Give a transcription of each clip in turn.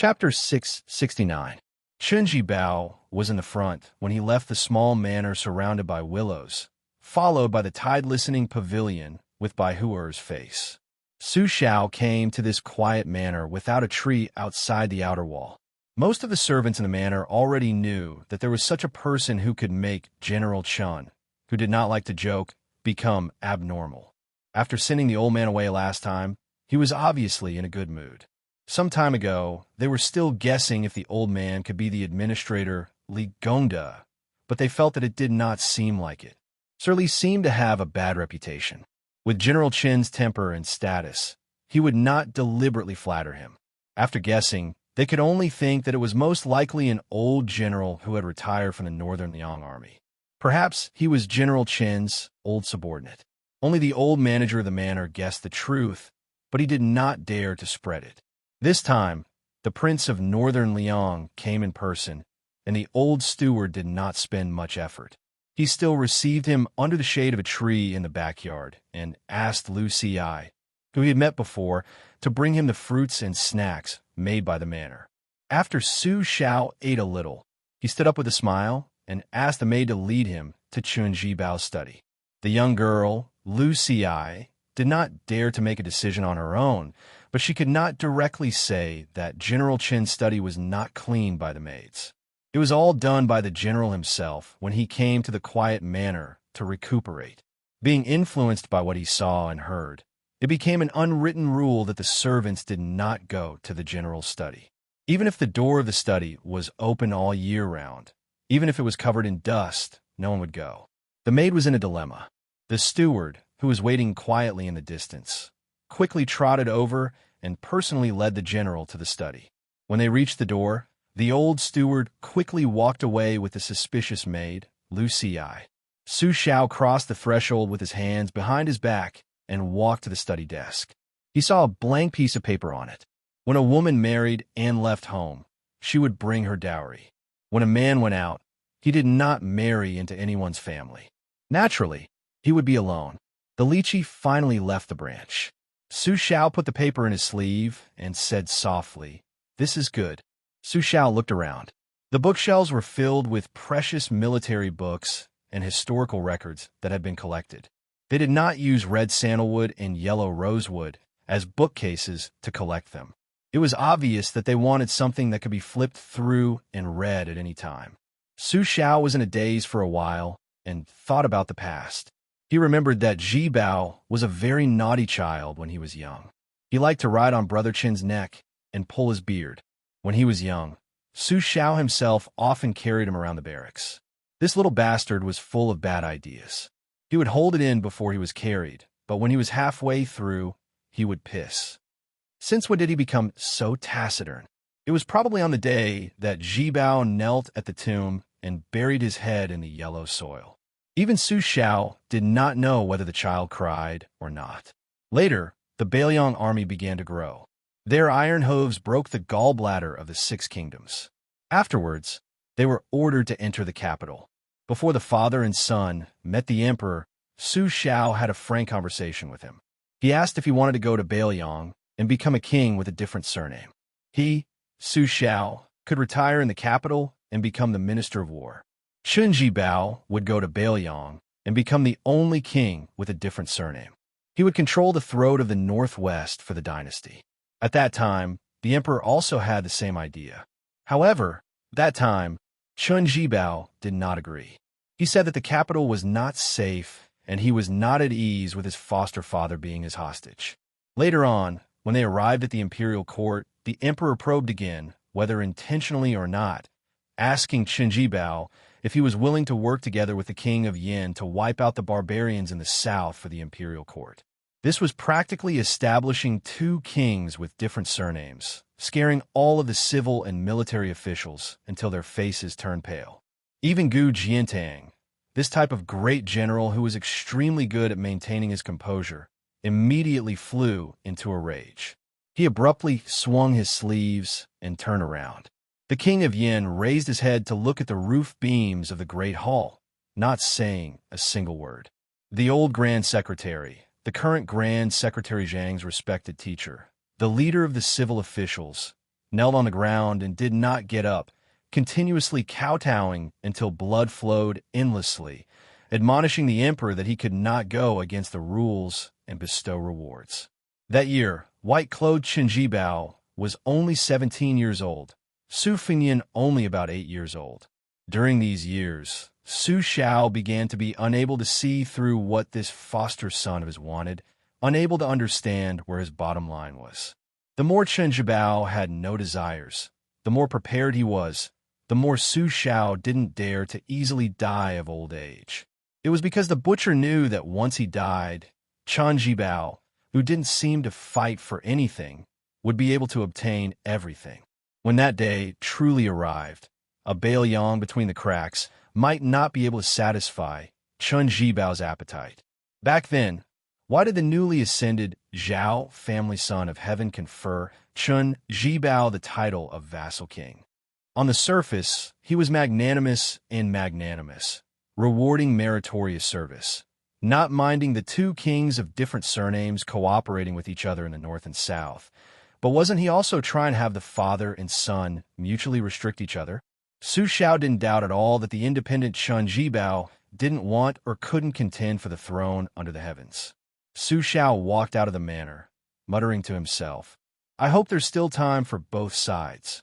Chapter 669. Chunji Bao was in the front when he left the small manor surrounded by willows, followed by the tide-listening pavilion with Baihuer's face. Su Xiao came to this quiet manor without a tree outside the outer wall. Most of the servants in the manor already knew that there was such a person who could make General Chun, who did not like to joke, become abnormal. After sending the old man away last time, he was obviously in a good mood. Some time ago, they were still guessing if the old man could be the administrator Li Gongda, but they felt that it did not seem like it. Sir Li seemed to have a bad reputation. With General Chin's temper and status, he would not deliberately flatter him. After guessing, they could only think that it was most likely an old general who had retired from the Northern Liang army. Perhaps he was General Chin's old subordinate. Only the old manager of the manor guessed the truth, but he did not dare to spread it. This time, the Prince of Northern Liang came in person, and the old steward did not spend much effort. He still received him under the shade of a tree in the backyard and asked Lu Ci, who he had met before, to bring him the fruits and snacks made by the manor. After Su Xiao ate a little, he stood up with a smile and asked the maid to lead him to Chunji Bao's study. The young girl, Lu Ci, did not dare to make a decision on her own, but she could not directly say that General Chin's study was not cleaned by the maids. It was all done by the general himself when he came to the quiet manor to recuperate. Being influenced by what he saw and heard, it became an unwritten rule that the servants did not go to the general's study. Even if the door of the study was open all year round, even if it was covered in dust, no one would go. The maid was in a dilemma. The steward, who was waiting quietly in the distance, quickly trotted over and personally led the general to the study. When they reached the door, the old steward quickly walked away with the suspicious maid, Lu Ci. Su Xiao crossed the threshold with his hands behind his back and walked to the study desk. He saw a blank piece of paper on it. When a woman married and left home, she would bring her dowry. When a man went out, he did not marry into anyone's family. Naturally, he would be alone. The lychee finally left the branch. Su Xiao put the paper in his sleeve and said softly, "This is good." Su Xiao looked around. The bookshelves were filled with precious military books and historical records that had been collected. They did not use red sandalwood and yellow rosewood as bookcases to collect them. It was obvious that they wanted something that could be flipped through and read at any time. Su Xiao was in a daze for a while and thought about the past. He remembered that Ji Bao was a very naughty child when he was young. He liked to ride on Brother Chin's neck and pull his beard. When he was young, Su Xiao himself often carried him around the barracks. This little bastard was full of bad ideas. He would hold it in before he was carried, but when he was halfway through, he would piss. Since when did he become so taciturn? It was probably on the day that Ji Bao knelt at the tomb and buried his head in the yellow soil. Even Su Xiao did not know whether the child cried or not. Later, the Bailiang army began to grow. Their iron hooves broke the gallbladder of the 6 kingdoms. Afterwards, they were ordered to enter the capital. Before the father and son met the emperor, Su Xiao had a frank conversation with him. He asked if he wanted to go to Bailiang and become a king with a different surname. He, Su Xiao, could retire in the capital and become the minister of war. Chunji Bao would go to Bailiang and become the only king with a different surname. He would control the throat of the northwest for the dynasty. At that time, the emperor also had the same idea. However, at that time, Chunji Bao did not agree. He said that the capital was not safe and he was not at ease with his foster father being his hostage. Later on, when they arrived at the imperial court, the emperor probed again, whether intentionally or not, asking Chunji Bao if he was willing to work together with the king of Yin to wipe out the barbarians in the south for the imperial court. This was practically establishing 2 kings with different surnames, scaring all of the civil and military officials until their faces turned pale. Even Gu Jiantang, this type of great general who was extremely good at maintaining his composure, immediately flew into a rage. He abruptly swung his sleeves and turned around. The king of Yin raised his head to look at the roof beams of the great hall, not saying a single word. The old Grand Secretary, the current Grand Secretary Zhang's respected teacher, the leader of the civil officials, knelt on the ground, and did not get up, continuously kowtowing until blood flowed endlessly, admonishing the emperor that he could not go against the rules and bestow rewards. That year, white-clothed Bao was only 17 years old, Su Fengyan only about 8 years old. During these years, Su Xiao began to be unable to see through what this foster son of his wanted, unable to understand where his bottom line was. The more Bao had no desires, the more prepared he was, the more Su Xiao didn't dare to easily die of old age. It was because the butcher knew that once he died, Bao, who didn't seem to fight for anything, would be able to obtain everything. When that day truly arrived, a Baoyang between the cracks might not be able to satisfy Bao's appetite. Back then, why did the newly ascended Zhao family son of heaven confer Bao the title of vassal king? On the surface, he was magnanimous and magnanimous, rewarding meritorious service, not minding the two kings of different surnames cooperating with each other in the north and south. But wasn't he also trying to have the father and son mutually restrict each other? Su Xiao didn't doubt at all that the independent Bao didn't want or couldn't contend for the throne under the heavens. Su Xiao walked out of the manor, muttering to himself, "I hope there's still time for both sides."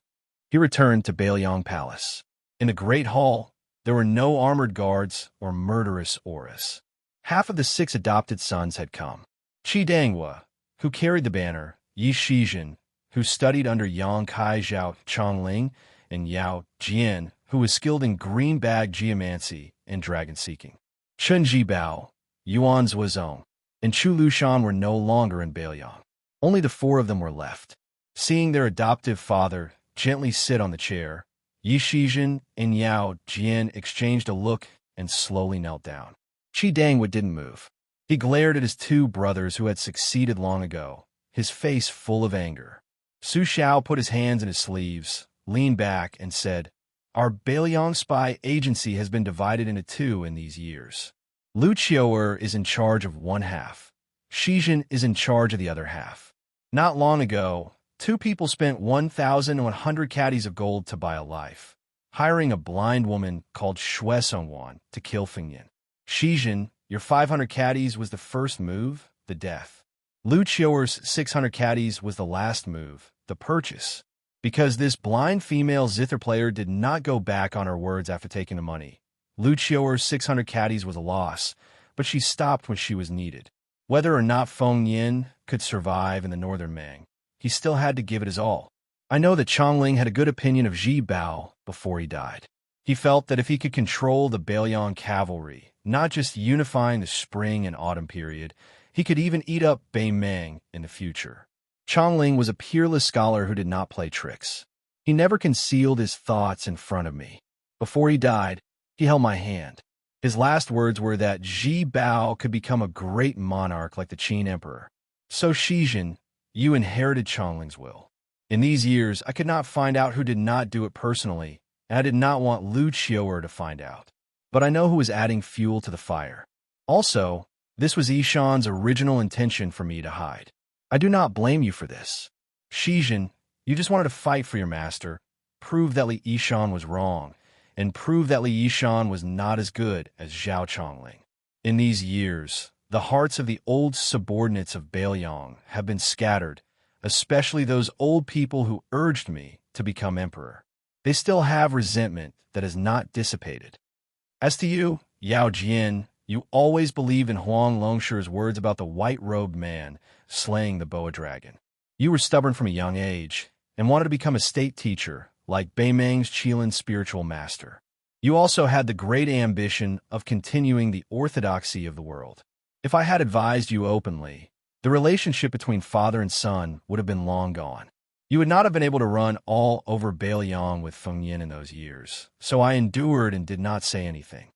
He returned to Baoyang Palace. In the great hall, there were no armored guards or murderous auras. Half of the 6 adopted sons had come. Qi Danghua, who carried the banner, Yi Shizhen, who studied under Yang Kai Zhao Chongling, and Yao Jian, who was skilled in green-bag geomancy and dragon-seeking. Bao, Yuan Zuozong, and Chu Lushan were no longer in Baoyang. Only the 4 of them were left. Seeing their adoptive father gently sit on the chair, Yi Shizhen and Yao Jian exchanged a look and slowly knelt down. Qi Danghua didn't move. He glared at his 2 brothers who had succeeded long ago, his face full of anger. Su Xiao put his hands in his sleeves, leaned back, and said, "Our Baoyang spy agency has been divided into 2 in these years. Lu Qiu'er is in charge of one half. Shizhen is in charge of the other half. Not long ago, 2 people spent 1,100 caddies of gold to buy a life, hiring a blind woman called Xue Songwan to kill Fengyan. Shizhen, your 500 caddies was the first move, the death. Lu Qiu'er's 600 caddies was the last move, the purchase. Because this blind female zither player did not go back on her words after taking the money, Lu Qiu'er's 600 caddies was a loss, but she stopped when she was needed. Whether or not Feng Yin could survive in the northern Mang, he still had to give it his all. I know that Chongling had a good opinion of Bao before he died. He felt that if he could control the Baoyang cavalry, not just unifying the spring and autumn period, he could even eat up Beimeng in the future. Chongling was a peerless scholar who did not play tricks. He never concealed his thoughts in front of me. Before he died, he held my hand. His last words were that Bao could become a great monarch like the Qin emperor. So Shizhen, you inherited Chongling's will. In these years, I could not find out who did not do it personally, and I did not want Lu Qiu'er to find out. But I know who was adding fuel to the fire. Also, this was Yishan's original intention for me to hide. I do not blame you for this. Shizhen, you just wanted to fight for your master, prove that Li Yishan was wrong, and prove that Li Yishan was not as good as Zhao Chongling. In these years, the hearts of the old subordinates of Baoyang have been scattered, especially those old people who urged me to become emperor. They still have resentment that has not dissipated. As to you, Yao Jian, you always believed in Huang Longshi's words about the white-robed man slaying the boa dragon. You were stubborn from a young age and wanted to become a state teacher like Beimeng's Qilin spiritual master. You also had the great ambition of continuing the orthodoxy of the world. If I had advised you openly, the relationship between father and son would have been long gone. You would not have been able to run all over Baoyang with Feng Yin in those years, so I endured and did not say anything.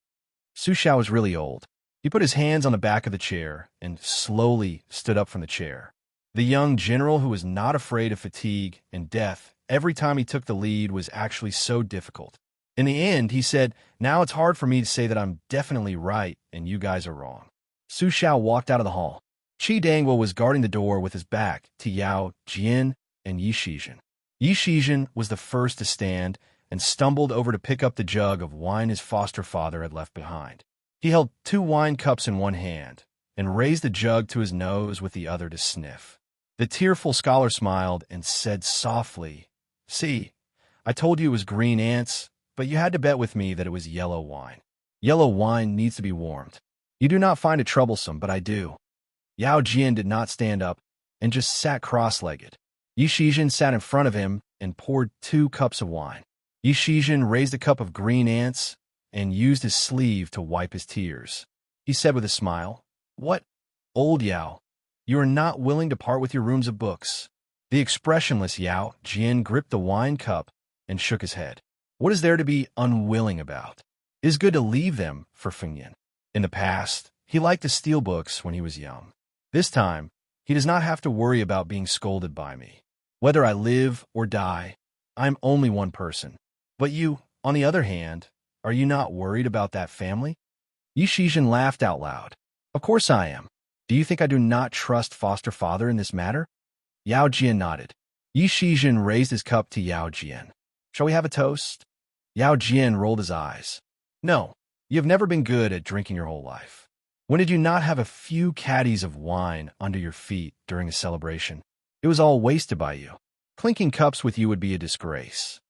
Su Xiao was really old. He put his hands on the back of the chair and slowly stood up from the chair. The young general who was not afraid of fatigue and death every time he took the lead was actually so difficult. In the end, he said, "Now it's hard for me to say that I'm definitely right and you guys are wrong." Su Xiao walked out of the hall. Qi Danghua was guarding the door with his back to Yao Jian and Yi Shizhen. Yi Shizhen was the first to stand and stumbled over to pick up the jug of wine his foster father had left behind. He held 2 wine cups in one hand and raised the jug to his nose with the other to sniff. The tearful scholar smiled and said softly, "See, I told you it was green ants, but you had to bet with me that it was yellow wine. Yellow wine needs to be warmed. You do not find it troublesome, but I do." Yao Jian did not stand up and just sat cross-legged. Yi Shizhen sat in front of him and poured 2 cups of wine. Yi Shizhen raised a cup of green ants and used his sleeve to wipe his tears. He said with a smile, "What, old Yao? You are not willing to part with your rooms of books." The expressionless Yao Jian gripped the wine cup and shook his head. What is there to be unwilling about? It is good to leave them for Fengyan. In the past, he liked to steal books when he was young. This time, he does not have to worry about being scolded by me. Whether I live or die, I am only one person. But you, on the other hand, are you not worried about that family? Yi Shizhen laughed out loud. Of course I am. Do you think I do not trust foster father in this matter? Yao Jian nodded. Yi Shizhen raised his cup to Yao Jian. Shall we have a toast? Yao Jian rolled his eyes. No, you have never been good at drinking your whole life. When did you not have a few caddies of wine under your feet during a celebration? It was all wasted by you. Clinking cups with you would be a disgrace.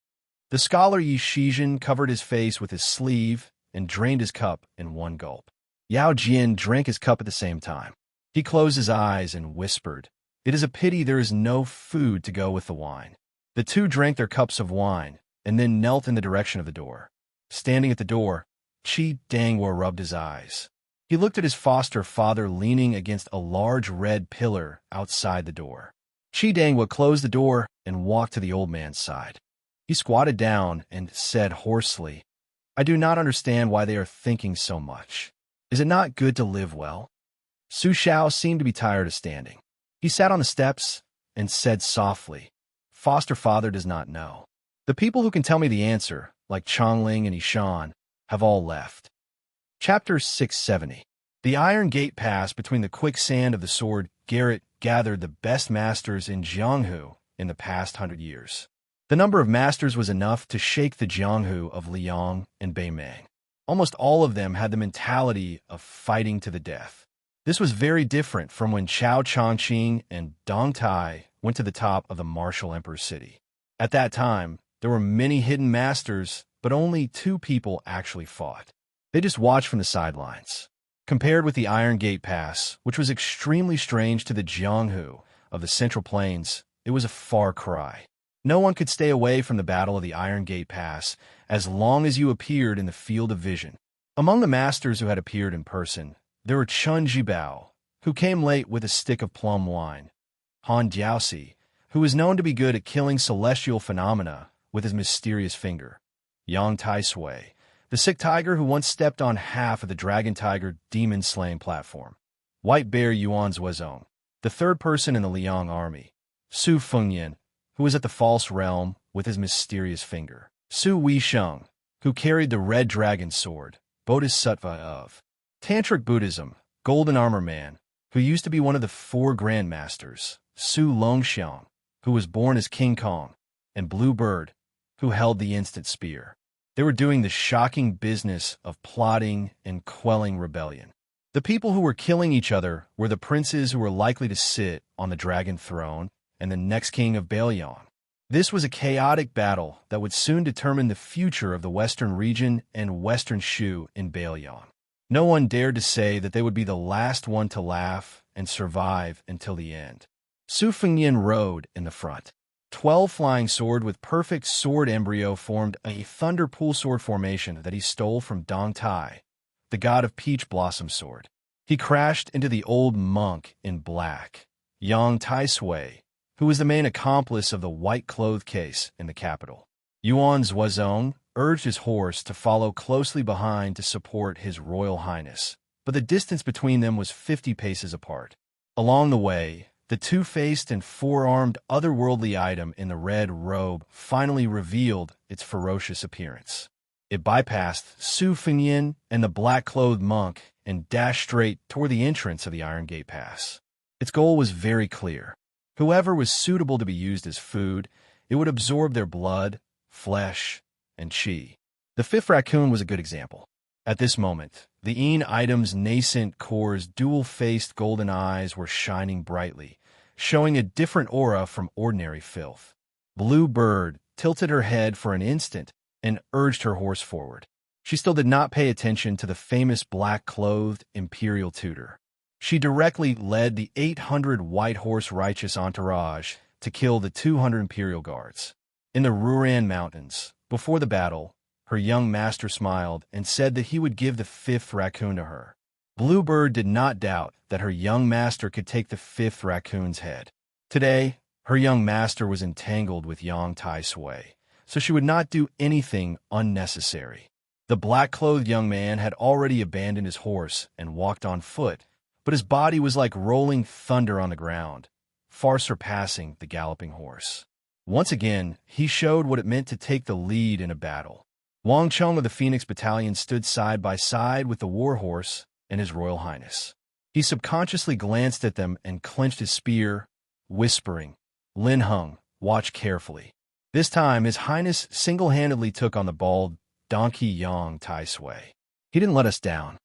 The scholar Yi Shizhen covered his face with his sleeve and drained his cup in one gulp. Yao Jian drank his cup at the same time. He closed his eyes and whispered, "It is a pity there is no food to go with the wine." The two drank their cups of wine and then knelt in the direction of the door. Standing at the door, Qi Dangwa rubbed his eyes. He looked at his foster father leaning against a large red pillar outside the door. Qi Dangwa closed the door and walked to the old man's side. He squatted down and said hoarsely, "I do not understand why they are thinking so much. Is it not good to live well?" Su Xiao seemed to be tired of standing. He sat on the steps and said softly, "Foster father does not know. The people who can tell me the answer, like Chongling and Ishan, have all left." Chapter 670. The Iron Gate Pass between the quicksand of the sword Garrett gathered the best masters in Jianghu in the past 100 years. The number of masters was enough to shake the Jianghu of Liang and Beimeng. Almost all of them had the mentality of fighting to the death. This was very different from when Chao Chongqing and Dong Tai went to the top of the martial emperor's city. At that time, there were many hidden masters, but only 2 people actually fought. They just watched from the sidelines. Compared with the Iron Gate Pass, which was extremely strange to the Jianghu of the Central Plains, it was a far cry. No one could stay away from the Battle of the Iron Gate Pass as long as you appeared in the field of vision. Among the masters who had appeared in person, there were Chun Jibao, who came late with a stick of plum wine, Han Jiaoxi, who was known to be good at killing celestial phenomena with his mysterious finger, Yang Taisui, the sick tiger who once stepped on half of the Dragon Tiger demon-slaying platform, White Bear Yuan Zuozong, the third person in the Liang army, Su Fengyan, who was at the False Realm with his mysterious finger, Su Weisheng, who carried the Red Dragon Sword, Bodhisattva of Tantric Buddhism, Golden Armor Man, who used to be one of the 4 Grandmasters, Su Longxiang, who was born as King Kong, and Blue Bird, who held the instant spear. They were doing the shocking business of plotting and quelling rebellion. The people who were killing each other were the princes who were likely to sit on the dragon throne and the next king of Bailiang. This was a chaotic battle that would soon determine the future of the western region and western Shu in Bailiang. No one dared to say that they would be the last one to laugh and survive until the end. Su Fengyan rode in the front. 12 flying sword with perfect sword embryo formed a thunder pool sword formation that he stole from Dong Tai, the god of peach blossom sword. He crashed into the old monk in black, Yang Taisui, who was the main accomplice of the white cloth case in the capital. Yuan Zuozong urged his horse to follow closely behind to support his royal highness, but the distance between them was 50 paces apart. Along the way, the 2-faced and 4-armed otherworldly item in the red robe finally revealed its ferocious appearance. It bypassed Su Fengyan and the black-clothed monk and dashed straight toward the entrance of the Iron Gate Pass. Its goal was very clear. Whoever was suitable to be used as food, It would absorb their blood, flesh, and chi. The fifth raccoon was a good example. At this moment, the item's nascent core's dual-faced golden eyes were shining brightly, showing a different aura from ordinary filth. Blue Bird tilted her head for an instant and urged her horse forward. She still did not pay attention to the famous black-clothed imperial tutor. She directly led the 800 white horse righteous entourage to kill the 200 imperial guards. In the Ruran Mountains, before the battle, her young master smiled and said that he would give the fifth raccoon to her. Bluebird did not doubt that her young master could take the fifth raccoon's head. Today, her young master was entangled with Yang Tai Sui, so she would not do anything unnecessary. The black-clothed young man had already abandoned his horse and walked on foot, but his body was like rolling thunder on the ground, far surpassing the galloping horse. Once again, he showed what it meant to take the lead in a battle. Wang Chung of the Phoenix Battalion stood side by side with the war horse and His Royal Highness. He subconsciously glanced at them and clenched his spear, whispering, "Lin Hung, watch carefully." This time, His Highness single-handedly took on the bald donkey Yang Tai Sui. He didn't let us down.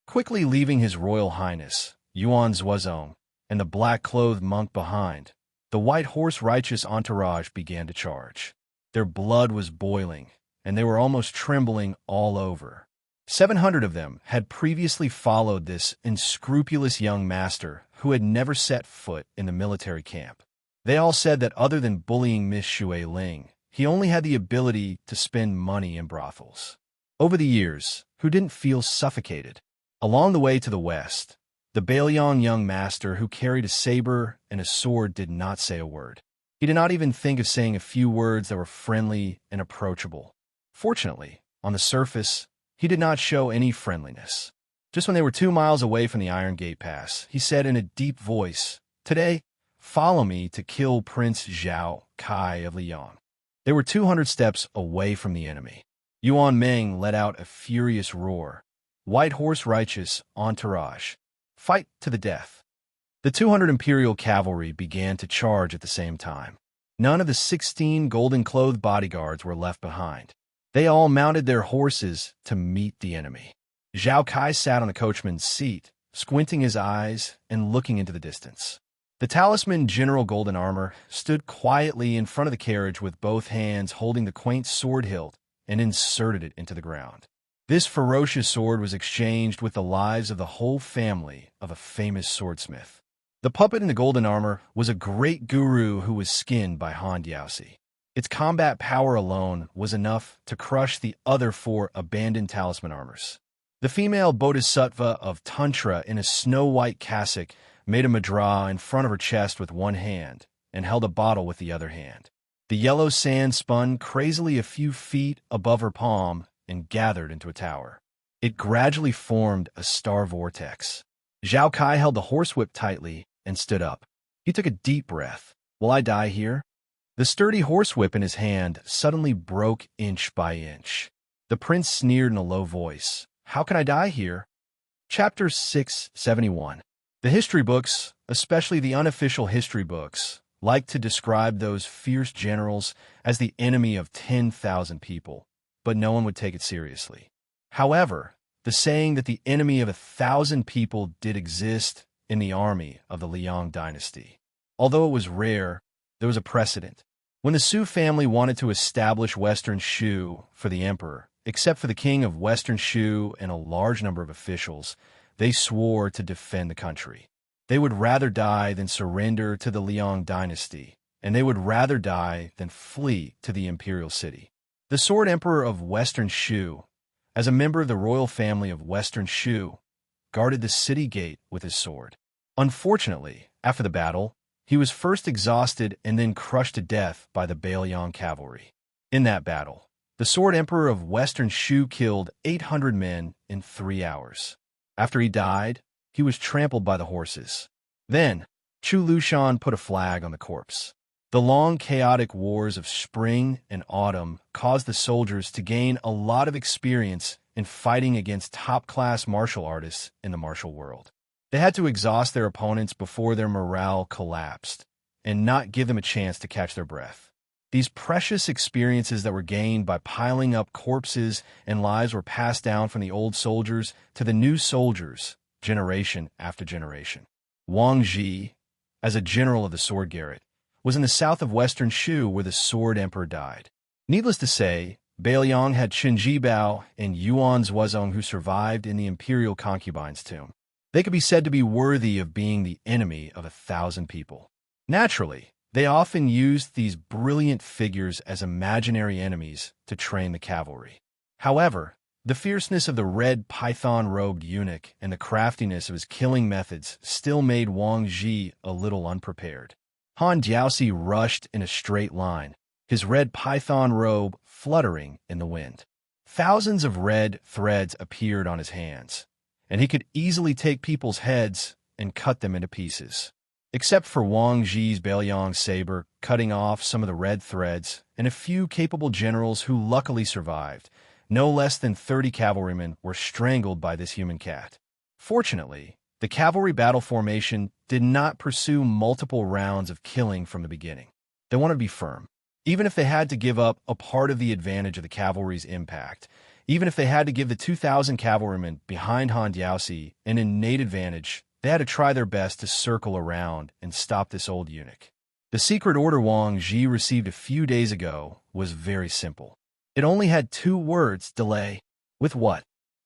Quickly leaving His Royal Highness, Yuan Zuozong, and the black-clothed monk behind, the white horse righteous entourage began to charge. Their blood was boiling, and they were almost trembling all over. 700 of them had previously followed this unscrupulous young master who had never set foot in the military camp. They all said that other than bullying Miss Shui Ling, he only had the ability to spend money in brothels. Over the years, who didn't feel suffocated? Along the way to the west, the Bailiang young master who carried a saber and a sword did not say a word. He did not even think of saying a few words that were friendly and approachable. Fortunately, on the surface, he did not show any friendliness. Just when they were 2 miles away from the Iron Gate Pass, he said in a deep voice, "Today, follow me to kill Prince Zhao Kai of Liang." They were 200 steps away from the enemy. Yuan Meng let out a furious roar. "White horse righteous entourage, fight to the death." The 200 imperial cavalry began to charge at the same time. None of the 16 golden-clothed bodyguards were left behind. They all mounted their horses to meet the enemy. Zhao Kai sat on the coachman's seat, squinting his eyes and looking into the distance. The talisman General Golden Armor stood quietly in front of the carriage with both hands holding the quaint sword hilt and inserted it into the ground. This ferocious sword was exchanged with the lives of the whole family of a famous swordsmith. The puppet in the golden armor was a great guru who was skinned by Han Diaosi. Its combat power alone was enough to crush the other 4 abandoned talisman armors. The female bodhisattva of Tantra in a snow-white cassock made a mudra in front of her chest with one hand and held a bottle with the other hand. The yellow sand spun crazily a few feet above her palm and gathered into a tower. It gradually formed a star vortex. Zhao Kai held the horsewhip tightly and stood up. He took a deep breath. "Will I die here?" The sturdy horsewhip in his hand suddenly broke inch by inch. The prince sneered in a low voice. "How can I die here?" Chapter 671. The history books, especially the unofficial history books, like to describe those fierce generals as the enemy of 10,000 people, but no one would take it seriously. However, the saying that the enemy of 1,000 people did exist in the army of the Liang dynasty. Although it was rare, there was a precedent. When the Su family wanted to establish Western Shu for the emperor, except for the king of Western Shu and a large number of officials, they swore to defend the country. They would rather die than surrender to the Liang dynasty, and they would rather die than flee to the imperial city. The Sword Emperor of Western Shu, as a member of the royal family of Western Shu, guarded the city gate with his sword. Unfortunately, after the battle, he was first exhausted and then crushed to death by the Bailiang cavalry. In that battle, the Sword Emperor of Western Shu killed 800 men in 3 hours. After he died, he was trampled by the horses. Then, Chu Lushan put a flag on the corpse. The long, chaotic wars of spring and autumn caused the soldiers to gain a lot of experience in fighting against top-class martial artists in the martial world. They had to exhaust their opponents before their morale collapsed and not give them a chance to catch their breath. These precious experiences that were gained by piling up corpses and lives were passed down from the old soldiers to the new soldiers, generation after generation. Wang Ji, as a general of the Sword Garret, was in the south of western Shu where the Sword Emperor died. Needless to say, Bailiang had Chen Jibao and Yuan Zuozong who survived in the imperial concubine's tomb. They could be said to be worthy of being the enemy of 1,000 people. Naturally, they often used these brilliant figures as imaginary enemies to train the cavalry. However, the fierceness of the red python-robed eunuch and the craftiness of his killing methods still made Wang Ji a little unprepared. Han Diaosi rushed in a straight line, his red python robe fluttering in the wind. Thousands of red threads appeared on his hands, and he could easily take people's heads and cut them into pieces. Except for Wang Ji's Bailiang saber cutting off some of the red threads and a few capable generals who luckily survived, no less than 30 cavalrymen were strangled by this human cat. Fortunately, the cavalry battle formation did not pursue multiple rounds of killing from the beginning. They wanted to be firm. Even if they had to give up a part of the advantage of the cavalry's impact, even if they had to give the 2,000 cavalrymen behind Han Diaosi an innate advantage, they had to try their best to circle around and stop this old eunuch. The secret order Wang Ji received a few days ago was very simple. It only had 2 words: delay. With what?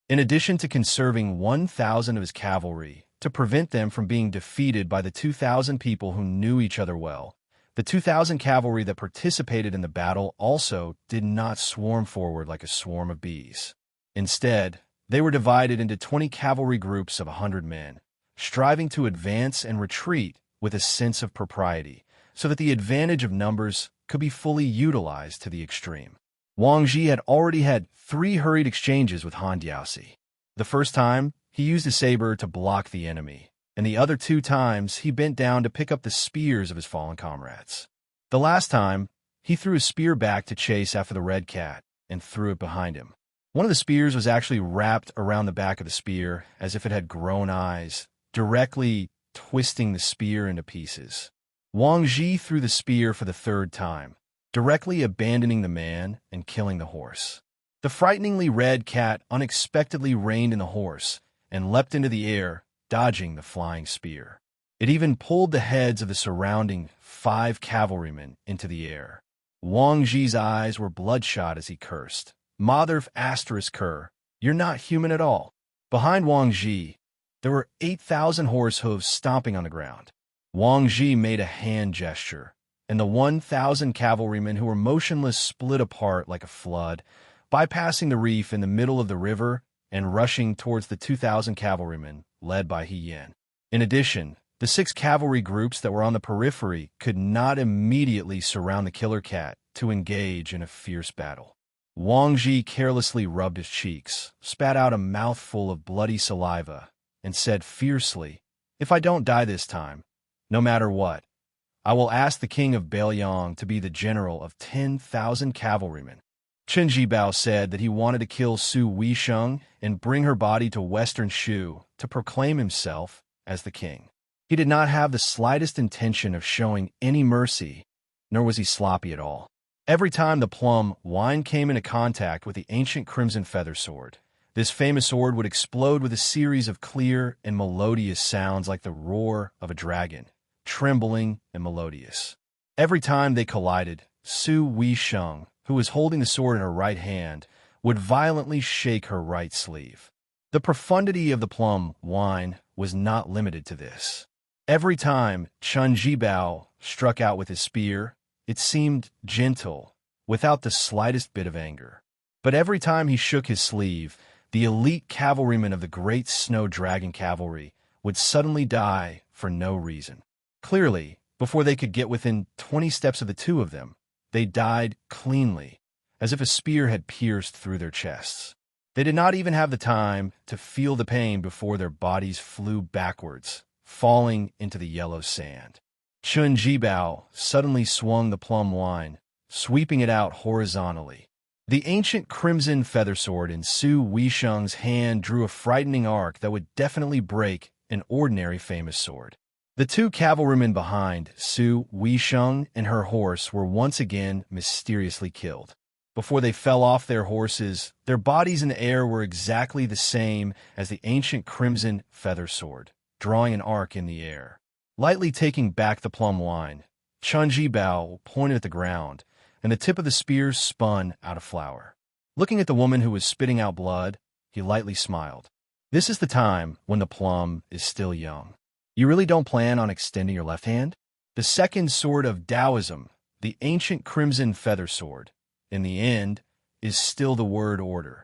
In addition to conserving 1,000 of his cavalry to prevent them from being defeated by the 2,000 people who knew each other well, the 2,000 cavalry that participated in the battle also did not swarm forward like a swarm of bees. Instead, they were divided into 20 cavalry groups of 100 men, striving to advance and retreat with a sense of propriety, so that the advantage of numbers could be fully utilized to the extreme. Wang Ji had already had 3 hurried exchanges with Han Diaosi. The first time, he used his saber to block the enemy, and the other 2 times he bent down to pick up the spears of his fallen comrades. The last time, he threw his spear back to chase after the red cat and threw it behind him. One of the spears was actually wrapped around the back of the spear as if it had grown eyes, directly twisting the spear into pieces. Wang Ji threw the spear for the 3rd time, directly abandoning the man and killing the horse. The frighteningly red cat unexpectedly reined in the horse and leapt into the air, dodging the flying spear. It even pulled the heads of the surrounding 5 cavalrymen into the air. Wang Ji's eyes were bloodshot as he cursed. Mother asterisk cur, you're not human at all. Behind Wang Ji, there were 8,000 horse hooves stomping on the ground. Wang Ji made a hand gesture, and the 1,000 cavalrymen who were motionless split apart like a flood, bypassing the reef in the middle of the river and rushing towards the 2,000 cavalrymen led by He Yan. In addition, the 6 cavalry groups that were on the periphery could not immediately surround the killer cat to engage in a fierce battle. Wang Ji carelessly rubbed his cheeks, spat out a mouthful of bloody saliva, and said fiercely, "If I don't die this time, no matter what, I will ask the king of Bailiang to be the general of 10,000 cavalrymen." Chen Jibao said that he wanted to kill Su Weisheng and bring her body to western Shu to proclaim himself as the king. He did not have the slightest intention of showing any mercy, nor was he sloppy at all. Every time the plum wine came into contact with the ancient crimson feather sword, this famous sword would explode with a series of clear and melodious sounds like the roar of a dragon, trembling and melodious. Every time they collided, Su Weisheng, who was holding the sword in her right hand, would violently shake her right sleeve. The profundity of the plum wine was not limited to this. Every time Chen Jibao struck out with his spear, it seemed gentle, without the slightest bit of anger. But every time he shook his sleeve, the elite cavalrymen of the Great Snow Dragon Cavalry would suddenly die for no reason. Clearly, before they could get within 20 steps of the 2 of them, they died cleanly, as if a spear had pierced through their chests. They did not even have the time to feel the pain before their bodies flew backwards, falling into the yellow sand. Chen Jibao suddenly swung the plum wine, sweeping it out horizontally. The ancient crimson feather sword in Su Weisheng's hand drew a frightening arc that would definitely break an ordinary famous sword. The two cavalrymen behind, Su Weisheng and her horse, were once again mysteriously killed. Before they fell off their horses, their bodies in the air were exactly the same as the ancient crimson feather sword, drawing an arc in the air. Lightly taking back the plum wine, Chunji Bao pointed at the ground, and the tip of the spear spun out a flower. Looking at the woman who was spitting out blood, he lightly smiled. This is the time when the plum is still young. You really don't plan on extending your left hand? The second sword of Taoism, the ancient crimson feather sword, in the end, is still the word order.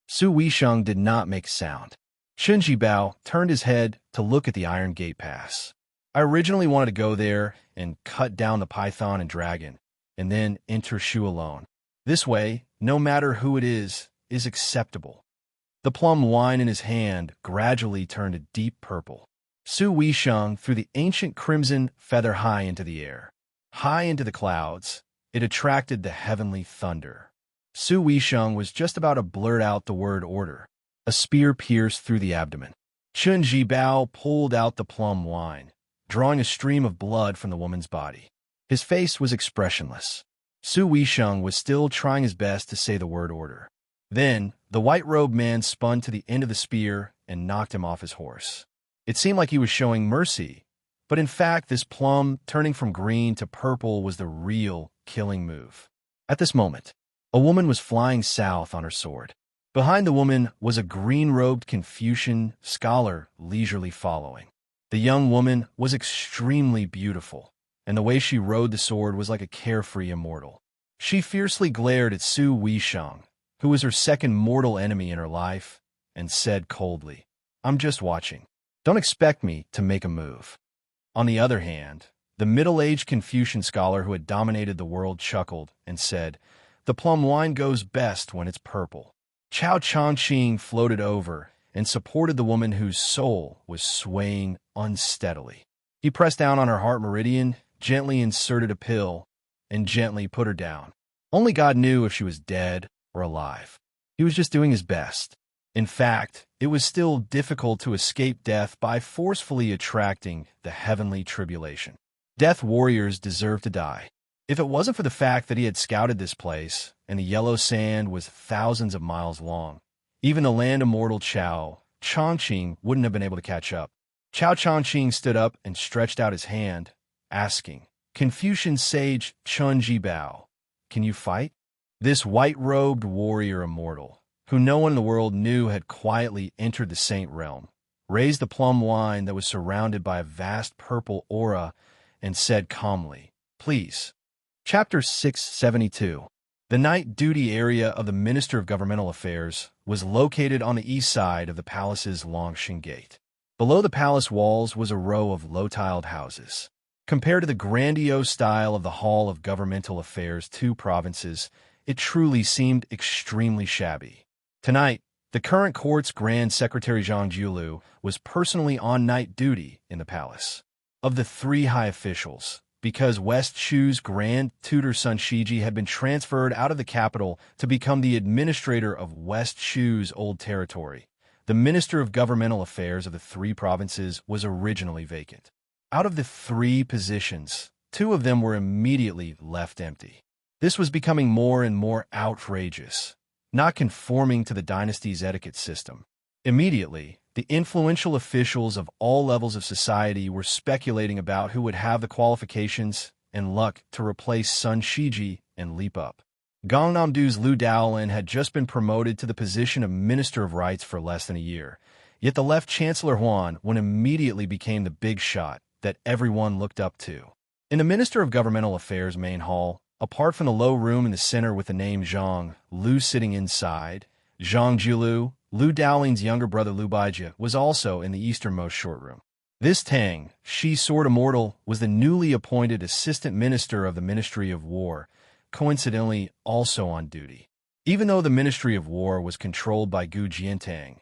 Su Weisheng did not make sound. Chunji Bao turned his head to look at the Iron Gate Pass. I originally wanted to go there and cut down the python and dragon, and then enter Shu alone. This way, no matter who it is acceptable. The plum wine in his hand gradually turned a deep purple. Su Weisheng threw the ancient crimson feather high into the air. High into the clouds, it attracted the heavenly thunder. Su Weisheng was just about to blurt out the word order. A spear pierced through the abdomen. Chunji Bao pulled out the plum wine, drawing a stream of blood from the woman's body. His face was expressionless. Su Weisheng was still trying his best to say the word order. Then, the white-robed man spun to the end of the spear and knocked him off his horse. It seemed like he was showing mercy, but in fact this plum turning from green to purple was the real killing move. At this moment, a woman was flying south on her sword. Behind the woman was a green-robed Confucian scholar leisurely following. The young woman was extremely beautiful, and the way she rode the sword was like a carefree immortal. She fiercely glared at Su Weisheng, who was her second mortal enemy in her life, and said coldly, "I'm just watching. Don't expect me to make a move." On the other hand, the middle-aged Confucian scholar who had dominated the world chuckled and said, "The plum wine goes best when it's purple." Chao Changqing floated over and supported the woman whose soul was swaying unsteadily. He pressed down on her heart meridian, gently inserted a pill, and gently put her down. Only God knew if she was dead or alive. He was just doing his best. In fact, it was still difficult to escape death by forcefully attracting the heavenly tribulation. Death warriors deserve to die. If it wasn't for the fact that he had scouted this place, and the yellow sand was thousands of miles long, even the land immortal Chao Changqing wouldn't have been able to catch up. Chao Changqing stood up and stretched out his hand, asking, "Confucian sage Chunji Bao, can you fight?" This white-robed warrior immortal, who no one in the world knew had quietly entered the saint realm, raised the plum wine that was surrounded by a vast purple aura and said calmly, "Please." Chapter 672. The night duty area of the Minister of Governmental Affairs was located on the east side of the palace's Longshan Gate. Below the palace walls was a row of low-tiled houses. Compared to the grandiose style of the Hall of Governmental Affairs' two provinces, it truly seemed extremely shabby. Tonight, the current court's Grand Secretary Zhang Jiulu was personally on night duty in the palace. Of the three high officials, because West Shu's Grand Tutor Sun Shiji had been transferred out of the capital to become the administrator of West Shu's old territory, the Minister of Governmental Affairs of the three provinces was originally vacant. Out of the three positions, two of them were immediately left empty. This was becoming more and more outrageous, not conforming to the dynasty's etiquette system. Immediately, the influential officials of all levels of society were speculating about who would have the qualifications and luck to replace Sun Shiji and leap up. Gangnam-do's Liu Daolin had just been promoted to the position of Minister of Rights for less than a year, yet the left Chancellor Huan immediately became the big shot that everyone looked up to. In the Minister of Governmental Affairs main hall, apart from the low room in the center with the name Zhang Lu sitting inside, Zhang Jiulu, Liu Daolin's younger brother Liu Baijia, was also in the easternmost short room. This Tang, Shi Sword Immortal, was the newly appointed Assistant Minister of the Ministry of War, coincidentally also on duty. Even though the Ministry of War was controlled by Gu Jiantang,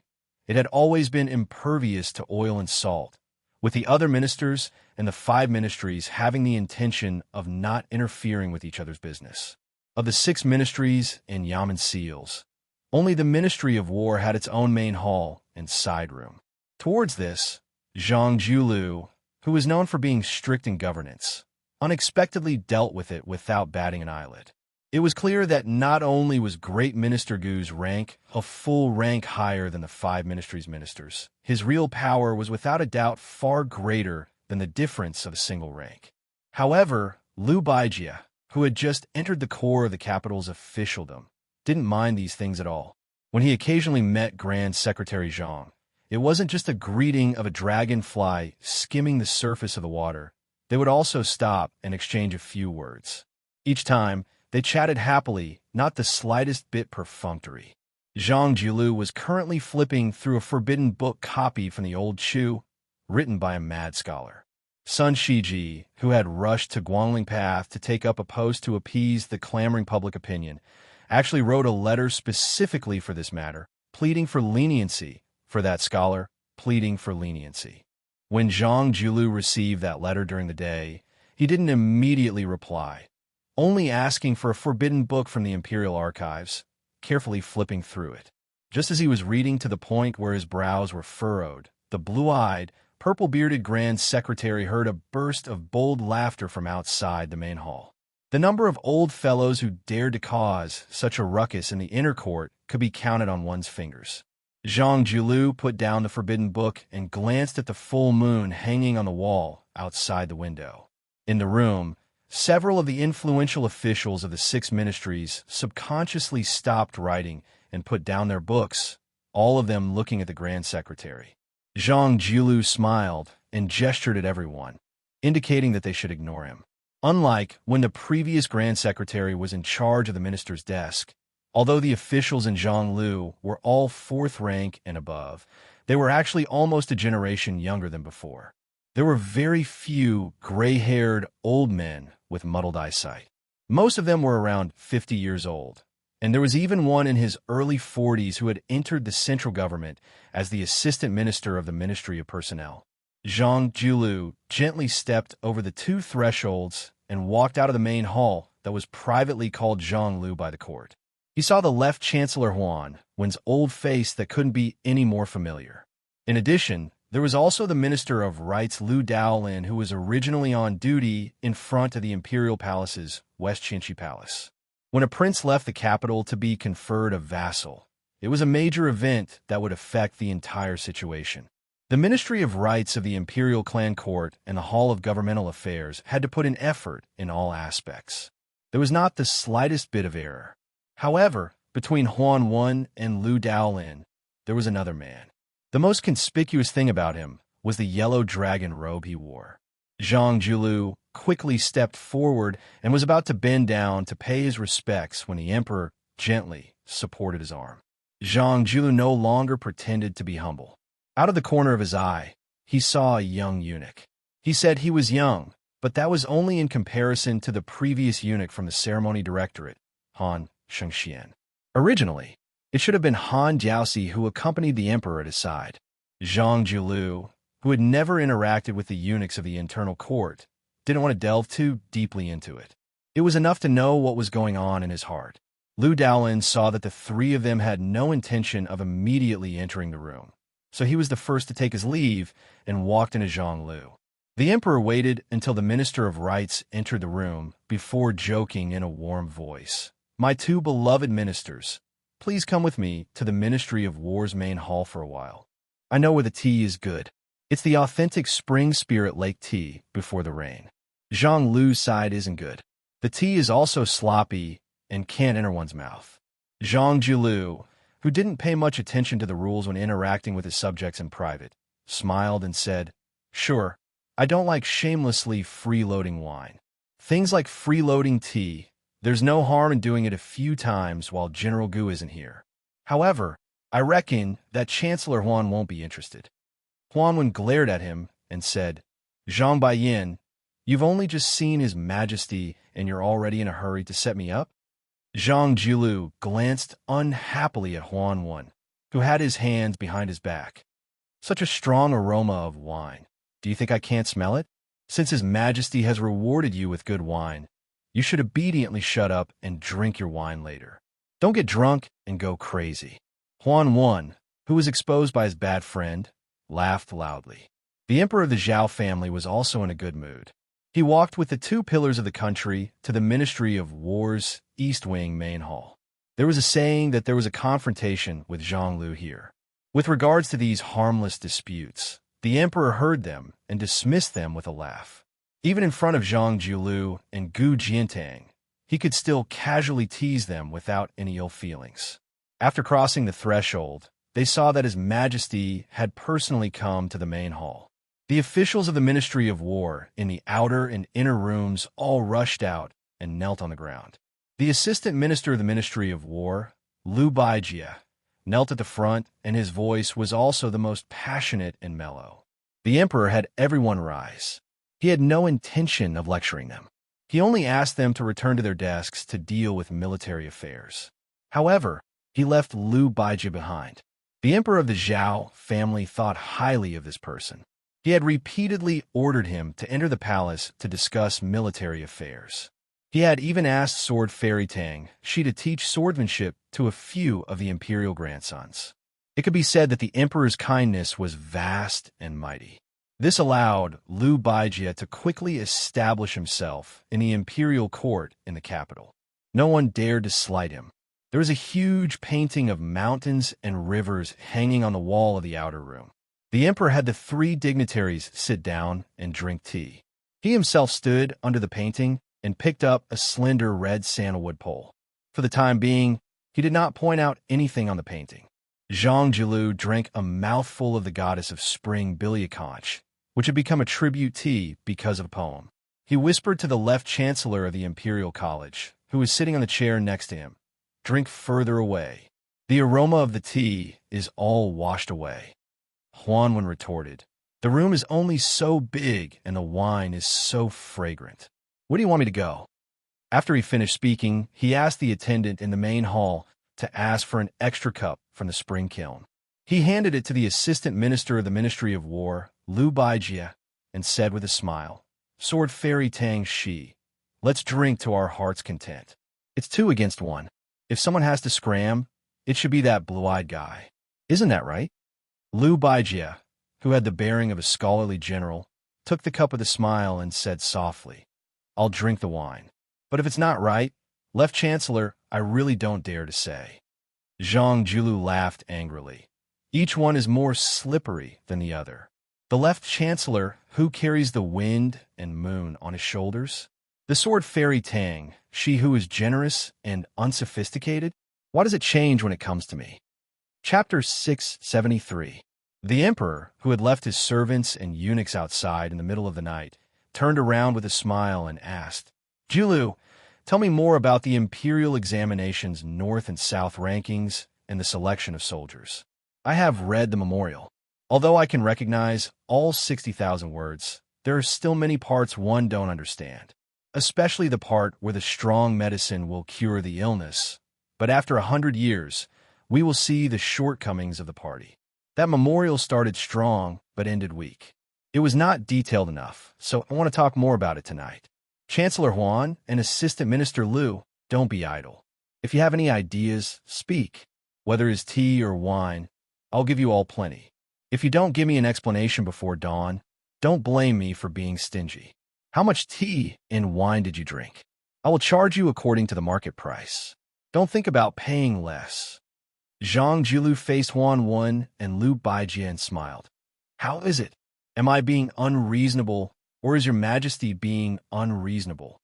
it had always been impervious to oil and salt, with the other ministers and the 5 ministries having the intention of not interfering with each other's business. Of the 6 ministries and Yamen seals, only the Ministry of War had its own main hall and side room. Towards this, Zhang Jiulu, who was known for being strict in governance, unexpectedly dealt with it without batting an eyelid. It was clear that not only was Great Minister Gu's rank a full rank higher than the 5 ministries' ministers, his real power was without a doubt far greater than the difference of a single rank. However, Liu Baijia, who had just entered the core of the capital's officialdom, didn't mind these things at all. When he occasionally met Grand Secretary Zhang, it wasn't just a greeting of a dragonfly skimming the surface of the water. They would also stop and exchange a few words. Each time, they chatted happily, not the slightest bit perfunctory. Zhang Jiulu was currently flipping through a forbidden book copied from the old Chu, written by a mad scholar. Sun Shiji, who had rushed to Guangling Path to take up a post to appease the clamoring public opinion, actually wrote a letter specifically for this matter, pleading for leniency for that scholar, pleading for leniency. When Zhang Jiulu received that letter during the day, he didn't immediately reply, only asking for a forbidden book from the Imperial Archives, carefully flipping through it. Just as he was reading to the point where his brows were furrowed, the blue-eyed, purple-bearded Grand Secretary heard a burst of bold laughter from outside the main hall. The number of old fellows who dared to cause such a ruckus in the inner court could be counted on one's fingers. Zhang Jiulu put down the forbidden book and glanced at the full moon hanging on the wall outside the window. In the room, several of the influential officials of the 6 ministries subconsciously stopped writing and put down their books, all of them looking at the Grand Secretary. Zhang Jiulu smiled and gestured at everyone, indicating that they should ignore him. Unlike when the previous Grand Secretary was in charge of the minister's desk, although the officials in Zhonglu were all 4th rank and above, they were actually almost a generation younger than before. There were very few gray-haired old men with muddled eyesight. Most of them were around 50 years old, and there was even one in his early 40s who had entered the central government as the assistant minister of the Ministry of Personnel. Zhang Jiulu gently stepped over the 2 thresholds and walked out of the main hall that was privately called Zhonglu by the court. He saw the left Chancellor Huan Wen's old face that couldn't be any more familiar. In addition, there was also the Minister of Rights Liu Daolin, who was originally on duty in front of the Imperial Palace's West Qinshi Palace. When a prince left the capital to be conferred a vassal, it was a major event that would affect the entire situation. The Ministry of Rights of the Imperial Clan Court and the Hall of Governmental Affairs had to put in effort in all aspects. There was not the slightest bit of error. However, between Huan Wen and Liu Daolin, there was another man. The most conspicuous thing about him was the yellow dragon robe he wore. Zhang Jiulu quickly stepped forward and was about to bend down to pay his respects when the emperor gently supported his arm. Zhang Jiulu no longer pretended to be humble. Out of the corner of his eye, he saw a young eunuch. He said he was young, but that was only in comparison to the previous eunuch from the ceremony directorate, Han Shengxian. Originally, it should have been Han Jiaoxi who accompanied the emperor at his side. Zhang Jiulu, who had never interacted with the eunuchs of the internal court, didn't want to delve too deeply into it. It was enough to know what was going on in his heart. Liu Daolin saw that the 3 of them had no intention of immediately entering the room, so he was the first to take his leave and walked into Zhonglu. The emperor waited until the Minister of Rights entered the room before joking in a warm voice, "My 2 beloved ministers, please come with me to the Ministry of War's main hall for a while. I know where the tea is good. It's the authentic spring spirit lake tea before the rain. Zhang Lu's side isn't good. The tea is also sloppy and can't enter one's mouth." Zhang Jiulu, who didn't pay much attention to the rules when interacting with his subjects in private, smiled and said, "Sure, I don't like shamelessly freeloading wine. Things like freeloading tea, there's no harm in doing it a few times while General Gu isn't here. However, I reckon that Chancellor Huan won't be interested." Huan Wen glared at him and said, "Zhang Baiyin, you've only just seen His Majesty and you're already in a hurry to set me up?" Zhang Jiulu glanced unhappily at Huan Wen, who had his hands behind his back. "Such a strong aroma of wine. Do you think I can't smell it? Since His Majesty has rewarded you with good wine, you should obediently shut up and drink your wine later. Don't get drunk and go crazy." Huan Wen, who was exposed by his bad friend, laughed loudly. The emperor of the Zhao family was also in a good mood. He walked with the two pillars of the country to the Ministry of War's East Wing main hall. There was a saying that there was a confrontation with Zhang Lu here. With regards to these harmless disputes, the emperor heard them and dismissed them with a laugh. Even in front of Zhang Julu and Gu Jiantang, he could still casually tease them without any ill feelings. After crossing the threshold, they saw that His Majesty had personally come to the main hall. The officials of the Ministry of War in the outer and inner rooms all rushed out and knelt on the ground. The Assistant Minister of the Ministry of War, Liu Baijie, knelt at the front, and his voice was also the most passionate and mellow. The emperor had everyone rise. He had no intention of lecturing them. He only asked them to return to their desks to deal with military affairs. However, he left Liu Baijie behind. The emperor of the Zhao family thought highly of this person. He had repeatedly ordered him to enter the palace to discuss military affairs. He had even asked Sword Fairy Tang she to teach swordsmanship to a few of the imperial grandsons. It could be said that the emperor's kindness was vast and mighty. This allowed Liu Baijie to quickly establish himself in the imperial court in the capital. No one dared to slight him. There was a huge painting of mountains and rivers hanging on the wall of the outer room. The emperor had the three dignitaries sit down and drink tea. He himself stood under the painting and picked up a slender red sandalwood pole. For the time being, he did not point out anything on the painting. Zhang Jilu drank a mouthful of the goddess of spring billy conch, which had become a tribute tea because of a poem. He whispered to the left chancellor of the Imperial College, who was sitting on the chair next to him, "Drink further away. The aroma of the tea is all washed away." Huanwen retorted, "The room is only so big and the wine is so fragrant. Where do you want me to go?" After he finished speaking, he asked the attendant in the main hall to ask for an extra cup from the spring kiln. He handed it to the assistant minister of the Ministry of War, Liu Baijie, and said with a smile, "Sword Fairy Tang Shi, let's drink to our heart's content. It's 2 against 1. If someone has to scram, it should be that blue-eyed guy. Isn't that right?" Liu Baijie, who had the bearing of a scholarly general, took the cup with a smile and said softly, "I'll drink the wine. But if it's not right, Left Chancellor, I really don't dare to say." Zhang Julu laughed angrily. "Each one is more slippery than the other. The Left Chancellor, who carries the wind and moon on his shoulders? The Sword Fairy Tang, she who is generous and unsophisticated? Why does it change when it comes to me?" Chapter 673. The emperor, who had left his servants and eunuchs outside in the middle of the night, turned around with a smile and asked, "Julu, tell me more about the imperial examinations north and south rankings and the selection of soldiers. I have read the memorial. Although I can recognize all 60,000 words, there are still many parts one don't understand, especially the part where the strong medicine will cure the illness. But after 100 years, we will see the shortcomings of the party. That memorial started strong, but ended weak. It was not detailed enough, so I want to talk more about it tonight. Chancellor Huan and Assistant Minister Liu, don't be idle. If you have any ideas, speak. Whether it's tea or wine, I'll give you all plenty. If you don't give me an explanation before dawn, don't blame me for being stingy. How much tea and wine did you drink? I will charge you according to the market price. Don't think about paying less." Zhang Julu faced Huan and Liu Baijie and smiled. "How is it? Am I being unreasonable, or is your majesty being unreasonable?"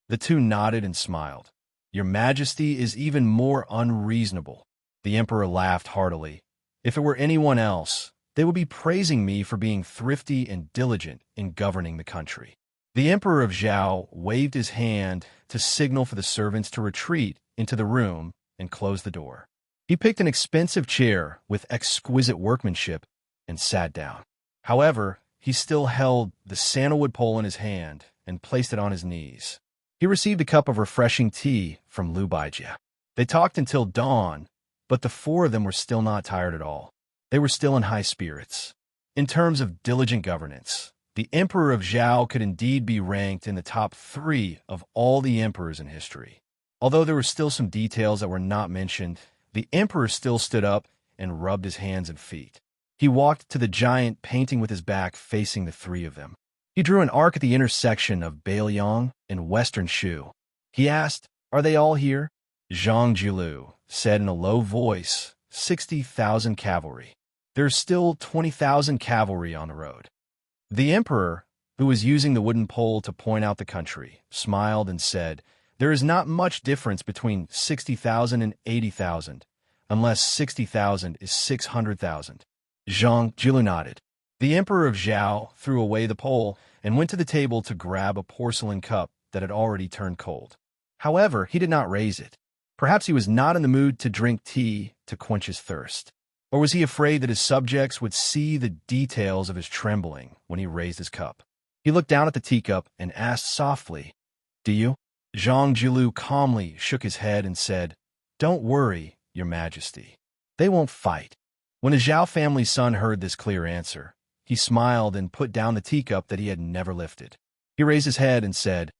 The two nodded and smiled. "Your majesty is even more unreasonable." The emperor laughed heartily. "If it were anyone else, they would be praising me for being thrifty and diligent in governing the country." The emperor of Zhao waved his hand to signal for the servants to retreat into the room and close the door. He picked an expensive chair with exquisite workmanship and sat down. However, he still held the sandalwood pole in his hand and placed it on his knees. He received a cup of refreshing tea from Liu Baijie. They talked until dawn, but the 4 of them were still not tired at all. They were still in high spirits. In terms of diligent governance, the Emperor of Zhao could indeed be ranked in the top 3 of all the emperors in history. Although there were still some details that were not mentioned, the emperor still stood up and rubbed his hands and feet. He walked to the giant painting with his back facing the three of them. He drew an arc at the intersection of Bailiang and Western Shu. He asked, "Are they all here?" Zhang Jilu said in a low voice, 60,000 cavalry. There's still 20,000 cavalry on the road. The emperor, who was using the wooden pole to point out the country, smiled and said, "There is not much difference between 60,000 and 80,000, unless 60,000 is 600,000. Zhang Jilu nodded. The emperor of Zhao threw away the pole and went to the table to grab a porcelain cup that had already turned cold. However, he did not raise it. Perhaps he was not in the mood to drink tea to quench his thirst. Or was he afraid that his subjects would see the details of his trembling when he raised his cup? He looked down at the teacup and asked softly, "Do you?" Zhang Jilu calmly shook his head and said, "Don't worry, Your Majesty. They won't fight." When the Zhao family's son heard this clear answer, he smiled and put down the teacup that he had never lifted. He raised his head and said,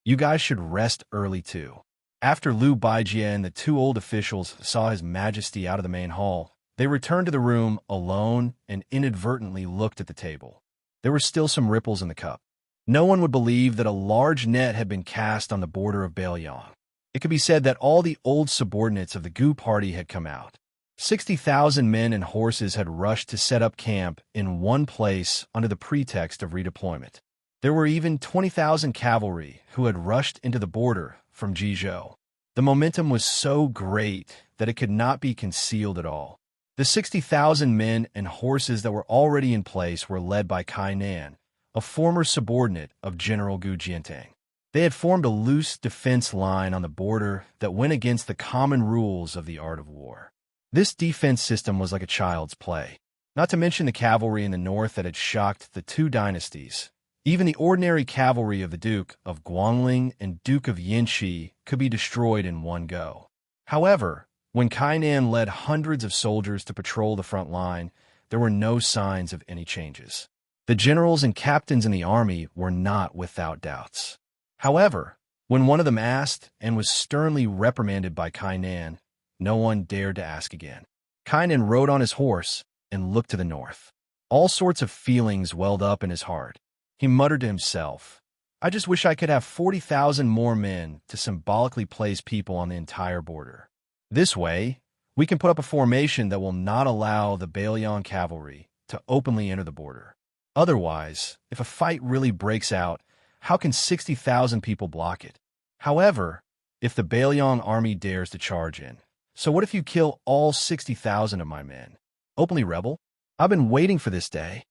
"You guys should rest early too." After Liu Baijie and the two old officials saw His Majesty out of the main hall, they returned to the room alone and inadvertently looked at the table. There were still some ripples in the cup. No one would believe that a large net had been cast on the border of Bailiang. It could be said that all the old subordinates of the Gu party had come out. 60,000 men and horses had rushed to set up camp in one place under the pretext of redeployment. There were even 20,000 cavalry who had rushed into the border from Jizhou. The momentum was so great that it could not be concealed at all. The 60,000 men and horses that were already in place were led by Kai Nan, a former subordinate of General Gu Jiantang. They had formed a loose defense line on the border that went against the common rules of the art of war. This defense system was like a child's play. Not to mention the cavalry in the north that had shocked the two dynasties. Even the ordinary cavalry of the Duke of Guangling and Duke of Yanxi could be destroyed in one go. However, when Kainan led hundreds of soldiers to patrol the front line, there were no signs of any changes. The generals and captains in the army were not without doubts. However, when one of them asked and was sternly reprimanded by Kainan, no one dared to ask again. Kainan rode on his horse and looked to the north. All sorts of feelings welled up in his heart. He muttered to himself, "I just wish I could have 40,000 more men to symbolically place people on the entire border. This way, we can put up a formation that will not allow the Bailiang cavalry to openly enter the border. Otherwise, if a fight really breaks out, how can 60,000 people block it? However, if the Bailiang army dares to charge in, so what if you kill all 60,000 of my men? Openly rebel? I've been waiting for this day."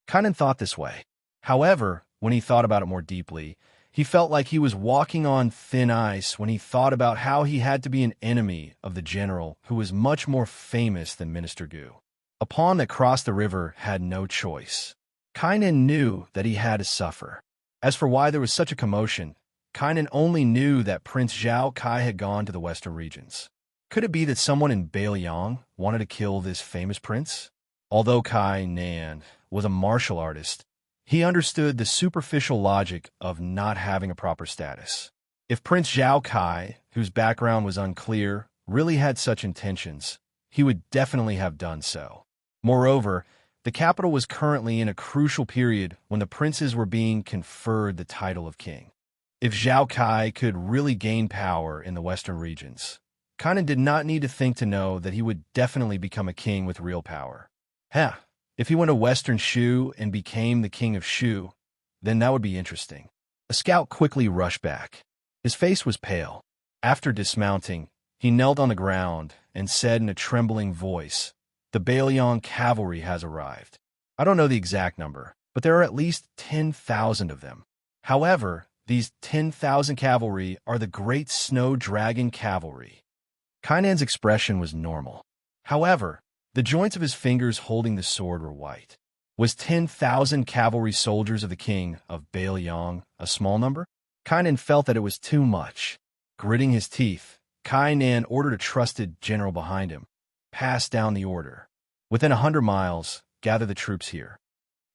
Kainan thought this way. However, when he thought about it more deeply, he felt like he was walking on thin ice when he thought about how he had to be an enemy of the general who was much more famous than Minister Gu. A pawn that crossed the river had no choice. Kainan knew that he had to suffer. As for why there was such a commotion, Kainan only knew that Prince Zhao Kai had gone to the western regions. Could it be that someone in Bailiang wanted to kill this famous prince? Although Kai Nan was a martial artist, he understood the superficial logic of not having a proper status. If Prince Zhao Kai, whose background was unclear, really had such intentions, he would definitely have done so. Moreover, the capital was currently in a crucial period when the princes were being conferred the title of king. If Zhao Kai could really gain power in the western regions, Kainan did not need to think to know that he would definitely become a king with real power. If he went to Western Shu and became the king of Shu, then that would be interesting. A scout quickly rushed back. His face was pale. After dismounting, he knelt on the ground and said in a trembling voice, "The Bailiang cavalry has arrived. I don't know the exact number, but there are at least 10,000 of them. However, these 10,000 cavalry are the Great Snow Dragon Cavalry." Kainan's expression was normal. However, the joints of his fingers holding the sword were white. Was 10,000 cavalry soldiers of the king of Bailiang a small number? Kainan felt that it was too much. Gritting his teeth, Kainan ordered a trusted general behind him. "Pass down the order. Within 100 miles, gather the troops here."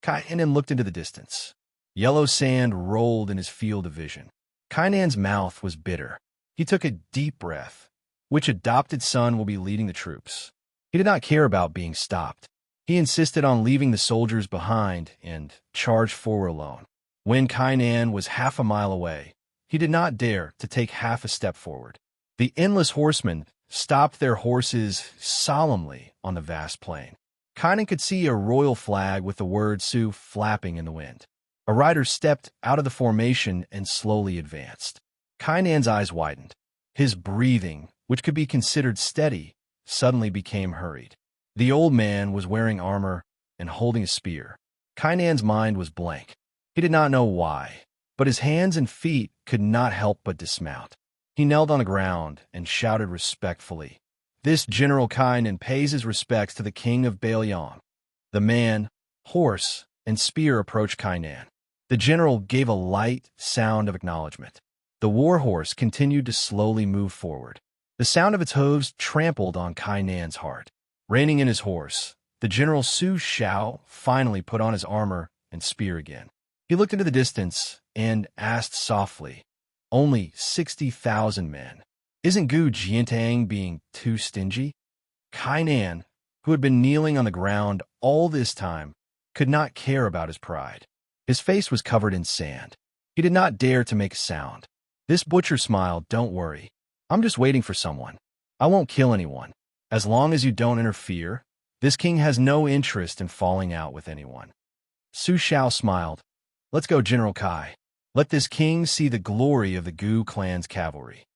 Kainan looked into the distance. Yellow sand rolled in his field of vision. Kainan's mouth was bitter. He took a deep breath. Which adopted son will be leading the troops? He did not care about being stopped. He insisted on leaving the soldiers behind and charged forward alone. When Kainan was half a mile away, he did not dare to take half a step forward. The endless horsemen stopped their horses solemnly on the vast plain. Kainan could see a royal flag with the word Sioux flapping in the wind. A rider stepped out of the formation and slowly advanced. Kainan's eyes widened. His breathing, which could be considered steady, suddenly became hurried. The old man was wearing armor and holding a spear. Kainan's mind was blank. He did not know why, but his hands and feet could not help but dismount. He knelt on the ground and shouted respectfully, "This General Kainan pays his respects to the king of Baelyong." The man, horse, and spear approached Kainan. The general gave a light sound of acknowledgement. The war horse continued to slowly move forward. The sound of its hooves trampled on Kainan's heart. Reining in his horse, the General Su Shao finally put on his armor and spear again. He looked into the distance and asked softly, "Only 60,000 men. Isn't Gu Jiantang being too stingy?" Kainan, who had been kneeling on the ground all this time, could not care about his pride. His face was covered in sand. He did not dare to make a sound. This butcher smiled, "Don't worry. I'm just waiting for someone. I won't kill anyone. As long as you don't interfere, this king has no interest in falling out with anyone." Su Shao smiled. "Let's go, General Kai. Let this king see the glory of the Gu clan's cavalry."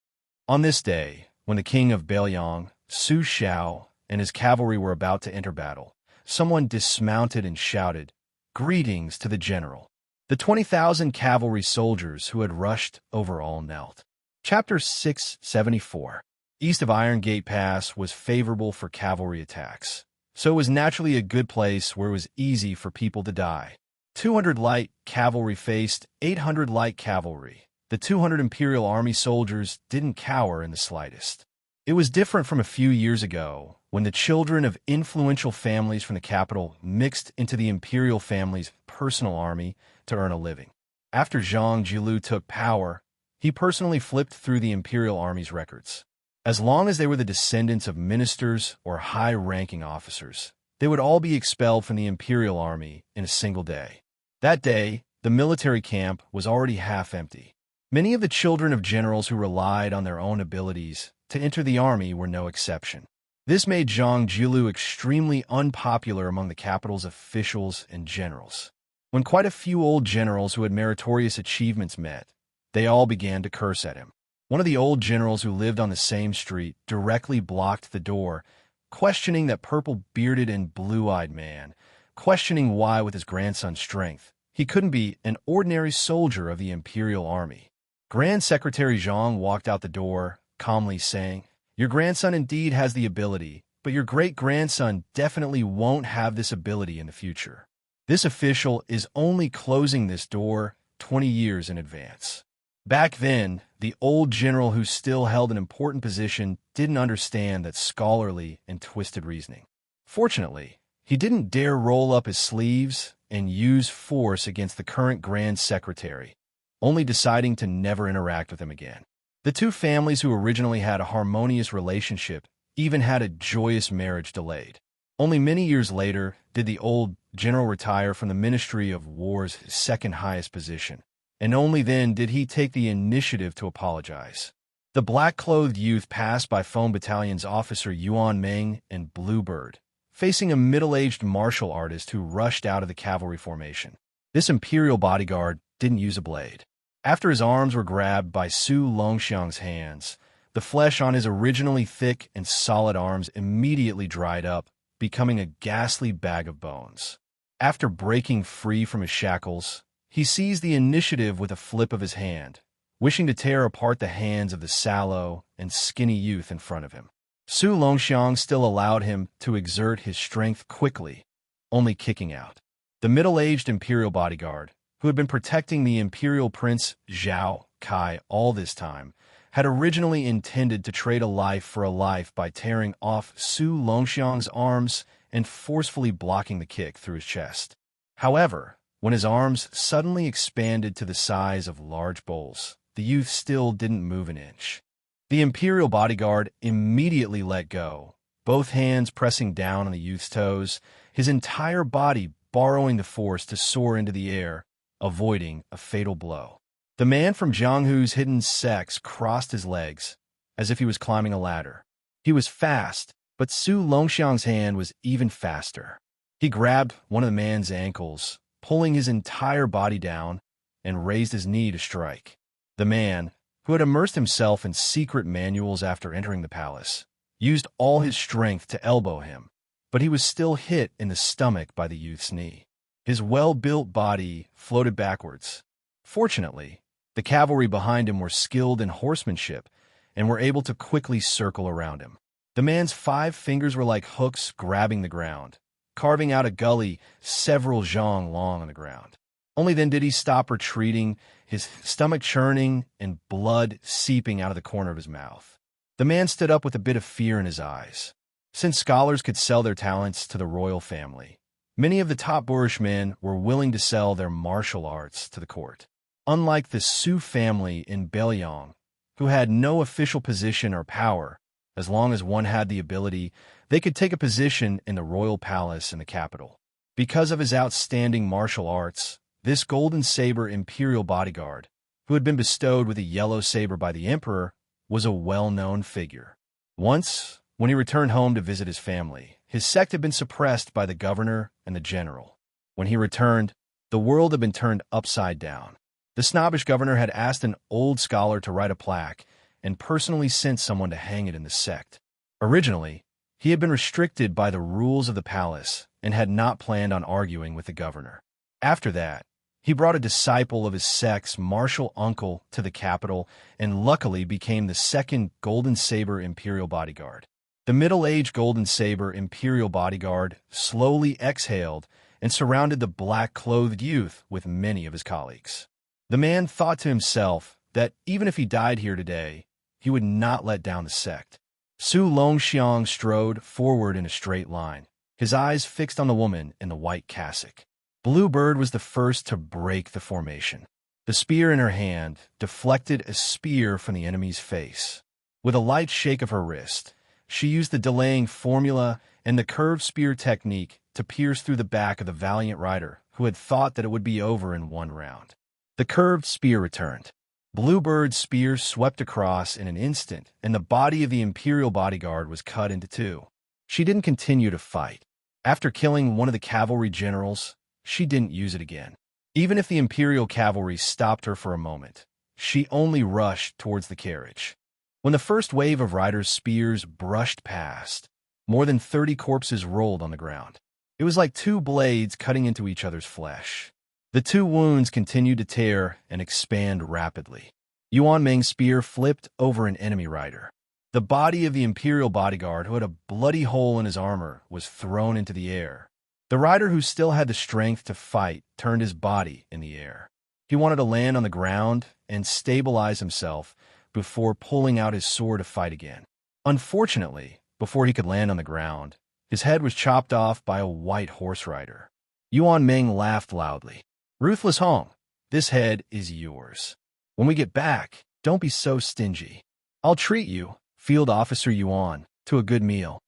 On this day, when the king of Baelyong, Su Shao, and his cavalry were about to enter battle, someone dismounted and shouted, "Greetings to the general." The 20,000 cavalry soldiers who had rushed over all knelt. Chapter 674. East of Iron Gate Pass was favorable for cavalry attacks, so it was naturally a good place where it was easy for people to die. 200 light cavalry faced 800 light cavalry. The 200 Imperial Army soldiers didn't cower in the slightest. It was different from a few years ago, when the children of influential families from the capital mixed into the Imperial family's personal army to earn a living. After Zhang Jilu took power, he personally flipped through the Imperial Army's records. As long as they were the descendants of ministers or high-ranking officers, they would all be expelled from the Imperial Army in a single day. That day, the military camp was already half empty. Many of the children of generals who relied on their own abilities to enter the army were no exception. This made Zhang Jilu extremely unpopular among the capital's officials and generals. When quite a few old generals who had meritorious achievements met, they all began to curse at him. One of the old generals who lived on the same street directly blocked the door, questioning that purple-bearded and blue-eyed man, questioning why, with his grandson's strength, he couldn't be an ordinary soldier of the Imperial Army. Grand Secretary Zhang walked out the door, calmly saying, "Your grandson indeed has the ability, but your great-grandson definitely won't have this ability in the future. This official is only closing this door 20 years in advance." Back then, the old general who still held an important position didn't understand that scholarly and twisted reasoning. Fortunately, he didn't dare roll up his sleeves and use force against the current Grand Secretary, only deciding to never interact with him again. The two families who originally had a harmonious relationship even had a joyous marriage delayed. Only many years later did the old general retire from the Ministry of War's second highest position, and only then did he take the initiative to apologize. The black-clothed youth passed by Foam Battalion's officer Yuan Meng and Bluebird, facing a middle-aged martial artist who rushed out of the cavalry formation. This imperial bodyguard didn't use a blade. After his arms were grabbed by Su Longxiang's hands, the flesh on his originally thick and solid arms immediately dried up, becoming a ghastly bag of bones. After breaking free from his shackles, he seized the initiative with a flip of his hand, wishing to tear apart the hands of the sallow and skinny youth in front of him. Su Longxiang still allowed him to exert his strength quickly, only kicking out. The middle-aged imperial bodyguard, who had been protecting the imperial prince Zhao Kai all this time, had originally intended to trade a life for a life by tearing off Su Longxiang's arms and forcefully blocking the kick through his chest. However, when his arms suddenly expanded to the size of large bowls, the youth still didn't move an inch. The imperial bodyguard immediately let go, both hands pressing down on the youth's toes, his entire body borrowing the force to soar into the air, avoiding a fatal blow. The man from Jianghu's hidden sects crossed his legs, as if he was climbing a ladder. He was fast, but Su Longxiang's hand was even faster. He grabbed one of the man's ankles, pulling his entire body down, and raised his knee to strike. The man, who had immersed himself in secret manuals after entering the palace, used all his strength to elbow him, but he was still hit in the stomach by the youth's knee. His well-built body floated backwards. Fortunately, the cavalry behind him were skilled in horsemanship and were able to quickly circle around him. The man's 5 fingers were like hooks grabbing the ground, carving out a gully several zhang long on the ground. Only then did he stop retreating, his stomach churning and blood seeping out of the corner of his mouth. The man stood up with a bit of fear in his eyes. Since scholars could sell their talents to the royal family, many of the top boorish men were willing to sell their martial arts to the court. Unlike the Su family in Beiliang, who had no official position or power, as long as one had the ability, they could take a position in the royal palace in the capital. Because of his outstanding martial arts, this golden saber imperial bodyguard, who had been bestowed with a yellow saber by the emperor, was a well-known figure. Once, when he returned home to visit his family, his sect had been suppressed by the governor and the general. When he returned, the world had been turned upside down. The snobbish governor had asked an old scholar to write a plaque and personally sent someone to hang it in the sect. Originally, he had been restricted by the rules of the palace and had not planned on arguing with the governor. After that, he brought a disciple of his sect's martial uncle to the capital and luckily became the second Golden Saber Imperial Bodyguard. The middle-aged Golden Saber Imperial Bodyguard slowly exhaled and surrounded the black-clothed youth with many of his colleagues. The man thought to himself that even if he died here today, he would not let down the sect. Su Longxiang strode forward in a straight line, his eyes fixed on the woman in the white cassock. Bluebird was the first to break the formation. The spear in her hand deflected a spear from the enemy's face. With a light shake of her wrist, she used the delaying formula and the curved spear technique to pierce through the back of the valiant rider who had thought that it would be over in one round. The curved spear returned. Bluebird's spear swept across in an instant, and the body of the Imperial bodyguard was cut into 2. She didn't continue to fight. After killing one of the cavalry generals, she didn't use it again. Even if the Imperial cavalry stopped her for a moment, she only rushed towards the carriage. When the first wave of riders' spears brushed past, more than 30 corpses rolled on the ground. It was like 2 blades cutting into each other's flesh. The 2 wounds continued to tear and expand rapidly. Yuan Meng's spear flipped over an enemy rider. The body of the Imperial bodyguard, who had a bloody hole in his armor, was thrown into the air. The rider who still had the strength to fight turned his body in the air. He wanted to land on the ground and stabilize himself before pulling out his sword to fight again. Unfortunately, before he could land on the ground, his head was chopped off by a white horse rider. Yuan Meng laughed loudly. "Ruthless Hong, this head is yours. When we get back, don't be so stingy. I'll treat you, Field Officer Yuan, to a good meal."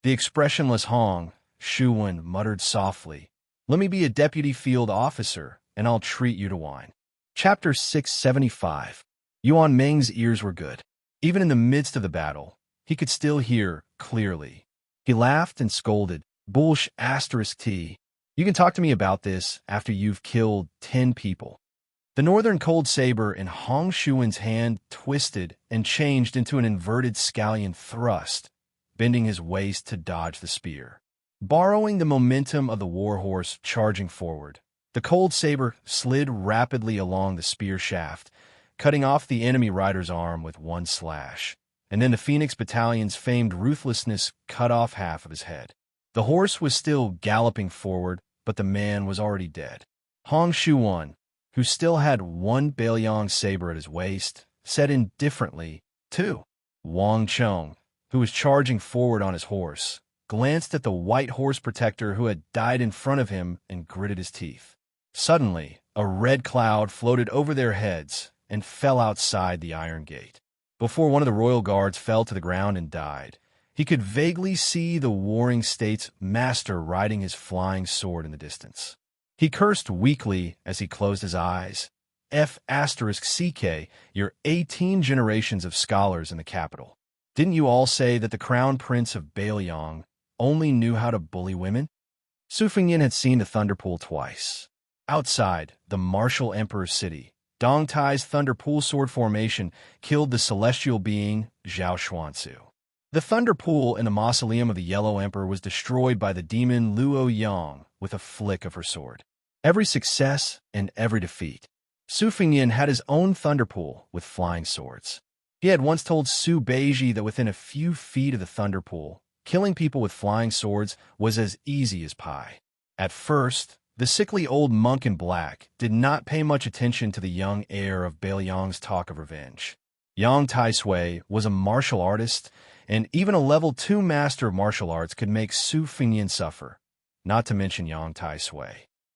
The expressionless Hong, Shu Wen muttered softly, "Let me be a deputy field officer, and I'll treat you to wine." Chapter 675. Yuan Meng's ears were good. Even in the midst of the battle, he could still hear clearly. He laughed and scolded, "Bullsh *T. You can talk to me about this after you've killed 10 people." The northern cold saber in Hong Shuwen's hand twisted and changed into an inverted scallion thrust, bending his waist to dodge the spear. Borrowing the momentum of the warhorse charging forward, the cold saber slid rapidly along the spear shaft, cutting off the enemy rider's arm with one slash, and then the Phoenix Battalion's famed ruthlessness cut off half of his head. The horse was still galloping forward, but the man was already dead. Hong Shuwen, who still had one Beiliang saber at his waist, said indifferently, "2." Wang Chong, who was charging forward on his horse, glanced at the white horse protector who had died in front of him and gritted his teeth. Suddenly, a red cloud floated over their heads and fell outside the iron gate. Before one of the royal guards fell to the ground and died, He could vaguely see the Warring States master riding his flying sword in the distance. He cursed weakly as he closed his eyes. F***CK, you're 18 generations of scholars in the capital. Didn't you all say that the crown prince of Baelyong only knew how to bully women? Su Fengyin had seen the Thunder Pool twice. Outside, the martial emperor's city, Dong Tai's Thunder Pool sword formation killed the celestial being Zhao Xuansu. The Thunder Pool in the mausoleum of the Yellow Emperor was destroyed by the demon Luo Yang with a flick of her sword. Every success and every defeat. Su Fengyin had his own Thunder Pool with flying swords. He had once told Su Beiji that within a few feet of the Thunder Pool, killing people with flying swords was as easy as pie. At first, the sickly old monk in black did not pay much attention to the young heir of Baelyong's talk of revenge. Yang Taisui was a martial artist, and even a level 2 master of martial arts could make Su Fengyin suffer, not to mention Yang Taisui.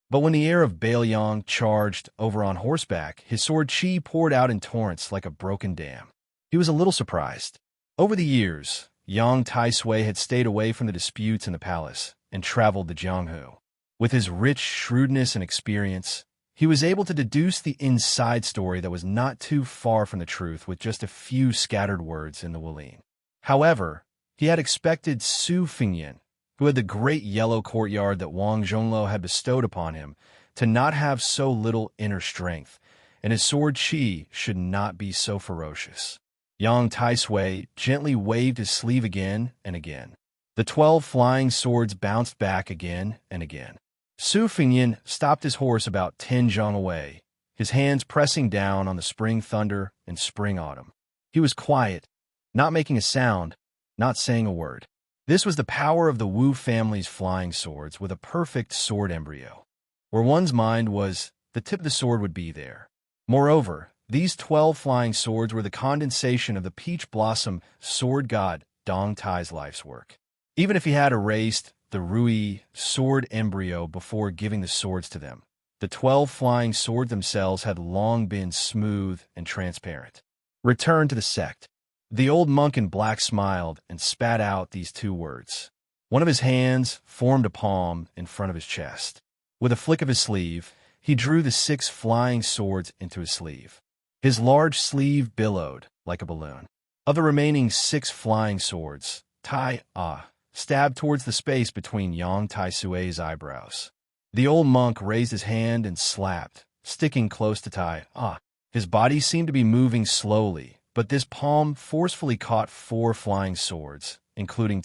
But when the heir of Baelyong charged over on horseback, his sword chi poured out in torrents like a broken dam. He was a little surprised. Over the years, Yang Taisui had stayed away from the disputes in the palace and traveled to Jianghu. With his rich shrewdness and experience, he was able to deduce the inside story that was not too far from the truth with just a few scattered words in the Wulin. However, he had expected Su Fengyin, who had the great yellow courtyard that Wang Zhongluo had bestowed upon him, to not have so little inner strength, and his sword chi should not be so ferocious. Yang Taisui gently waved his sleeve again and again. The 12 flying swords bounced back again and again. Su Fengyin stopped his horse about 10 zhang away, his hands pressing down on the spring thunder and spring autumn. He was quiet, not making a sound, not saying a word. This was the power of the Wu family's flying swords with a perfect sword embryo. Where one's mind was, the tip of the sword would be there. Moreover, these 12 flying swords were the condensation of the peach blossom sword god Dong Tai's life's work. Even if he had erased the Rui sword embryo before giving the swords to them, the 12 flying swords themselves had long been smooth and transparent. Return to the sect. The old monk in black smiled and spat out these 2 words. One of his hands formed a palm in front of his chest. With a flick of his sleeve, he drew the 6 flying swords into his sleeve. His large sleeve billowed like a balloon. Of the remaining 6 flying swords, stabbed towards the space between Yang Taisui's eyebrows. The old monk raised his hand and slapped, sticking close to His body seemed to be moving slowly, but this palm forcefully caught 4 flying swords, including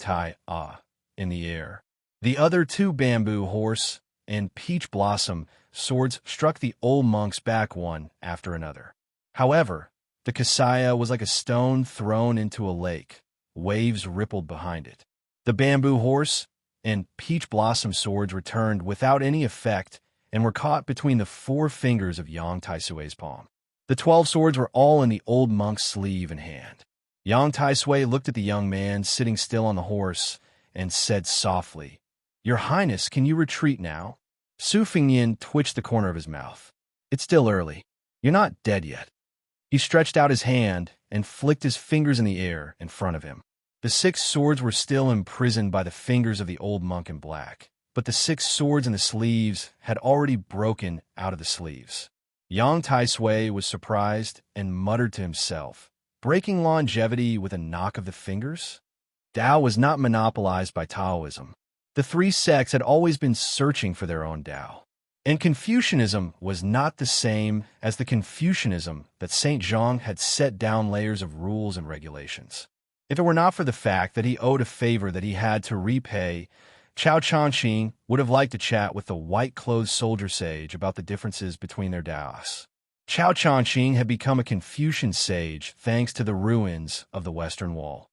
in the air. The other 2 bamboo horse and peach blossom swords struck the old monk's back one after another. However, the Kasaya was like a stone thrown into a lake. Waves rippled behind it. The bamboo horse and peach blossom swords returned without any effect and were caught between the 4 fingers of Yang Taisui's palm. The 12 swords were all in the old monk's sleeve and hand. Yang Taisui looked at the young man sitting still on the horse and said softly, "Your Highness, can you retreat now?" Su Fengyin twitched the corner of his mouth. "It's still early. You're not dead yet." He stretched out his hand and flicked his fingers in the air in front of him. The 6 swords were still imprisoned by the fingers of the old monk in black, but the 6 swords in the sleeves had already broken out of the sleeves. Yang Taisui was surprised and muttered to himself, "Breaking longevity with a knock of the fingers?" Tao was not monopolized by Taoism. The 3 sects had always been searching for their own Tao. And Confucianism was not the same as the Confucianism that St. Zhang had set down layers of rules and regulations. If it were not for the fact that he owed a favor that he had to repay, Chao Changqing would have liked to chat with the white-clothed soldier sage about the differences between their Taoists. Chao Changqing had become a Confucian sage thanks to the ruins of the Western Wall.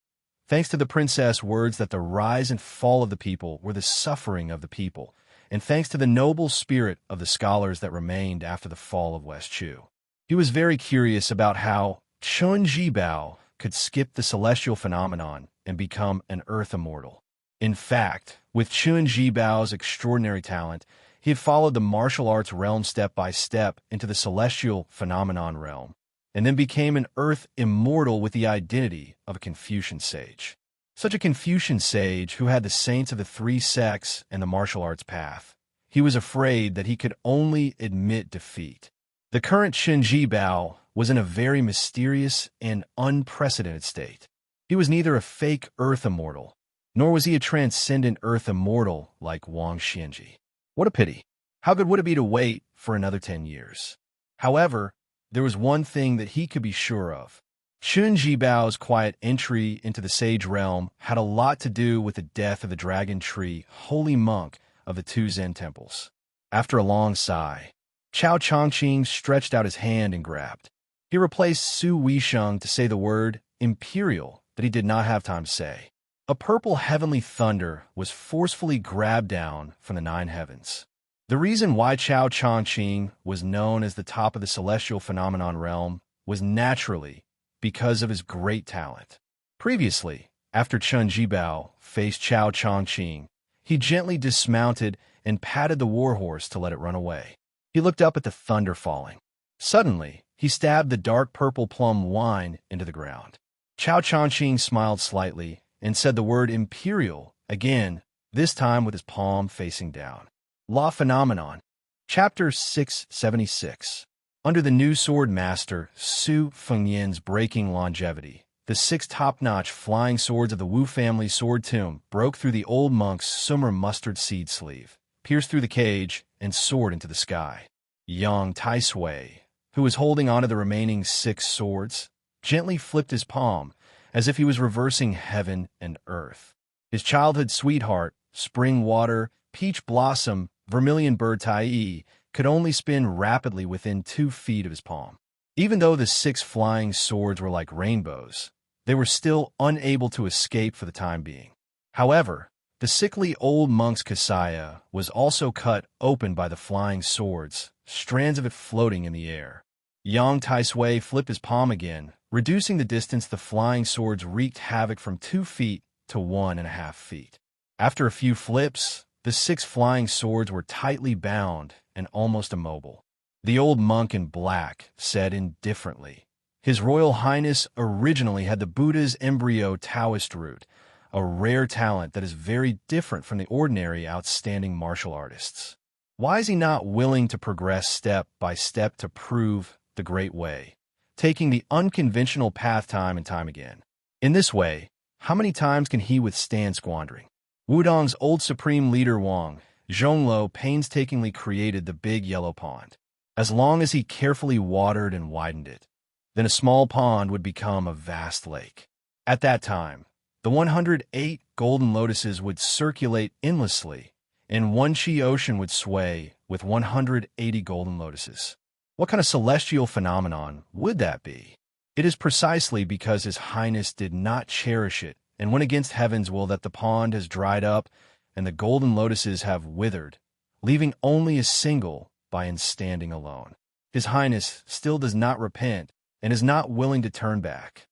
Thanks to the princess words that the rise and fall of the people were the suffering of the people, and thanks to the noble spirit of the scholars that remained after the fall of West Chu. He was very curious about how Chun Jibao could skip the celestial phenomenon and become an earth immortal. In fact, with Chun Jibao's extraordinary talent, he had followed the martial arts realm step by step into the celestial phenomenon realm, and then became an earth immortal with the identity of a Confucian sage. Such a Confucian sage who had the saints of the three sects and the martial arts path. He was afraid that he could only admit defeat. The current Shenji Bao was in a very mysterious and unprecedented state. He was neither a fake Earth immortal, nor was he a transcendent Earth immortal like Wang Xianji. What a pity. How good would it be to wait for another 10 years? However, there was one thing that he could be sure of. Chun Jibao's quiet entry into the sage realm had a lot to do with the death of the Dragon Tree holy monk of the two Zen temples. After a long sigh, Chao Chongqing stretched out his hand and grabbed. He replaced Su Weisheng to say the word imperial that he did not have time to say. A purple heavenly thunder was forcefully grabbed down from the nine heavens. The reason why Chao Chongqing was known as the top of the celestial phenomenon realm was naturally because of his great talent. Previously, after Chun Jibao faced Chao Chongqing, he gently dismounted and patted the warhorse to let it run away. He looked up at the thunder falling. Suddenly, he stabbed the dark purple plum wine into the ground. Chao Chongqing smiled slightly and said the word imperial again, this time with his palm facing down. Law Phenomenon. Chapter 676. Under the new sword master, Su Fengyan's breaking longevity, the six top-notch flying swords of the Wu family sword tomb broke through the old monk's summer mustard seed sleeve, pierced through the cage, and soared into the sky. Yang Taisui, who was holding onto the remaining six swords, gently flipped his palm as if he was reversing heaven and earth. His childhood sweetheart, Spring Water, Peach Blossom, Vermilion Bird Tai could only spin rapidly within 2 feet of his palm. Even though the six flying swords were like rainbows, they were still unable to escape for the time being. However, the sickly old monk's kasaya was also cut open by the flying swords, strands of it floating in the air. Yang Taisui flipped his palm again, reducing the distance the flying swords wreaked havoc from 2 feet to 1.5 feet. After a few flips, the six flying swords were tightly bound and almost immobile. The old monk in black said indifferently, "His Royal Highness originally had the Buddha's embryo Taoist root, a rare talent that is very different from the ordinary outstanding martial artists. Why is he not willing to progress step by step to prove the great way, taking the unconventional path time and time again? In this way, how many times can he withstand squandering?" Wudong's old supreme leader Wang Zhonglo painstakingly created the big yellow pond. As long as he carefully watered and widened it, then a small pond would become a vast lake. At that time, the 108 golden lotuses would circulate endlessly, and one Chi ocean would sway with 180 golden lotuses. What kind of celestial phenomenon would that be? It is precisely because His Highness did not cherish it and went against heaven's will that the pond has dried up and the golden lotuses have withered, leaving only a single by standing alone. His Highness still does not repent and is not willing to turn back.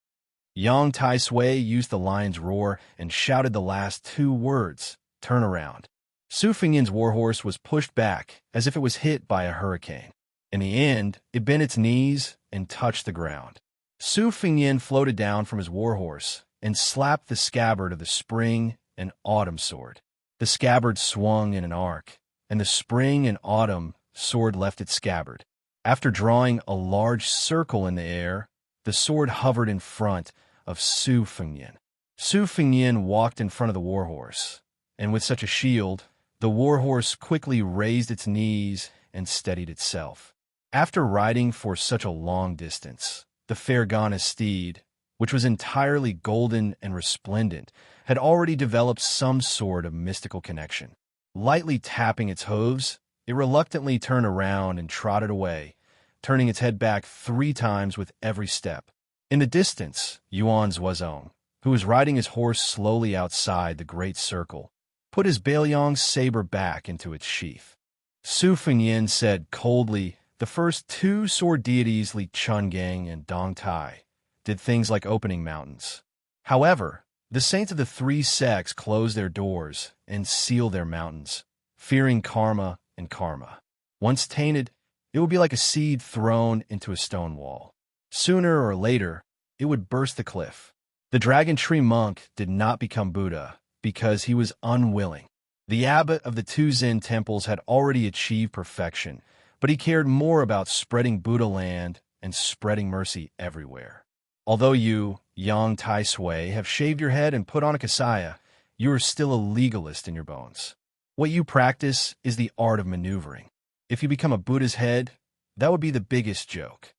Yang Taisui used the lion's roar and shouted the last 2 words, "Turn around." Su Fengyan's warhorse was pushed back as if it was hit by a hurricane. In the end, it bent its knees and touched the ground. Su Fengyan floated down from his warhorse and slapped the scabbard of the spring and autumn sword. The scabbard swung in an arc, and the spring and autumn sword left its scabbard. After drawing a large circle in the air, the sword hovered in front of Su Fengyan. Su Fengyan walked in front of the warhorse, and with such a shield, the warhorse quickly raised its knees and steadied itself. After riding for such a long distance, the Fergana steed, which was entirely golden and resplendent, had already developed some sort of mystical connection. Lightly tapping its hooves, it reluctantly turned around and trotted away, turning its head back 3 times with every step. In the distance, Yuan Zuozong, who was riding his horse slowly outside the great circle, put his Bailiang saber back into its sheath. Su Fengyan said coldly, "The first 2 sword deities, Li Chungang and Dong Tai, did things like opening mountains. However, the saints of the 3 sects closed their doors and sealed their mountains, fearing karma and karma. Once tainted, it would be like a seed thrown into a stone wall. Sooner or later, it would burst the cliff. The dragon tree monk did not become Buddha because he was unwilling. The abbot of the two Zen temples had already achieved perfection, but he cared more about spreading Buddha land and spreading mercy everywhere. Although you, Yang Tai Sui, have shaved your head and put on a kasaya, you are still a legalist in your bones. What you practice is the art of maneuvering. If you become a Buddha's head, that would be the biggest joke.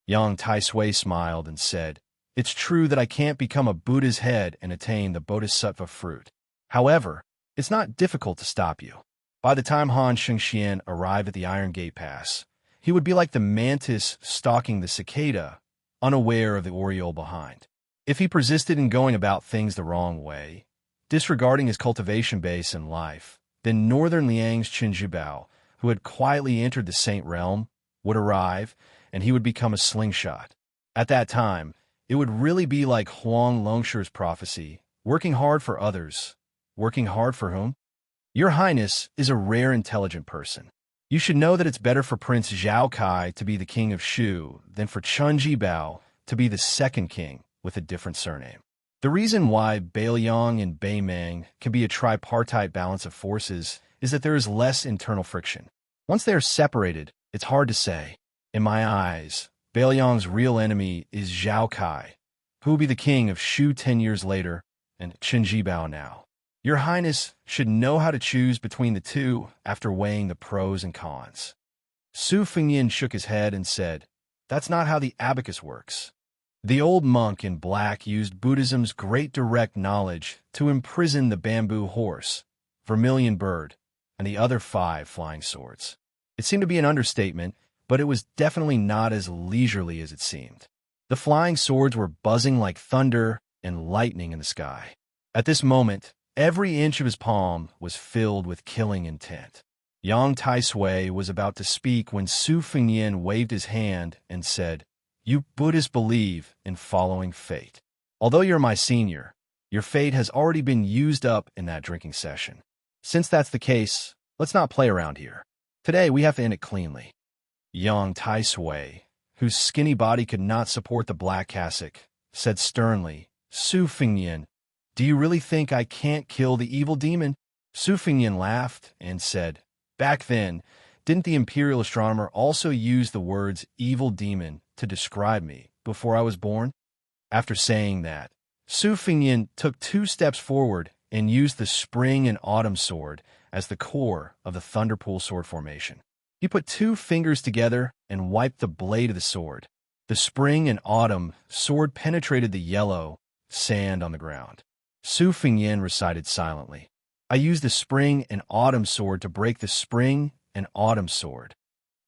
Yang Tai Sui smiled and said, "It's true that I can't become a Buddha's head and attain the bodhisattva fruit. However, it's not difficult to stop you. By the time Han Shengxian arrived at the Iron Gate Pass, he would be like the mantis stalking the cicada, unaware of the oriole behind. If he persisted in going about things the wrong way, disregarding his cultivation base in life, then Northern Liang's Qinzhibao, who had quietly entered the Saint Realm, would arrive, and he would become a slingshot. At that time, it would really be like Huang Longshu's prophecy, working hard for others. Working hard for whom? Your Highness is a rare intelligent person. You should know that it's better for Prince Zhao Kai to be the king of Shu than for Chen Jibao to be the second king with a different surname. The reason why Beiliang and Beimeng can be a tripartite balance of forces is that there is less internal friction. Once they are separated, it's hard to say. In my eyes, Beiliang's real enemy is Zhao Kai, who will be the king of Shu 10 years later, and Chen Jibao now. Your Highness should know how to choose between the two after weighing the pros and cons." Su Fengyin shook his head and said, "That's not how the abacus works." The old monk in black used Buddhism's great direct knowledge to imprison the bamboo horse, vermilion bird, and the other 5 flying swords. It seemed to be an understatement, but it was definitely not as leisurely as it seemed. The flying swords were buzzing like thunder and lightning in the sky. At this moment, every inch of his palm was filled with killing intent. Yang Tai Sui was about to speak when Su Fengyin waved his hand and said, "You Buddhists believe in following fate. Although you're my senior, your fate has already been used up in that drinking session. Since that's the case, let's not play around here. Today we have to end it cleanly." Yang Tai Sui, whose skinny body could not support the black cassock, said sternly, "Su Fengyin, do you really think I can't kill the evil demon?" Su Fengyin laughed and said, "Back then, didn't the imperial astronomer also use the words evil demon to describe me before I was born?" After saying that, Su Fengyin took 2 steps forward and used the spring and autumn sword as the core of the Thunderpool sword formation. He put 2 fingers together and wiped the blade of the sword. The spring and autumn sword penetrated the yellow sand on the ground. Su Fengyin recited silently, "I used the spring and autumn sword to break the spring and autumn sword."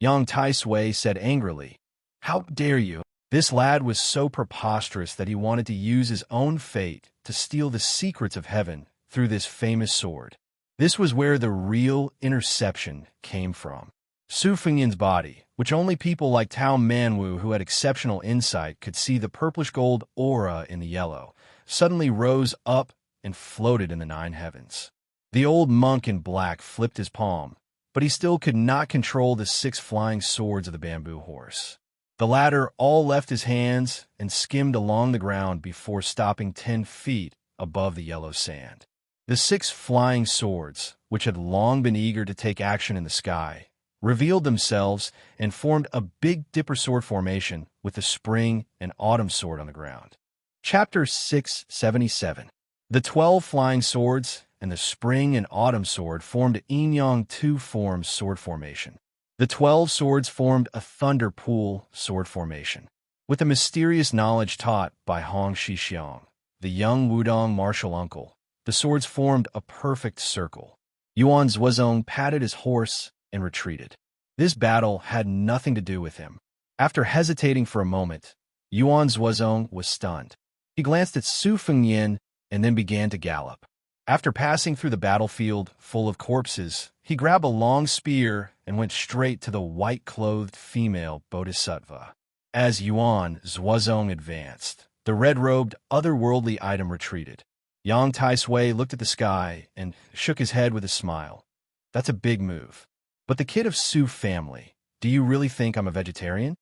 Yang Tai Sui said angrily, "How dare you?" This lad was so preposterous that he wanted to use his own fate to steal the secrets of heaven through this famous sword. This was where the real interception came from. Su Fengyin's body, which only people like Tao Manwu who had exceptional insight could see the purplish-gold aura in the yellow, suddenly rose up and floated in the 9 heavens. The old monk in black flipped his palm, but he still could not control the 6 flying swords of the bamboo horse. The latter all left his hands and skimmed along the ground before stopping 10 feet above the yellow sand. The 6 flying swords, which had long been eager to take action in the sky, revealed themselves and formed a Big Dipper sword formation with the spring and autumn sword on the ground. Chapter 677. The 12 flying swords and the spring and autumn sword formed Yin Yang 2 form sword formation. The 12 swords formed a Thunder Pool sword formation. With the mysterious knowledge taught by Hong Shixiang, the young Wudong martial uncle, the swords formed a perfect circle. Yuan Zuozong patted his horse and retreated. This battle had nothing to do with him. After hesitating for a moment, Yuan Zuozong was stunned. He glanced at Su Fengyin and then began to gallop. After passing through the battlefield full of corpses, he grabbed a long spear and went straight to the white-clothed female bodhisattva. As Yuan Zuozong advanced, the red-robed, otherworldly item retreated. Yang Tai Sui looked at the sky and shook his head with a smile. "That's a big move. But the kid of Su family, do you really think I'm a vegetarian?"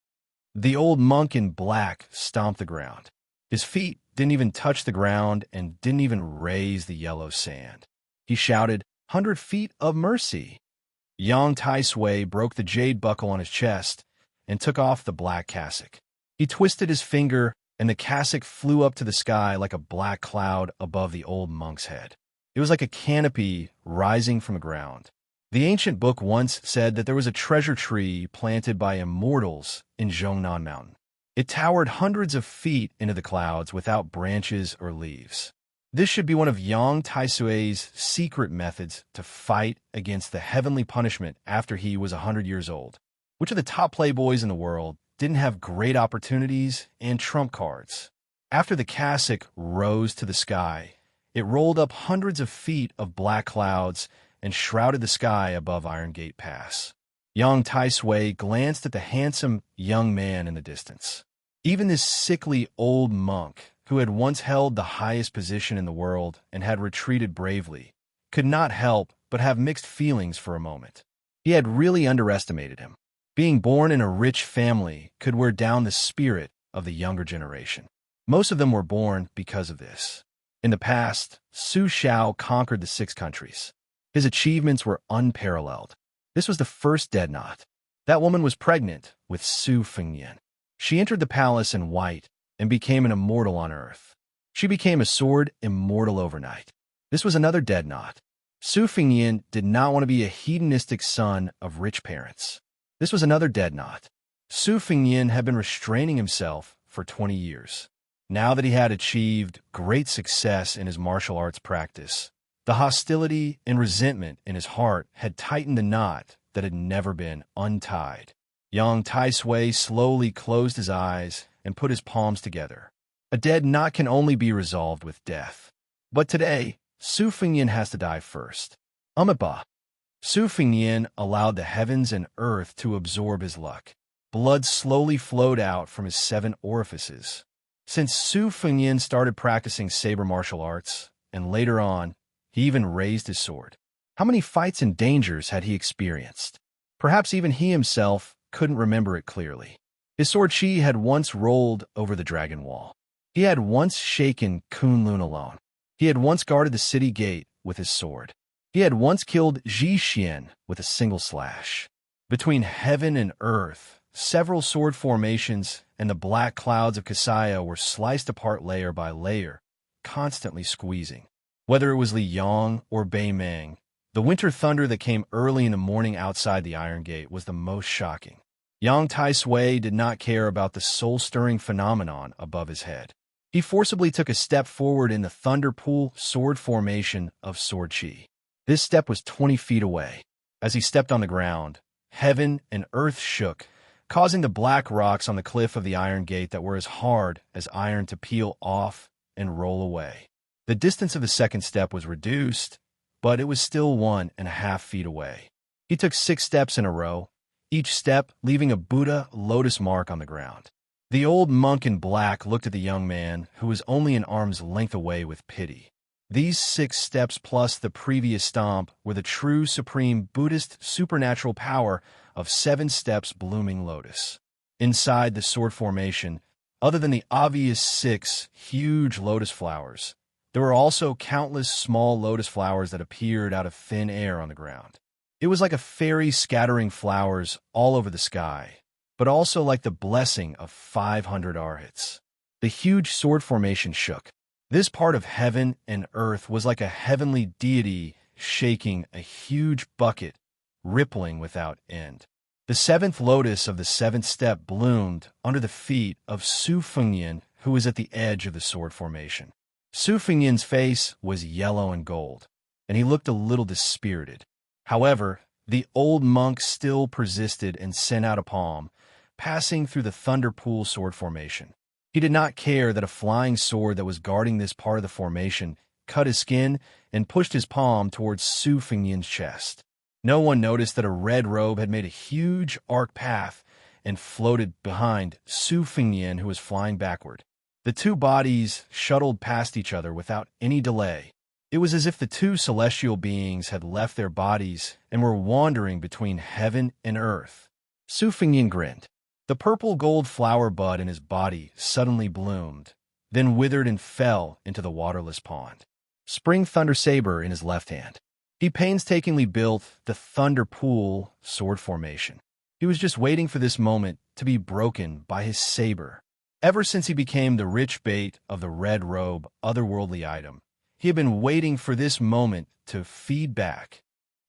The old monk in black stomped the ground. His feet didn't even touch the ground, and didn't even raise the yellow sand. He shouted, "100 feet of mercy!" Yang Tai Sui broke the jade buckle on his chest and took off the black cassock. He twisted his finger, and the cassock flew up to the sky like a black cloud above the old monk's head. It was like a canopy rising from the ground. The ancient book once said that there was a treasure tree planted by immortals in Zhongnan Mountain. It towered hundreds of feet into the clouds without branches or leaves. This should be one of Yang Taisui's secret methods to fight against the heavenly punishment after he was 100 years old. Which of the top playboys in the world didn't have great opportunities and trump cards? After the cassock rose to the sky, it rolled up hundreds of feet of black clouds and shrouded the sky above Iron Gate Pass. Yang Taisui glanced at the handsome young man in the distance. Even this sickly old monk, who had once held the highest position in the world and had retreated bravely, could not help but have mixed feelings for a moment. He had really underestimated him. Being born in a rich family could wear down the spirit of the younger generation. Most of them were born because of this. In the past, Su Xiao conquered the 6 countries. His achievements were unparalleled. This was the first dead knot. That woman was pregnant with Su Fengyan. She entered the palace in white and became an immortal on earth. She became a sword immortal overnight. This was another dead knot. Su Fengyan did not want to be a hedonistic son of rich parents. This was another dead knot. Su Fengyan had been restraining himself for 20 years. Now that he had achieved great success in his martial arts practice, the hostility and resentment in his heart had tightened the knot that had never been untied. Yang Taisui slowly closed his eyes and put his palms together. A dead knot can only be resolved with death. But today, Su Fengyan has to die first. Amitabha. Su Fengyan allowed the heavens and earth to absorb his luck. Blood slowly flowed out from his 7 orifices. Since Su Fengyan started practicing saber martial arts, and later on, he even raised his sword. How many fights and dangers had he experienced? Perhaps even he himself couldn't remember it clearly. His sword chi had once rolled over the dragon wall. He had once shaken Kunlun alone. He had once guarded the city gate with his sword. He had once killed Ji Xian with a single slash. Between heaven and earth, several sword formations and the black clouds of Kasaya were sliced apart layer by layer, constantly squeezing. Whether it was Li Yong or Bei Meng, the winter thunder that came early in the morning outside the Iron Gate was the most shocking. Yang Taisui did not care about the soul-stirring phenomenon above his head. He forcibly took a step forward in the thunder pool sword formation of sword chi. This step was 20 feet away. As he stepped on the ground, heaven and earth shook, causing the black rocks on the cliff of the Iron Gate that were as hard as iron to peel off and roll away. The distance of the second step was reduced, but it was still 1.5 feet away. He took 6 steps in a row, each step leaving a Buddha lotus mark on the ground. The old monk in black looked at the young man, who was only an arm's length away, with pity. These 6 steps plus the previous stomp were the true supreme Buddhist supernatural power of 7 steps blooming lotus. Inside the sword formation, other than the obvious 6 huge lotus flowers, there were also countless small lotus flowers that appeared out of thin air on the ground. It was like a fairy scattering flowers all over the sky, but also like the blessing of 500 arhats. The huge sword formation shook. This part of heaven and earth was like a heavenly deity shaking a huge bucket, rippling without end. The 7th lotus of the 7th step bloomed under the feet of Su Fengyan, who was at the edge of the sword formation. Su Fengyan's face was yellow and gold, and he looked a little dispirited. However, the old monk still persisted and sent out a palm, passing through the thunder pool sword formation. He did not care that a flying sword that was guarding this part of the formation cut his skin and pushed his palm towards Su Fengyan's chest. No one noticed that a red robe had made a huge arc path and floated behind Su Fengyan, who was flying backward. The 2 bodies shuttled past each other without any delay. It was as if the 2 celestial beings had left their bodies and were wandering between heaven and earth. Su Fengyan grinned. The purple gold flower bud in his body suddenly bloomed. then withered and fell into the waterless pond. Spring Thunder Saber in his left hand. He painstakingly built the Thunder Pool sword formation. He was just waiting for this moment to be broken by his saber. Ever since he became the rich bait of the red robe otherworldly item, he had been waiting for this moment to feed back.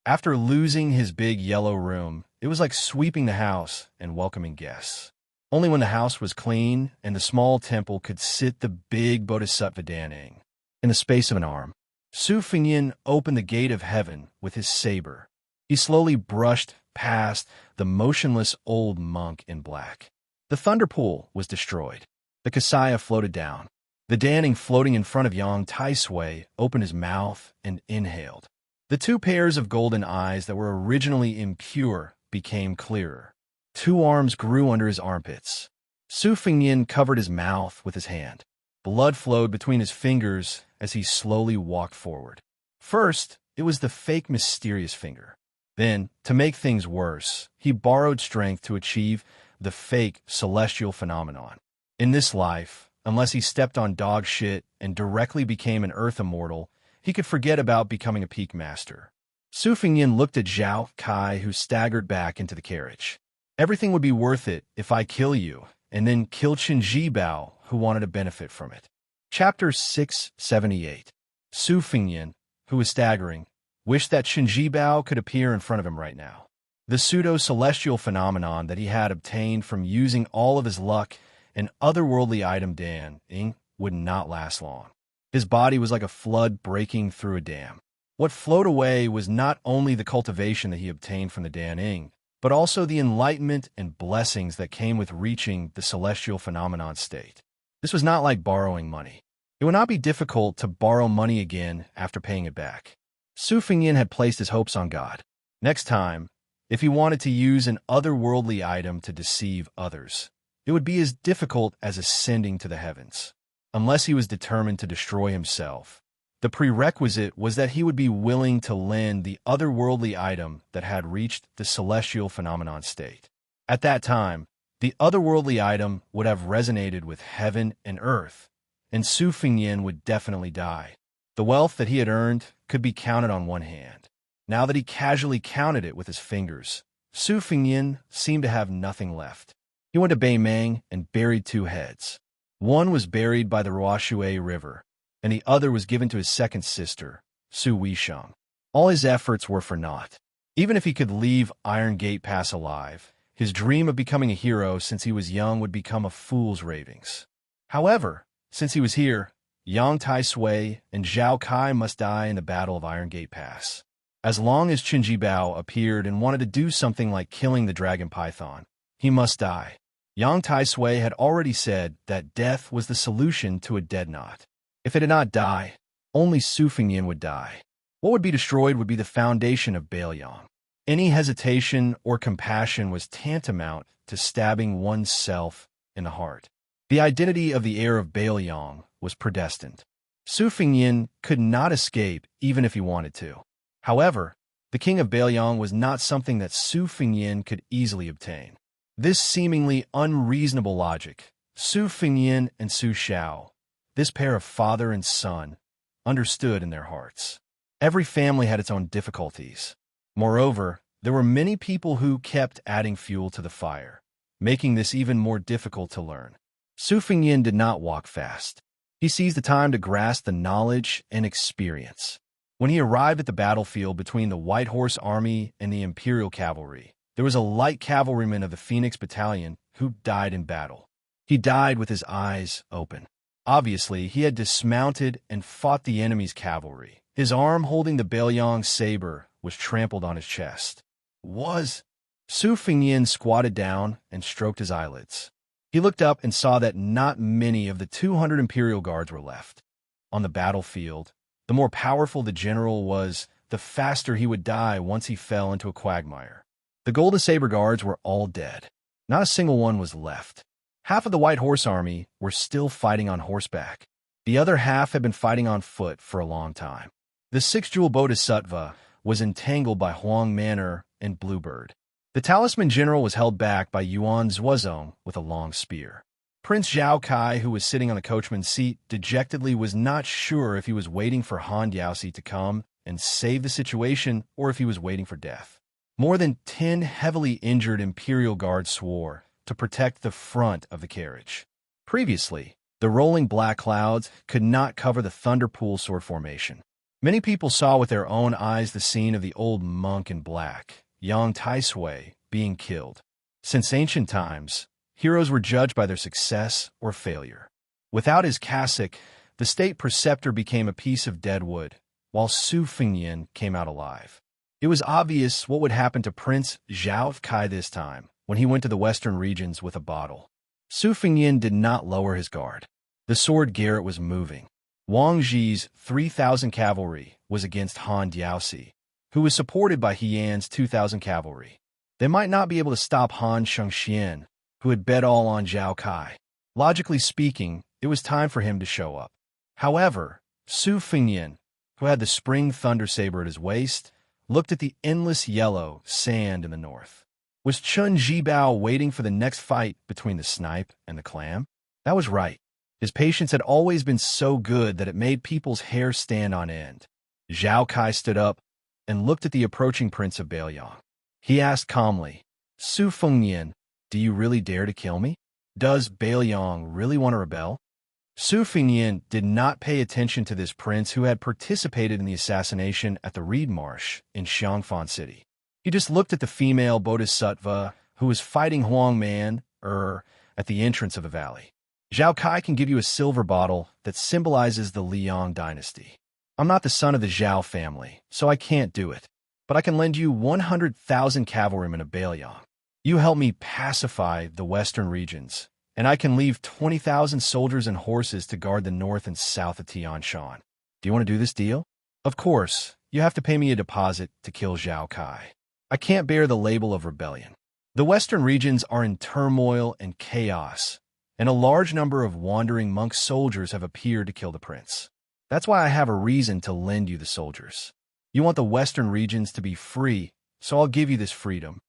After losing his big yellow room, it was like sweeping the house and welcoming guests. Only when the house was clean and the small temple could sit the big Bodhisattva Danning. In the space of an arm, Su Fengyin opened the gate of heaven with his saber. He slowly brushed past the motionless old monk in black. The thunder pool was destroyed. The Kasaya floated down. The Danning floating in front of Yang Tai-sui opened his mouth and inhaled. The two pairs of golden eyes that were originally impure became clearer. Two arms grew under his armpits. Su Fengyin covered his mouth with his hand. Blood flowed between his fingers as he slowly walked forward. First, it was the fake mysterious finger. Then, to make things worse, he borrowed strength to achieve the fake celestial phenomenon. In this life, unless he stepped on dog shit and directly became an earth immortal, he could forget about becoming a peak master. Su Fengyin looked at Zhao Kai, who staggered back into the carriage. Everything would be worth it if I kill you, and then kill Qin Jibao, who wanted to benefit from it. Chapter 678. Su Fengyin, who was staggering, wished that Qin Jibao could appear in front of him right now. The pseudo-celestial phenomenon that he had obtained from using all of his luck and otherworldly item Dan-ing would not last long. His body was like a flood breaking through a dam. What flowed away was not only the cultivation that he obtained from the Dan-ing, but also the enlightenment and blessings that came with reaching the celestial phenomenon state. This was not like borrowing money. It would not be difficult to borrow money again after paying it back. Su Fengyin had placed his hopes on God. Next time, if he wanted to use an otherworldly item to deceive others, it would be as difficult as ascending to the heavens. Unless he was determined to destroy himself, the prerequisite was that he would be willing to lend the otherworldly item that had reached the celestial phenomenon state. At that time, the otherworldly item would have resonated with heaven and earth, and Su Fengyin would definitely die. The wealth that he had earned could be counted on one hand. Now that he casually counted it with his fingers, Su Fengyin seemed to have nothing left. He went to Beimeng and buried two heads. One was buried by the Ruoshui River, and the other was given to his second sister, Su Weisheng. All his efforts were for naught. Even if he could leave Iron Gate Pass alive, his dream of becoming a hero since he was young would become a fool's ravings. However, since he was here, Yang Tai-sui and Zhao Kai must die in the Battle of Iron Gate Pass. As long as Qin Jibao appeared and wanted to do something like killing the dragon python, he must die. Yang Tai-sui had already said that death was the solution to a dead knot. If it did not die, only Su Fengyin would die. What would be destroyed would be the foundation of Baoyang. Any hesitation or compassion was tantamount to stabbing oneself in the heart. The identity of the heir of Baoyang was predestined. Su Fengyin could not escape even if he wanted to. However, the king of Baoyang was not something that Su Fengyin could easily obtain. This seemingly unreasonable logic, Su Fengyin and Su Shao, this pair of father and son, understood in their hearts. Every family had its own difficulties. Moreover, there were many people who kept adding fuel to the fire, making this even more difficult to learn. Su Fengyin did not walk fast. He seized the time to grasp the knowledge and experience. When he arrived at the battlefield between the White Horse Army and the Imperial Cavalry, there was a light cavalryman of the Phoenix Battalion who died in battle. He died with his eyes open. Obviously, he had dismounted and fought the enemy's cavalry. His arm holding the Baoyang saber was trampled on his chest. Su Fengyin squatted down and stroked his eyelids. He looked up and saw that not many of the 200 Imperial Guards were left. On the battlefield, the more powerful the general was, the faster he would die once he fell into a quagmire. The Golden Saber Guards were all dead. Not a single one was left. Half of the White Horse Army were still fighting on horseback. The other half had been fighting on foot for a long time. The six-jewel Bodhisattva was entangled by Huang Manor and Bluebird. The Talisman General was held back by Yuan Zuozong with a long spear. Prince Zhao Kai, who was sitting on the coachman's seat, dejectedly was not sure if he was waiting for Han Diaosi to come and save the situation or if he was waiting for death. More than 10 heavily injured imperial guards swore to protect the front of the carriage. Previously, the rolling black clouds could not cover the thunderpool sword formation. Many people saw with their own eyes the scene of the old monk in black, Yang Taisui, being killed. Since ancient times, heroes were judged by their success or failure. Without his cassock, the state preceptor became a piece of dead wood, while Su Fengnian came out alive. It was obvious what would happen to Prince Zhao Kai this time when he went to the western regions with a bottle. Su Fengnian did not lower his guard. The sword garret was moving. Wang Ji's 3,000 cavalry was against Han Diaosi, who was supported by Hian's 2,000 cavalry. They might not be able to stop Han Shengxian, who had bet all on Zhao Kai. Logically speaking, it was time for him to show up. However, Su Fengnian, who had the spring thunder saber at his waist, looked at the endless yellow sand in the north. Was Chun Jibao waiting for the next fight between the snipe and the clam? That was right. His patience had always been so good that it made people's hair stand on end. Zhao Kai stood up and looked at the approaching Prince of Bailiang. He asked calmly, Su Fengnian, do you really dare to kill me? Does Bailiang really want to rebel? Su Fengnian did not pay attention to this prince who had participated in the assassination at the Reed Marsh in Xiangfan City. He just looked at the female bodhisattva who was fighting Huang Man at the entrance of the valley. Zhao Kai can give you a silver bottle that symbolizes the Liang dynasty. I'm not the son of the Zhao family, so I can't do it. But I can lend you 100,000 cavalrymen of Bailiang. You help me pacify the western regions, and I can leave 20,000 soldiers and horses to guard the north and south of Tian Shan. Do you want to do this deal? Of course, you have to pay me a deposit to kill Zhao Kai. I can't bear the label of rebellion. The western regions are in turmoil and chaos, and a large number of wandering monk soldiers have appeared to kill the prince. That's why I have a reason to lend you the soldiers. You want the western regions to be free, so I'll give you this freedom.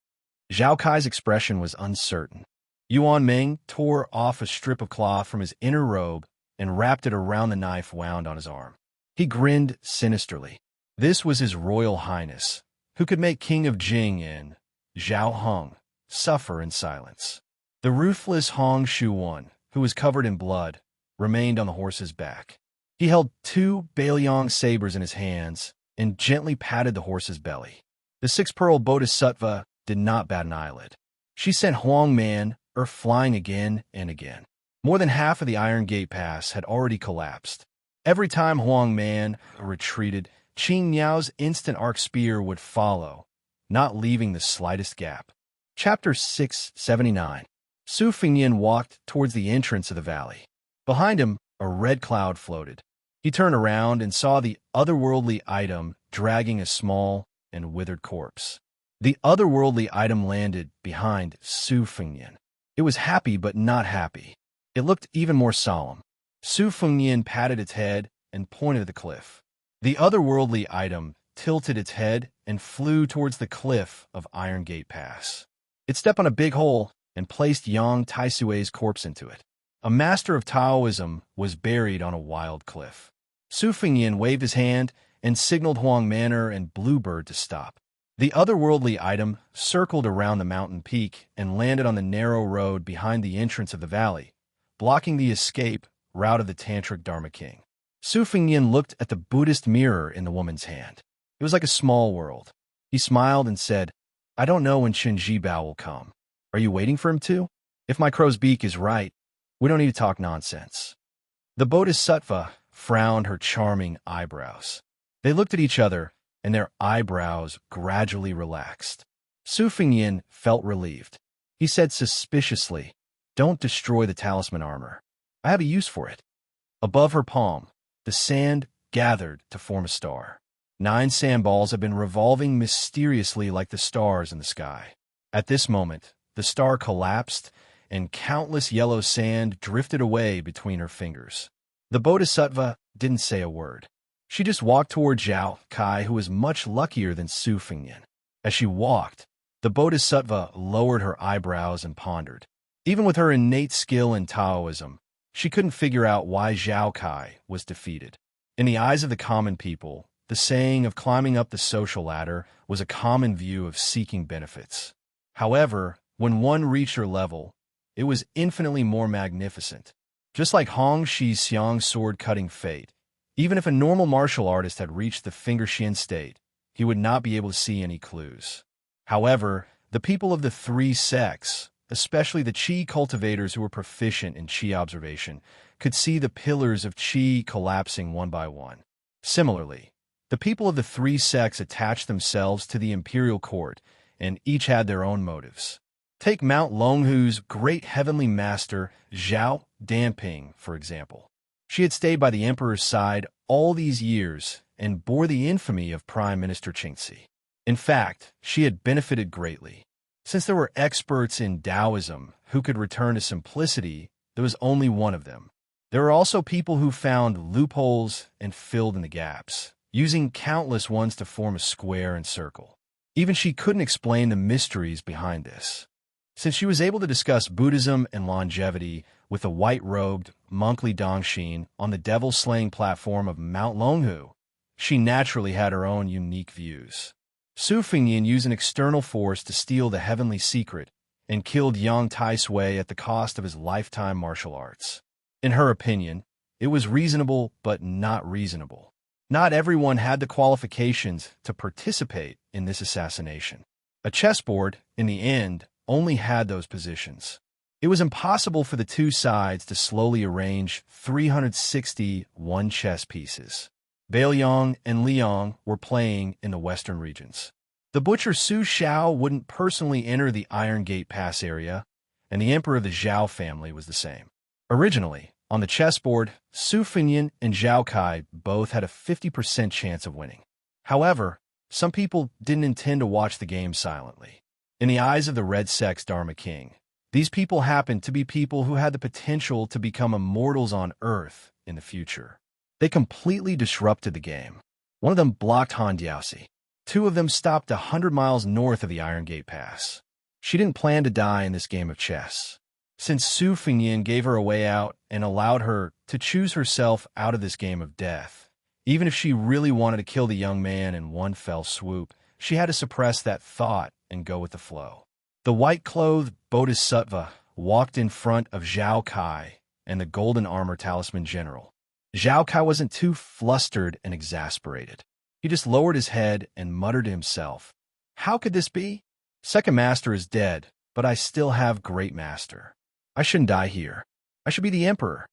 Zhao Kai's expression was uncertain. Yuan Ming tore off a strip of cloth from his inner robe and wrapped it around the knife wound on his arm. He grinned sinisterly. This was his royal highness, who could make King of Jing and Zhao Hong suffer in silence. The ruthless Hong Shuwan, who was covered in blood, remained on the horse's back. He held 2 Bailiang sabers in his hands and gently patted the horse's belly. The 6-pearl bodhisattva did not bat an eyelid. She sent Huang Man flying again and again. More than half of the Iron Gate Pass had already collapsed. Every time Huang Man retreated, Qing Niao's instant arc spear would follow, not leaving the slightest gap. Chapter 679. Su Fengnian walked towards the entrance of the valley. Behind him, a red cloud floated. He turned around and saw the otherworldly item dragging a small and withered corpse. The otherworldly item landed behind Su Fengnian. It was happy but not happy. It looked even more solemn. Su Fengnian patted its head and pointed at the cliff. The otherworldly item tilted its head and flew towards the cliff of Iron Gate Pass. It stepped on a big hole and placed Yang Taisui's corpse into it. A master of Taoism was buried on a wild cliff. Su Fengnian waved his hand and signaled Huang Manor and Bluebird to stop. The otherworldly item circled around the mountain peak and landed on the narrow road behind the entrance of the valley, blocking the escape route of the Tantric Dharma King. Su Fengnian looked at the Buddhist mirror in the woman's hand. It was like a small world. He smiled and said, I don't know when Qin Jibao will come. Are you waiting for him to? If my crow's beak is right, we don't need to talk nonsense. The bodhisattva frowned her charming eyebrows. They looked at each other, and their eyebrows gradually relaxed. Su Fengnian felt relieved. He said suspiciously, Don't destroy the talisman armor. I have a use for it. Above her palm, the sand gathered to form a star. 9 sandballs had been revolving mysteriously like the stars in the sky. At this moment, the star collapsed, and countless yellow sand drifted away between her fingers. The bodhisattva didn't say a word. She just walked toward Zhao Kai, who was much luckier than Su Fengnian. As she walked, the bodhisattva lowered her eyebrows and pondered. Even with her innate skill in Taoism, she couldn't figure out why Zhao Kai was defeated. In the eyes of the common people, the saying of climbing up the social ladder was a common view of seeking benefits. However, when one reached her level, it was infinitely more magnificent. Just like Hong Xi's sword-cutting fate, even if a normal martial artist had reached the finger Xian state, he would not be able to see any clues. However, the people of the three sects, especially the Qi cultivators who were proficient in Qi observation, could see the pillars of Qi collapsing one by one. Similarly, the people of the three sects attached themselves to the imperial court, and each had their own motives. Take Mount Longhu's great heavenly master, Zhao Danping, for example. She had stayed by the emperor's side all these years and bore the infamy of Prime Minister Qingxi. In fact, she had benefited greatly. Since there were experts in Taoism who could return to simplicity, there was only one of them. There were also people who found loopholes and filled in the gaps, using countless ones to form a square and circle. Even she couldn't explain the mysteries behind this. Since she was able to discuss Buddhism and longevity with the white-robed, monkly Dongxin on the devil-slaying platform of Mount Longhu, she naturally had her own unique views. Su Fengyan used an external force to steal the heavenly secret and killed Yang Taisui at the cost of his lifetime martial arts. In her opinion, it was reasonable but not reasonable. Not everyone had the qualifications to participate in this assassination. A chessboard, in the end, only had those positions. It was impossible for the two sides to slowly arrange 361 chess pieces. Bailiang and Liang were playing in the western regions. The butcher Su Xiao wouldn't personally enter the Iron Gate Pass area, and the emperor of the Zhao family was the same. Originally, on the chessboard, Su Fengyan and Zhao Kai both had a 50% chance of winning. However, some people didn't intend to watch the game silently. In the eyes of the Red Sect's Dharma King, these people happened to be people who had the potential to become immortals on Earth in the future. They completely disrupted the game. One of them blocked Han Diaosi. Two of them stopped 100 miles north of the Iron Gate Pass. She didn't plan to die in this game of chess. Since Su Fengyan gave her a way out and allowed her to choose herself out of this game of death, even if she really wanted to kill the young man in one fell swoop, she had to suppress that thought and go with the flow. The white-clothed Bodhisattva walked in front of Zhao Kai and the golden armor talisman general. Zhao Kai wasn't too flustered and exasperated. He just lowered his head and muttered to himself, "How could this be? Second master is dead, but I still have great master. I shouldn't die here. I should be the emperor."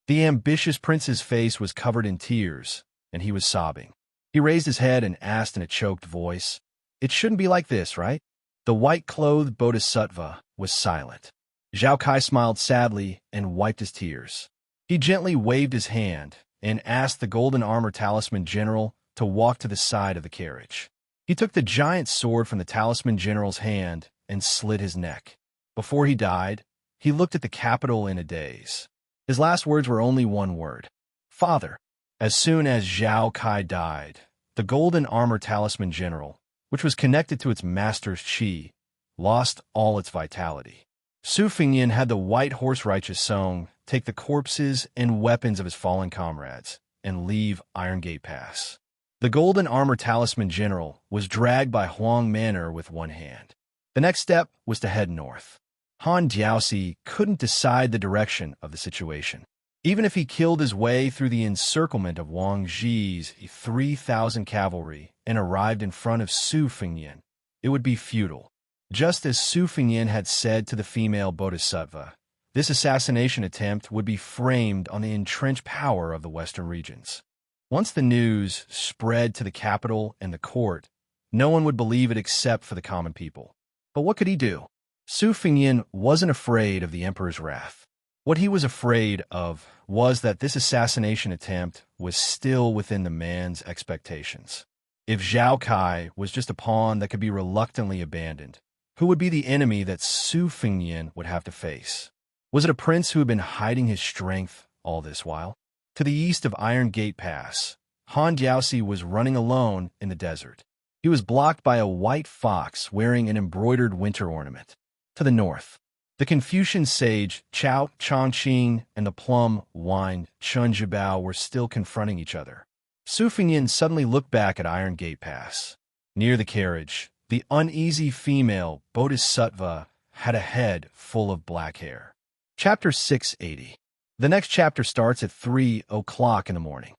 The ambitious prince's face was covered in tears, and he was sobbing. He raised his head and asked in a choked voice, "It shouldn't be like this, right?" The white-clothed Bodhisattva was silent. Zhao Kai smiled sadly and wiped his tears. He gently waved his hand and asked the golden armor talisman general to walk to the side of the carriage. He took the giant sword from the talisman general's hand and slit his neck. Before he died, he looked at the capital in a daze. His last words were only one word: "Father." As soon as Zhao Kai died, the golden armor talisman general, which was connected to its master's qi, lost all its vitality. Su Fengyan had the white horse righteous Song take the corpses and weapons of his fallen comrades and leave Iron Gate Pass. The golden armor talisman general was dragged by Huang Manor with one hand. The next step was to head north. Han Diaosi couldn't decide the direction of the situation. Even if he killed his way through the encirclement of Wang Zhi's 3,000 cavalry and arrived in front of Su Fengyan, it would be futile. Just as Su Fengyan had said to the female Bodhisattva, this assassination attempt would be framed on the entrenched power of the western regions. Once the news spread to the capital and the court, no one would believe it except for the common people. But what could he do? Su Fengyan wasn't afraid of the emperor's wrath. What he was afraid of was that this assassination attempt was still within the man's expectations. If Zhao Kai was just a pawn that could be reluctantly abandoned, who would be the enemy that Su Fengyan would have to face? Was it a prince who had been hiding his strength all this while? To the east of Iron Gate Pass, Han Diaosi was running alone in the desert. He was blocked by a white fox wearing an embroidered winter ornament. To the north, The Confucian sage Chao Chongqing and the plum-wined Chun Jibao were still confronting each other. Su Fengyin suddenly looked back at Iron Gate Pass. Near the carriage, the uneasy female bodhisattva had a head full of black hair. Chapter 680. The next chapter starts at 3 o'clock in the morning.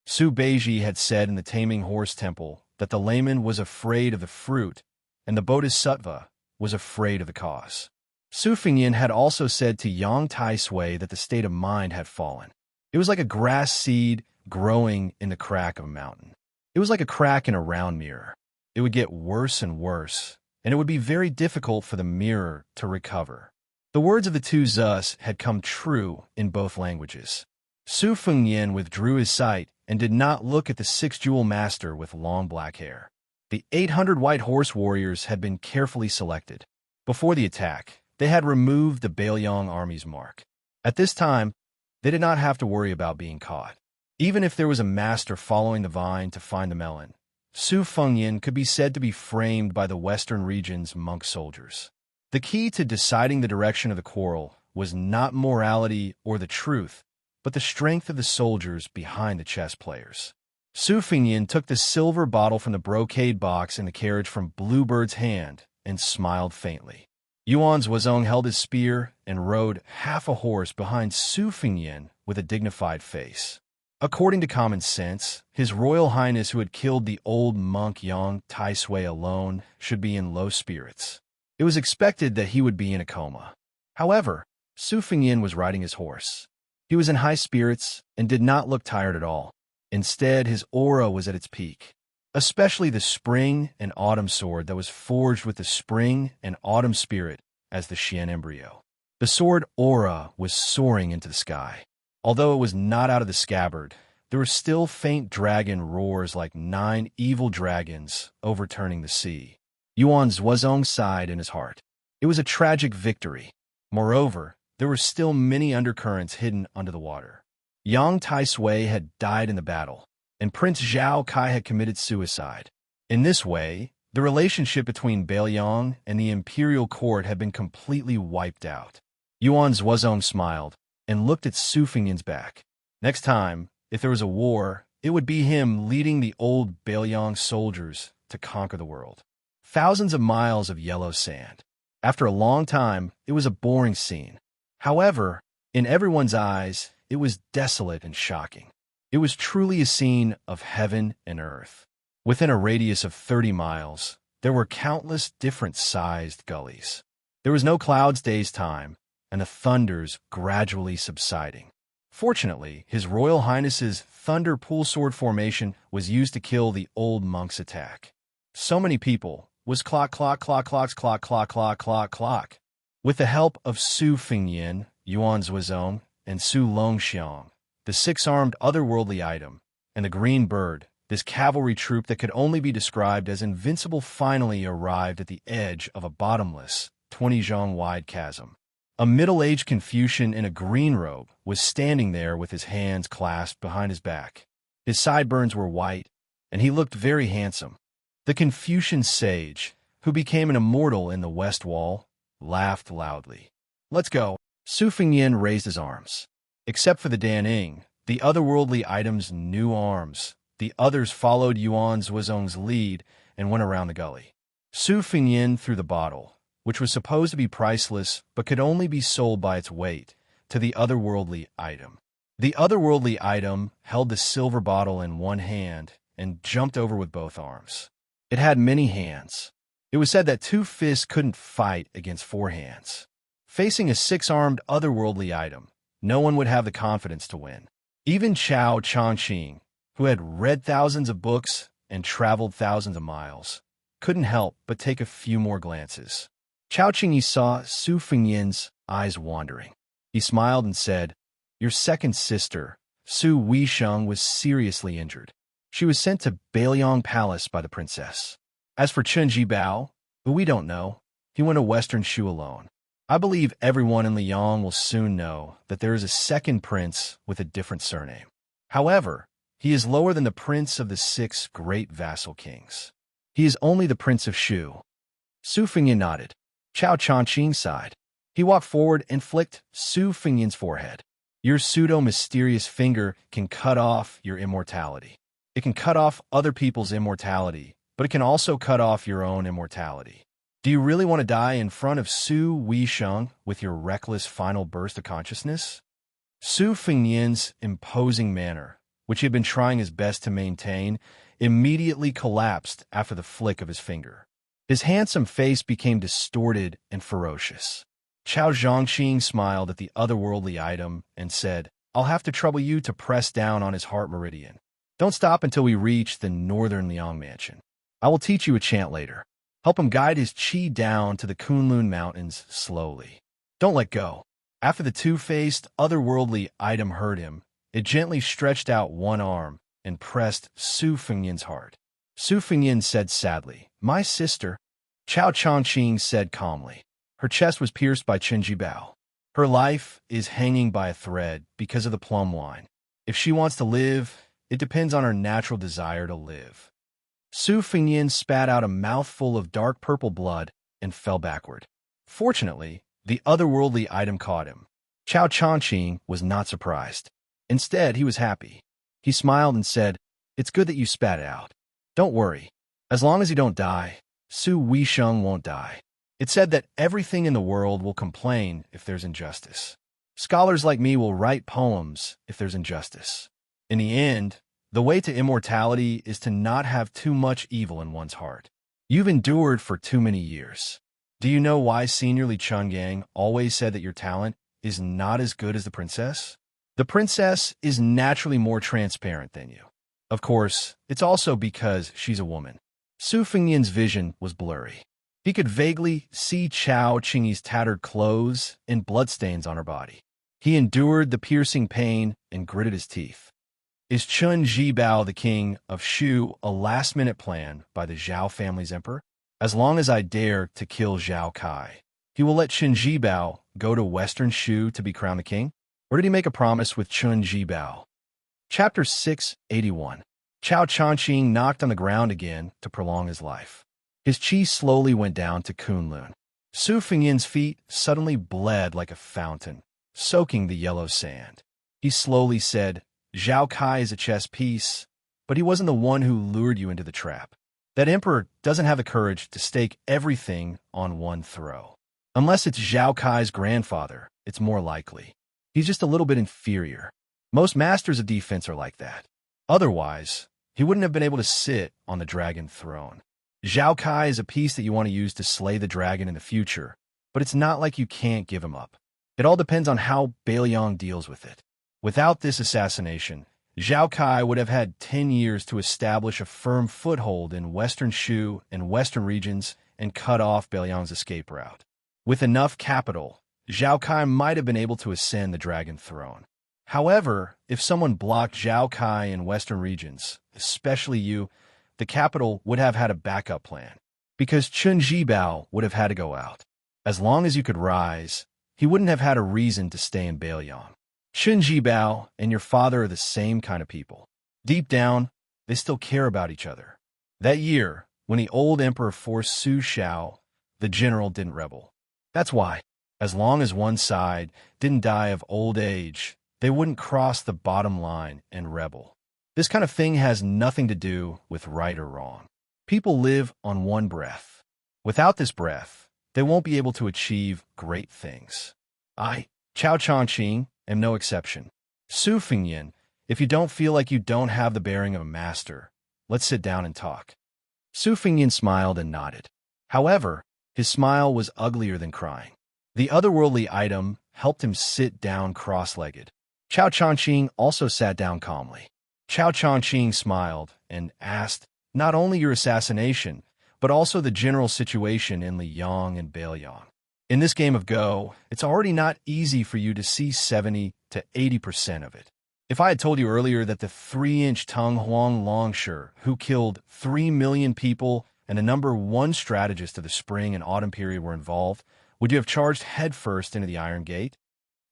Su Beiji had said in the Taming Horse Temple that the layman was afraid of the fruit and the bodhisattva was afraid of the cause. Su Fengyin had also said to Yang Tai Sui that the state of mind had fallen. It was like a grass seed growing in the crack of a mountain. It was like a crack in a round mirror. It would get worse and worse, and it would be very difficult for the mirror to recover. The words of the two Zus had come true in both languages. Su Fengyin withdrew his sight and did not look at the six-jewel master with long black hair. The 800 white horse warriors had been carefully selected. Before the attack, they had removed the Bailiang army's mark. At this time, they did not have to worry about being caught. Even if there was a master following the vine to find the melon, Su Fengyin could be said to be framed by the western region's monk soldiers. The key to deciding the direction of the quarrel was not morality or the truth, but the strength of the soldiers behind the chess players. Su Fengyin took the silver bottle from the brocade box in the carriage from Bluebird's hand and smiled faintly. Yuan Zhuozong held his spear and rode half a horse behind Su Fengyin with a dignified face. According to common sense, His Royal Highness who had killed the old monk Yang Tai Sui alone should be in low spirits. It was expected that he would be in a coma. However, Su Fengyin was riding his horse. He was in high spirits and did not look tired at all. Instead, his aura was at its peak, especially the spring and autumn sword that was forged with the spring and autumn spirit as the Xian embryo. The sword aura was soaring into the sky. Although it was not out of the scabbard, there were still faint dragon roars like 9 evil dragons overturning the sea. Yuan Zhuozong sighed in his heart. It was a tragic victory. Moreover, there were still many undercurrents hidden under the water. Yang Tai Sui had died in the battle, and Prince Zhao Kai had committed suicide. In this way, the relationship between Bailiang and the imperial court had been completely wiped out. Yuan Zhuozong smiled and looked at Su Fengyin's back. Next time, if there was a war, it would be him leading the old Bailiang soldiers to conquer the world. Thousands of miles of yellow sand. After a long time, it was a boring scene. However, in everyone's eyes, it was desolate and shocking. It was truly a scene of heaven and earth. Within a radius of 30 miles, there were countless different-sized gullies. There was no clouds day's time, and the thunders gradually subsiding. Fortunately, His Royal Highness's Thunder Pool Sword formation was used to kill the old monk's attack. So many people was clock, clock, clock, clocks, clock, clock, clock, clock, clock. With the help of Su Fengyin, Yuan Zhuozong, and Su Longxiang, the 6-armed otherworldly item, and the green bird, this cavalry troop that could only be described as invincible finally arrived at the edge of a bottomless, 20-zhang-wide chasm. A middle-aged Confucian in a green robe was standing there with his hands clasped behind his back. His sideburns were white, and he looked very handsome. The Confucian sage, who became an immortal in the West Wall, laughed loudly. "Let's go." Su Fengyin raised his arms. Except for the Daning, the otherworldly item's new arms, the others followed Yuan Zhuozong's lead and went around the gully. Su Fengyin threw the bottle, which was supposed to be priceless but could only be sold by its weight, to the otherworldly item. The otherworldly item held the silver bottle in one hand and jumped over with both arms. It had many hands. It was said that 2 fists couldn't fight against 4 hands. Facing a 6-armed otherworldly item, no one would have the confidence to win. Even Chao Chongqing, who had read thousands of books and traveled thousands of miles, couldn't help but take a few more glances. Chao Qingyi saw Su Fengyin's eyes wandering. He smiled and said, "Your second sister, Su Weisheng, was seriously injured. She was sent to Bailiang Palace by the princess. As for Chun Jibao, who we don't know, he went to Western Shu alone. I believe everyone in Liang will soon know that there is a second prince with a different surname. However, he is lower than the prince of the 6 great vassal kings. He is only the prince of Shu." Su Fengyin nodded. Chao Chongqing sighed. He walked forward and flicked Su Fengyan's forehead. Your pseudo-mysterious finger can cut off your immortality. It can cut off other people's immortality, but it can also cut off your own immortality. Do you really want to die in front of Su Weisheng with your reckless final burst of consciousness? Su Fengyan's imposing manner, which he had been trying his best to maintain, immediately collapsed after the flick of his finger. His handsome face became distorted and ferocious. Chao Zhongxing smiled at the otherworldly item and said, I'll have to trouble you to press down on his heart meridian. Don't stop until we reach the northern Liang mansion. I will teach you a chant later. Help him guide his qi down to the Kunlun Mountains slowly. Don't let go. After the two-faced, otherworldly item heard him, it gently stretched out one arm and pressed Su Fengyan's heart. Su Fengyan said sadly, My sister. Chao Chongqing said calmly. Her chest was pierced by Chenji Bao. Her life is hanging by a thread because of the plum wine. If she wants to live, it depends on her natural desire to live. Su Fengyan spat out a mouthful of dark purple blood and fell backward. Fortunately, the otherworldly item caught him. Chao Chongqing was not surprised. Instead, he was happy. He smiled and said, It's good that you spat it out. Don't worry. As long as you don't die, Su Weisheng won't die. It's said that everything in the world will complain if there's injustice. Scholars like me will write poems if there's injustice. In the end, the way to immortality is to not have too much evil in one's heart. You've endured for too many years. Do you know why Senior Li Chungang always said that your talent is not as good as the princess? The princess is naturally more transparent than you. Of course, it's also because she's a woman. Su Fengyan's vision was blurry. He could vaguely see Chao Qingyi's tattered clothes and bloodstains on her body. He endured the piercing pain and gritted his teeth. Is Chun Jibao, the king of Shu, a last-minute plan by the Zhao family's emperor? As long as I dare to kill Zhao Kai, he will let Chun Jibao go to Western Shu to be crowned the king? Or did he make a promise with Chun Jibao? Chapter 681. Chao Chongqing knocked on the ground again to prolong his life. His qi slowly went down to Kunlun. Su Fengyan's feet suddenly bled like a fountain, soaking the yellow sand. He slowly said, Zhao Kai is a chess piece, but he wasn't the one who lured you into the trap. That emperor doesn't have the courage to stake everything on one throw. Unless it's Zhao Kai's grandfather, it's more likely. He's just a little bit inferior. Most masters of defense are like that. Otherwise, he wouldn't have been able to sit on the dragon throne. Zhao Kai is a piece that you want to use to slay the dragon in the future, but it's not like you can't give him up. It all depends on how Beiliang deals with it. Without this assassination, Zhao Kai would have had 10 years to establish a firm foothold in Western Shu and Western regions and cut off Beiliang's escape route. With enough capital, Zhao Kai might have been able to ascend the dragon throne. However, if someone blocked Zhao Kai in Western regions, especially you, the capital would have had a backup plan, because Chun Jibao would have had to go out. As long as you could rise, he wouldn't have had a reason to stay in Beiliang. Chun Jibao and your father are the same kind of people. Deep down, they still care about each other. That year, when the old emperor forced Su Shao, the general didn't rebel. That's why, as long as one side didn't die of old age, they wouldn't cross the bottom line and rebel. This kind of thing has nothing to do with right or wrong. People live on one breath. Without this breath, they won't be able to achieve great things. I, Chao Chongqing, am no exception. Su Fengyan, if you don't feel like you don't have the bearing of a master, let's sit down and talk. Su Fengyan smiled and nodded. However, his smile was uglier than crying. The otherworldly item helped him sit down cross-legged. Chao Chongqing also sat down calmly. Chao Chongqing smiled and asked, not only your assassination, but also the general situation in Liang and Beiliang. In this game of Go, it's already not easy for you to see 70 to 80% of it. If I had told you earlier that the 3-inch Teng Huang Longsher, who killed 3 million people and the number 1 strategist of the spring and autumn period were involved, would you have charged headfirst into the Iron Gate?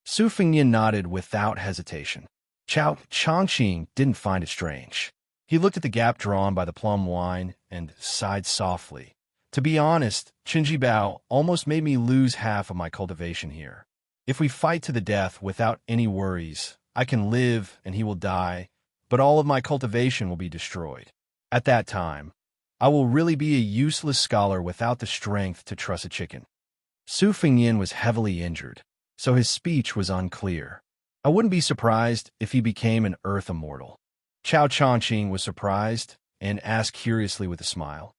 Su Fengyan nodded without hesitation. Chao Chongqing didn't find it strange. He looked at the gap drawn by the plum wine and sighed softly, To be honest, Qinji Bao almost made me lose half of my cultivation here. If we fight to the death without any worries, I can live and he will die, but all of my cultivation will be destroyed. At that time, I will really be a useless scholar without the strength to truss a chicken. Su Fengyin was heavily injured, so his speech was unclear. I wouldn't be surprised if he became an earth immortal. Chao Chongqing was surprised and asked curiously with a smile,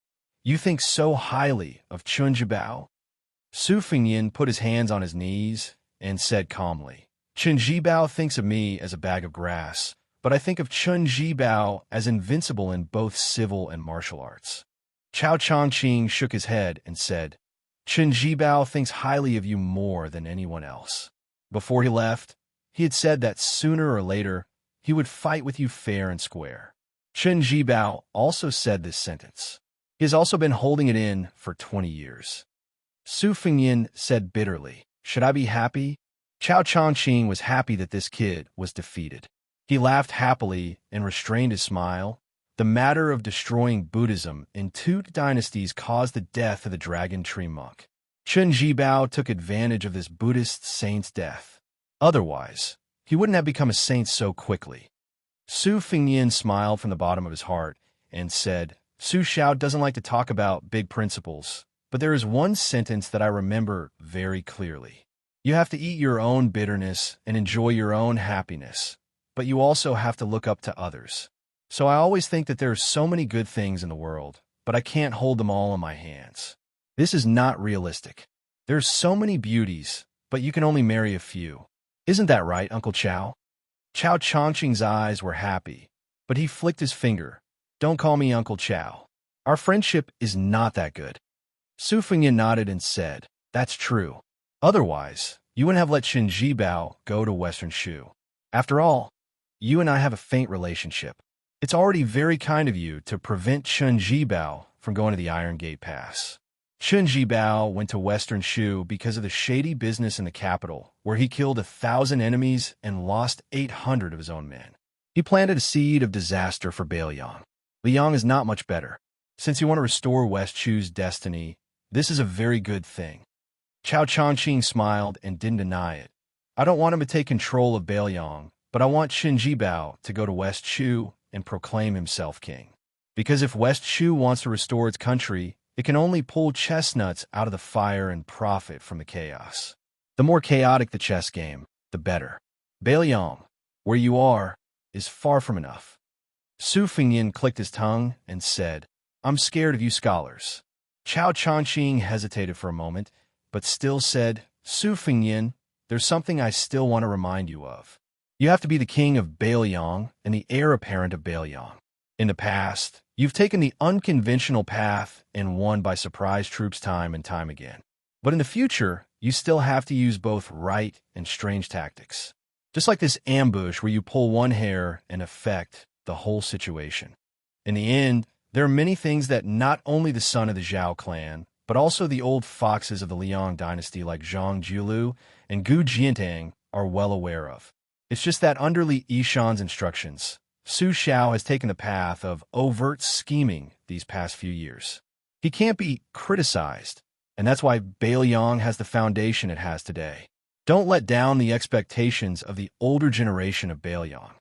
"You think so highly of Qinji Bao?" Su Fengyin put his hands on his knees and said calmly, "Qinji Bao thinks of me as a bag of grass, but I think of Qinji Bao as invincible in both civil and martial arts." Chao Chongqing shook his head and said, "Qinji Bao thinks highly of you more than anyone else." Before he left, he had said that sooner or later he would fight with you fair and square. Qinji Bao also said this sentence. He has also been holding it in for 20 years. Su Fengyin said bitterly, "Should I be happy?" Chao Chongqing was happy that this kid was defeated. He laughed happily and restrained his smile. The matter of destroying Buddhism in 2 dynasties caused the death of the dragon tree monk. Qinji Bao took advantage of this Buddhist saint's death. Otherwise, he wouldn't have become a saint so quickly. Su Fengyin smiled from the bottom of his heart and said, "Su Xiao doesn't like to talk about big principles, but there is one sentence that I remember very clearly. You have to eat your own bitterness and enjoy your own happiness, but you also have to look up to others. So I always think that there are so many good things in the world, but I can't hold them all in my hands. This is not realistic. There's so many beauties, but you can only marry a few. Isn't that right, Uncle Chao?" Chao Chongqing's eyes were happy, but he flicked his finger. "Don't call me Uncle Chao. Our friendship is not that good." Su Fengyin nodded and said, "That's true. Otherwise, you wouldn't have let Qinji Bao go to Western Shu. After all, you and I have a faint relationship. It's already very kind of you to prevent Qinji Bao from going to the Iron Gate Pass." Qinji Bao went to Western Shu because of the shady business in the capital, where he killed 1,000 enemies and lost 800 of his own men. He planted a seed of disaster for Bailiang. Liang is not much better. Since you want to restore West Shu's destiny, this is a very good thing. Chao Chongqing smiled and didn't deny it. "I don't want him to take control of Bailiang, but I want Qinji Bao to go to West Shu and proclaim himself king. Because if West Shu wants to restore its country, it can only pull chestnuts out of the fire and profit from the chaos. The more chaotic the chess game, the better. Bailiang, where you are, is far from enough." Su Fengyin clicked his tongue and said, "I'm scared of you scholars." Chao Chongqing hesitated for a moment, but still said, "Su Fengyin, there's something I still want to remind you of. You have to be the king of Bailiang and the heir apparent of Bailiang. In the past, you've taken the unconventional path and won by surprise troops time and time again. But in the future, you still have to use both right and strange tactics. Just like this ambush where you pull one hair and affect the whole situation. In the end, there are many things that not only the son of the Zhao clan, but also the old foxes of the Liang dynasty like Zhang Jiulu and Gu Jiantang are well aware of. It's just that under Li Yishan's instructions, Su Xiao has taken the path of overt scheming these past few years. He can't be criticized, and that's why Bailiang has the foundation it has today. Don't let down the expectations of the older generation of Bailiang.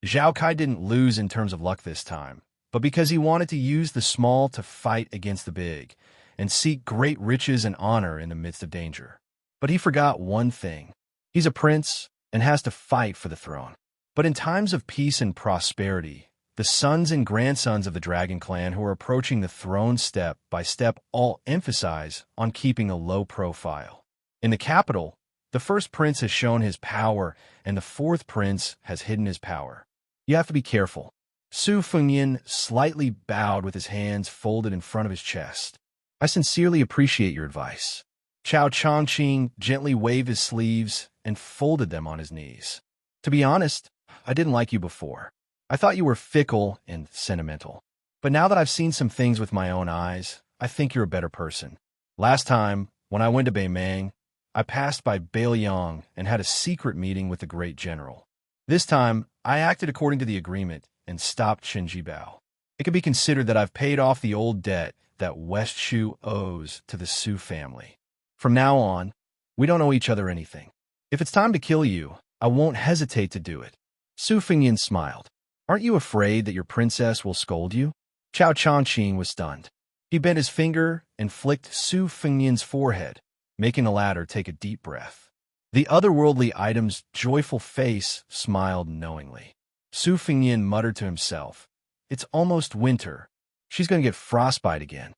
Zhao Kai didn't lose in terms of luck this time, but because he wanted to use the small to fight against the big and seek great riches and honor in the midst of danger. But he forgot one thing. He's a prince and has to fight for the throne. But in times of peace and prosperity, the sons and grandsons of the Dragon Clan who are approaching the throne step by step all emphasize on keeping a low profile. In the capital, the first prince has shown his power, and the fourth prince has hidden his power. You have to be careful. Su Fengyin slightly bowed with his hands folded in front of his chest. "I sincerely appreciate your advice." Chao Chongqing gently waved his sleeves and folded them on his knees. "To be honest, I didn't like you before. I thought you were fickle and sentimental. But now that I've seen some things with my own eyes, I think you're a better person. Last time, when I went to Beimang, I passed by Bailiang and had a secret meeting with the great general. This time, I acted according to the agreement and stopped Qinji Bao. It can be considered that I've paid off the old debt that West Shu owes to the Su family. From now on, we don't owe each other anything. If it's time to kill you, I won't hesitate to do it. Su Fengyan smiled. Aren't you afraid that your princess will scold you? Chao Changqing was stunned. He bent his finger and flicked Su Fengyan's forehead, making the latter take a deep breath. The otherworldly item's joyful face smiled knowingly. Su Fengyan muttered to himself, "It's almost winter. She's going to get frostbite again."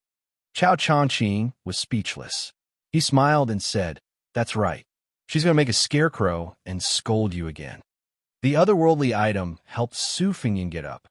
Chao Changqing was speechless. He smiled and said, "That's right. She's going to make a scarecrow and scold you again." The otherworldly item helped Su Fengyan get up.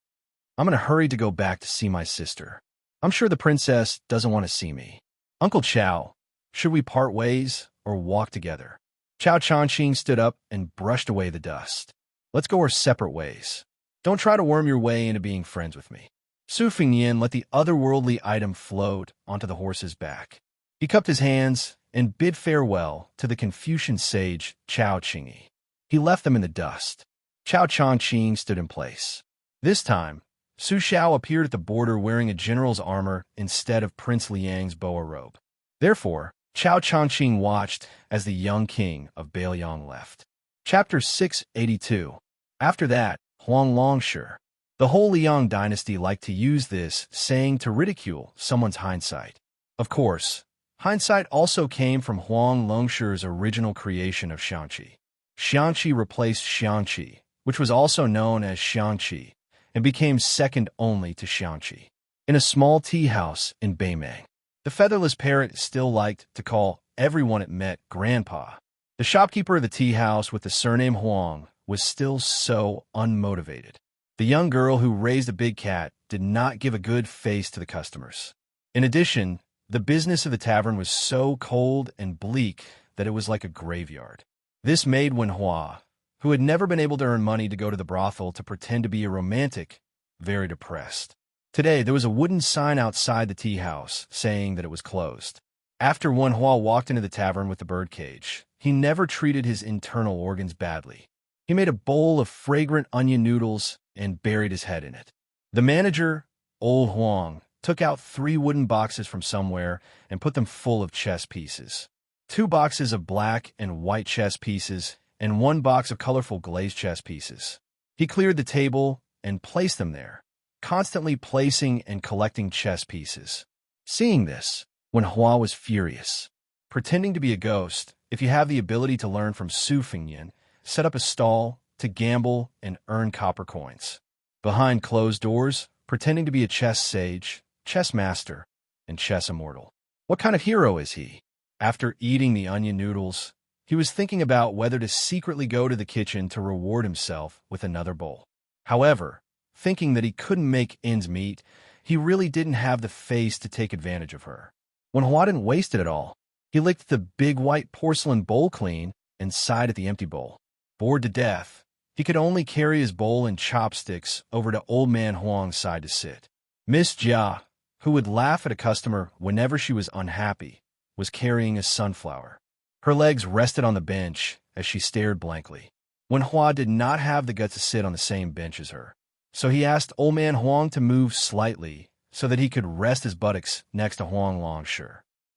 "I'm going to hurry to go back to see my sister. I'm sure the princess doesn't want to see me. Uncle Chao, should we part ways or walk together?" Chao Changqing stood up and brushed away the dust. "Let's go our separate ways. Don't try to worm your way into being friends with me." Su Fengyan let the otherworldly item float onto the horse's back. He cupped his hands and bid farewell to the Confucian sage Chao Qingyi. He left them in the dust. Chao Changqing stood in place. This time, Su Xiao appeared at the border wearing a general's armor instead of Prince Liang's boa robe. Therefore, Chao Changqing watched as the young king of Bailiang left. Chapter 682. After that, Huang Longshu. The whole Liang dynasty liked to use this saying to ridicule someone's hindsight. Of course, hindsight also came from Huang Longshu's original creation of Xiangqi. Xiangqi replaced Xiangqi, which was also known as Xiangqi, and became second only to Xiangqi. In a small tea house in Beimang, the featherless parrot still liked to call everyone it met Grandpa. The shopkeeper of the tea house with the surname Huang was still so unmotivated. The young girl who raised a big cat did not give a good face to the customers. In addition, the business of the tavern was so cold and bleak that it was like a graveyard. This made Wenhua, who had never been able to earn money to go to the brothel to pretend to be a romantic, very depressed. Today, there was a wooden sign outside the tea house saying that it was closed. After Wenhua walked into the tavern with the birdcage, he never treated his internal organs badly. He made a bowl of fragrant onion noodles and buried his head in it. The manager, Old Huang, took out 3 wooden boxes from somewhere and put them full of chess pieces. 2 boxes of black and white chess pieces and 1 box of colorful glazed chess pieces. He cleared the table and placed them there, constantly placing and collecting chess pieces. Seeing this, Wenhua was furious. Pretending to be a ghost, if you have the ability to learn from Su Fengyan, set up a stall to gamble and earn copper coins. Behind closed doors, pretending to be a chess sage, chess master, and chess immortal. What kind of hero is he? After eating the onion noodles, he was thinking about whether to secretly go to the kitchen to reward himself with another bowl. However, thinking that he couldn't make ends meet, he really didn't have the face to take advantage of her. When Hua didn't waste it at all, he licked the big white porcelain bowl clean and sighed at the empty bowl. Bored to death, he could only carry his bowl and chopsticks over to Old Man Huang's side to sit. Miss Jia, who would laugh at a customer whenever she was unhappy, was carrying a sunflower. Her legs rested on the bench as she stared blankly. When Hua did not have the guts to sit on the same bench as her, so he asked Old Man Huang to move slightly so that he could rest his buttocks next to Huang Longshu.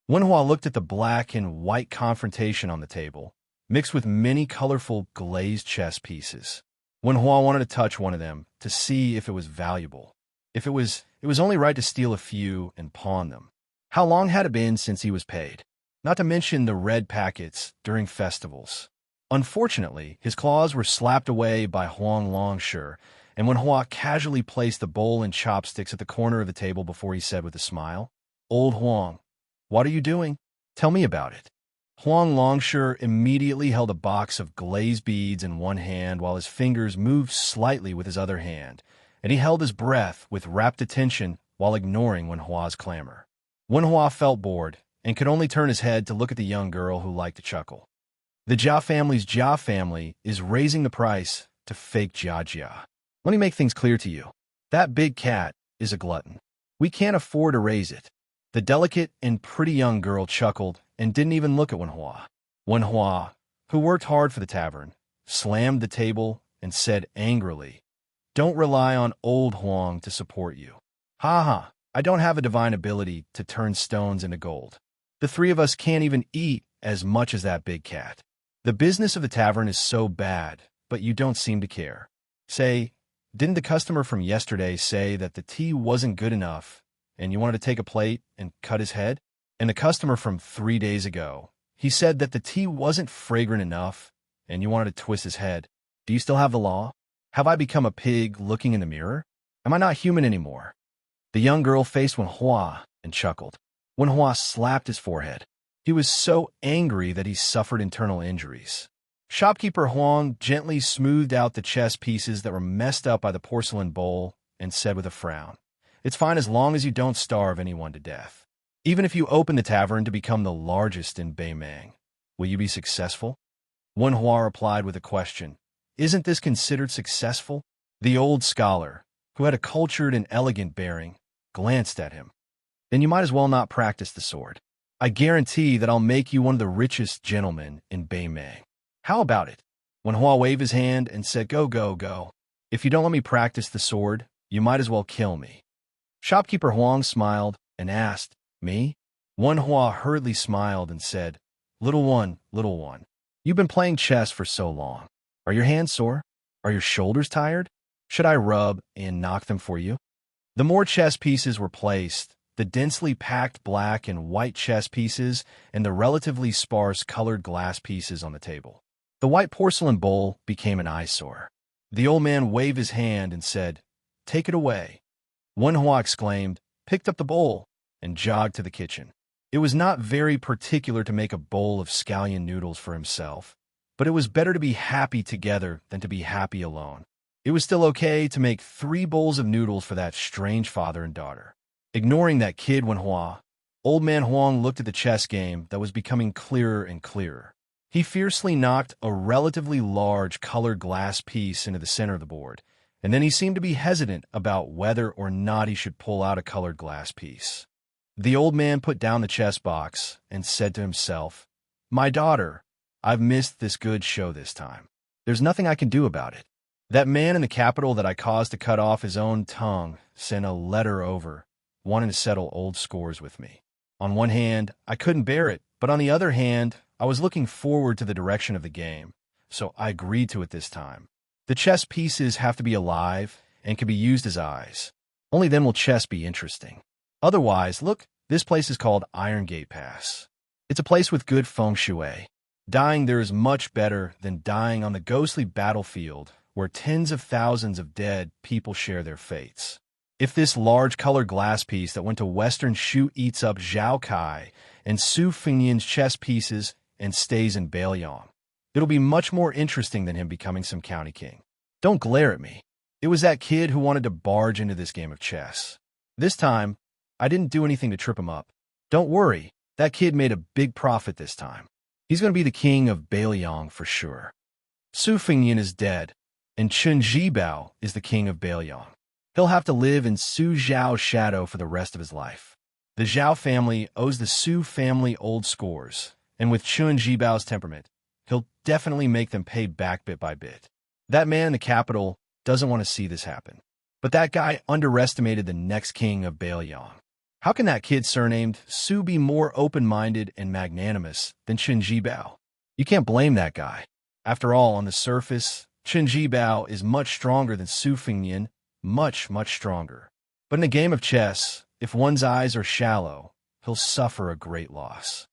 When Hua looked at the black and white confrontation on the table, mixed with many colorful glazed chess pieces, When Hua wanted to touch one of them to see if it was valuable. If it was only right to steal a few and pawn them. How long had it been since he was paid? Not to mention the red packets during festivals. Unfortunately, his claws were slapped away by Huang Longshu, and when Hua casually placed the bowl and chopsticks at the corner of the table before he said with a smile, "Old Huang, what are you doing? Tell me about it." Huang Longshu immediately held a box of glazed beads in one hand while his fingers moved slightly with his other hand, and he held his breath with rapt attention while ignoring Wen Hua's clamor. Wen Hua felt bored and could only turn his head to look at the young girl who liked to chuckle. The Jia family's Jia family is raising the price to fake Jia. Let me make things clear to you. That big cat is a glutton. We can't afford to raise it. The delicate and pretty young girl chuckled and didn't even look at Wen Hua. Wen Hua, who worked hard for the tavern, slammed the table and said angrily, "Don't rely on old Huang to support you. Ha ha, I don't have a divine ability to turn stones into gold. The three of us can't even eat as much as that big cat. The business of the tavern is so bad, but you don't seem to care. Say, didn't the customer from yesterday say that the tea wasn't good enough and you wanted to take a plate and cut his head? And the customer from 3 days ago, he said that the tea wasn't fragrant enough and you wanted to twist his head. Do you still have the law? Have I become a pig looking in the mirror? Am I not human anymore? The young girl faced Wenhua and chuckled. Wenhua slapped his forehead. He was so angry that he suffered internal injuries. Shopkeeper Huang gently smoothed out the chess pieces that were messed up by the porcelain bowl and said with a frown, "It's fine as long as you don't starve anyone to death. Even if you open the tavern to become the largest in Beimang, will you be successful?" Wenhua replied with a question. "Isn't this considered successful?" The old scholar, who had a cultured and elegant bearing, glanced at him. "Then you might as well not practice the sword. I guarantee that I'll make you one of the richest gentlemen in Beimang. How about it?" Wenhua waved his hand and said, "Go, go, go. If you don't let me practice the sword, you might as well kill me." Shopkeeper Huang smiled and asked, "Me?" Wenhua hurriedly smiled and said, little one, you've been playing chess for so long. Are your hands sore? Are your shoulders tired? Should I rub and knock them for you?" The more chess pieces were placed, the densely packed black and white chess pieces and the relatively sparse colored glass pieces on the table. The white porcelain bowl became an eyesore. The old man waved his hand and said, "Take it away." Wenhua exclaimed, picked up the bowl, and jogged to the kitchen. It was not very particular to make a bowl of scallion noodles for himself, but it was better to be happy together than to be happy alone. It was still okay to make 3 bowls of noodles for that strange father and daughter. Ignoring that kid Wenhua, old man Huang looked at the chess game that was becoming clearer and clearer. He fiercely knocked a relatively large colored glass piece into the center of the board, and then he seemed to be hesitant about whether or not he should pull out a colored glass piece. The old man put down the chess box and said to himself, "My daughter, I've missed this good show this time. There's nothing I can do about it. That man in the capital that I caused to cut off his own tongue sent a letter over, wanting to settle old scores with me. On one hand, I couldn't bear it, but on the other hand, I was looking forward to the direction of the game, so I agreed to it this time. The chess pieces have to be alive and can be used as eyes. Only then will chess be interesting. Otherwise, look, this place is called Iron Gate Pass. It's a place with good feng shui. Dying there is much better than dying on the ghostly battlefield where tens of thousands of dead people share their fates. If this large colored glass piece that went to Western Shu eats up Zhao Kai and Su Fengyan's chess pieces and stays in Beiliang, it'll be much more interesting than him becoming some county king. Don't glare at me. It was that kid who wanted to barge into this game of chess. This time, I didn't do anything to trip him up. Don't worry, that kid made a big profit this time. He's going to be the king of Beiliang for sure. Su Fengyan is dead, and Chen Jibao is the king of Beiliang. He'll have to live in Su Zhao's shadow for the rest of his life. The Zhao family owes the Su family old scores, and with Chen Jibao's temperament, he'll definitely make them pay back bit by bit. That man in the capital doesn't want to see this happen. But that guy underestimated the next king of Beiliang. How can that kid surnamed Su be more open-minded and magnanimous than Chen Jibao? You can't blame that guy. After all, on the surface, Chen Jibao is much stronger than Su Fengyan, much stronger. But in a game of chess, if one's eyes are shallow, he'll suffer a great loss.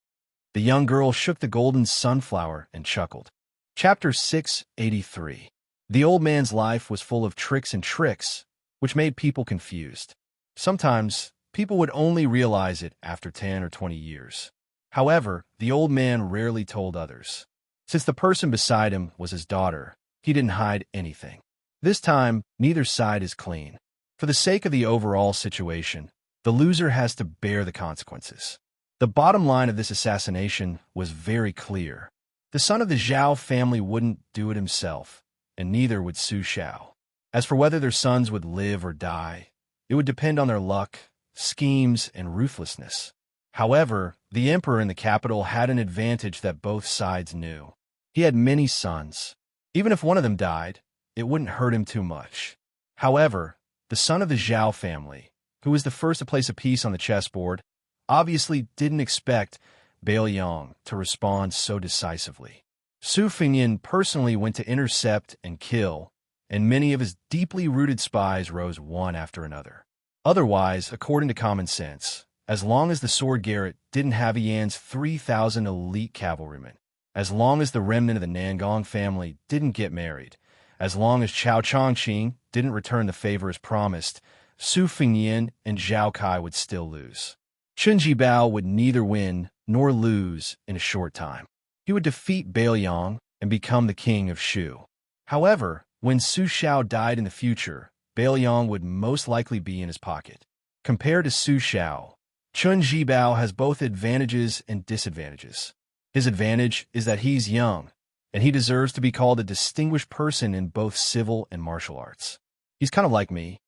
The young girl shook the golden sunflower and chuckled. Chapter 683. The old man's life was full of tricks and tricks, which made people confused. Sometimes, people would only realize it after 10 or 20 years. However, the old man rarely told others. Since the person beside him was his daughter, he didn't hide anything. This time, neither side is clean. For the sake of the overall situation, the loser has to bear the consequences. The bottom line of this assassination was very clear. The son of the Zhao family wouldn't do it himself, and neither would Su Xiao. As for whether their sons would live or die, it would depend on their luck, schemes, and ruthlessness. However, the emperor in the capital had an advantage that both sides knew. He had many sons. Even if one of them died, it wouldn't hurt him too much. However, the son of the Zhao family, who was the first to place a piece on the chessboard, obviously didn't expect Bailiang to respond so decisively. Su Fengyan personally went to intercept and kill, and many of his deeply rooted spies rose one after another. Otherwise, according to common sense, as long as the Sword Garret didn't have Yan's 3,000 elite cavalrymen, as long as the remnant of the Nangong family didn't get married, as long as Chao Chongqing didn't return the favor as promised, Su Fengyan and Zhao Kai would still lose. Chen Jibao would neither win nor lose in a short time. He would defeat Bailiang and become the king of Shu. However, when Su Xiao died in the future, Bailiang would most likely be in his pocket. Compared to Su Xiao, Chen Jibao has both advantages and disadvantages. His advantage is that he's young, and he deserves to be called a distinguished person in both civil and martial arts. He's kind of like me.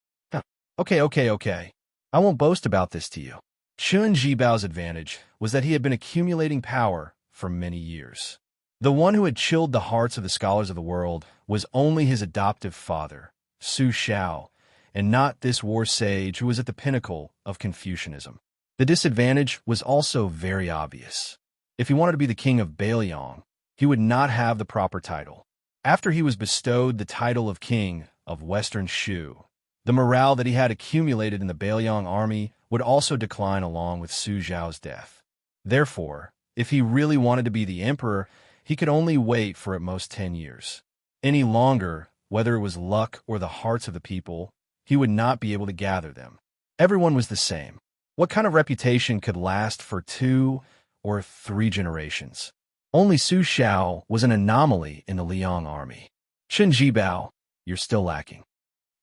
Okay. I won't boast about this to you. Chen Jibao's advantage was that he had been accumulating power for many years. The one who had chilled the hearts of the scholars of the world was only his adoptive father, Su Xiao, and not this war sage who was at the pinnacle of Confucianism. The disadvantage was also very obvious. If he wanted to be the king of Bailiang, he would not have the proper title. After he was bestowed the title of king of Western Shu, the morale that he had accumulated in the Bailiang army would also decline along with Su Xiao's death. Therefore, if he really wanted to be the emperor, he could only wait for at most 10 years. Any longer, whether it was luck or the hearts of the people, he would not be able to gather them. Everyone was the same. What kind of reputation could last for 2 or 3 generations? Only Su Xiao was an anomaly in the Liang army. Chen Jibao, you're still lacking.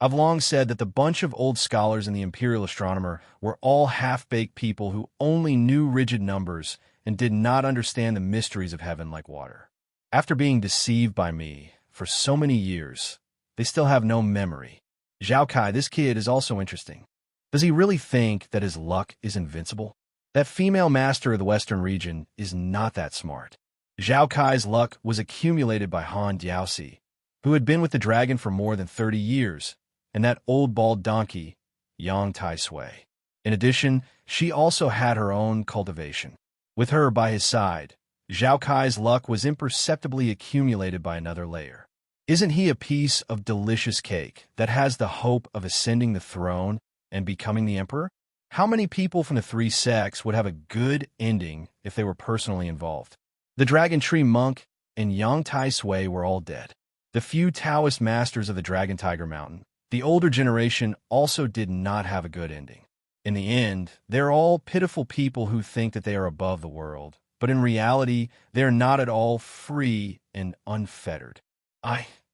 I've long said that the bunch of old scholars in the Imperial Astronomer were all half-baked people who only knew rigid numbers and did not understand the mysteries of heaven like water. After being deceived by me for so many years, they still have no memory. Zhao Kai, this kid, is also interesting. Does he really think that his luck is invincible? That female master of the Western region is not that smart. Zhao Kai's luck was accumulated by Han Diaosi, who had been with the dragon for more than 30 years, and that old bald donkey, Yang Tai Sui. In addition, she also had her own cultivation. With her by his side, Zhao Kai's luck was imperceptibly accumulated by another layer. Isn't he a piece of delicious cake that has the hope of ascending the throne and becoming the emperor? How many people from the 3 sects would have a good ending if they were personally involved? The Dragon Tree Monk and Yang Tai Sui were all dead. The few Taoist masters of the Dragon Tiger Mountain, the older generation, also did not have a good ending. In the end, they're all pitiful people who think that they are above the world, but in reality, they're not at all free and unfettered.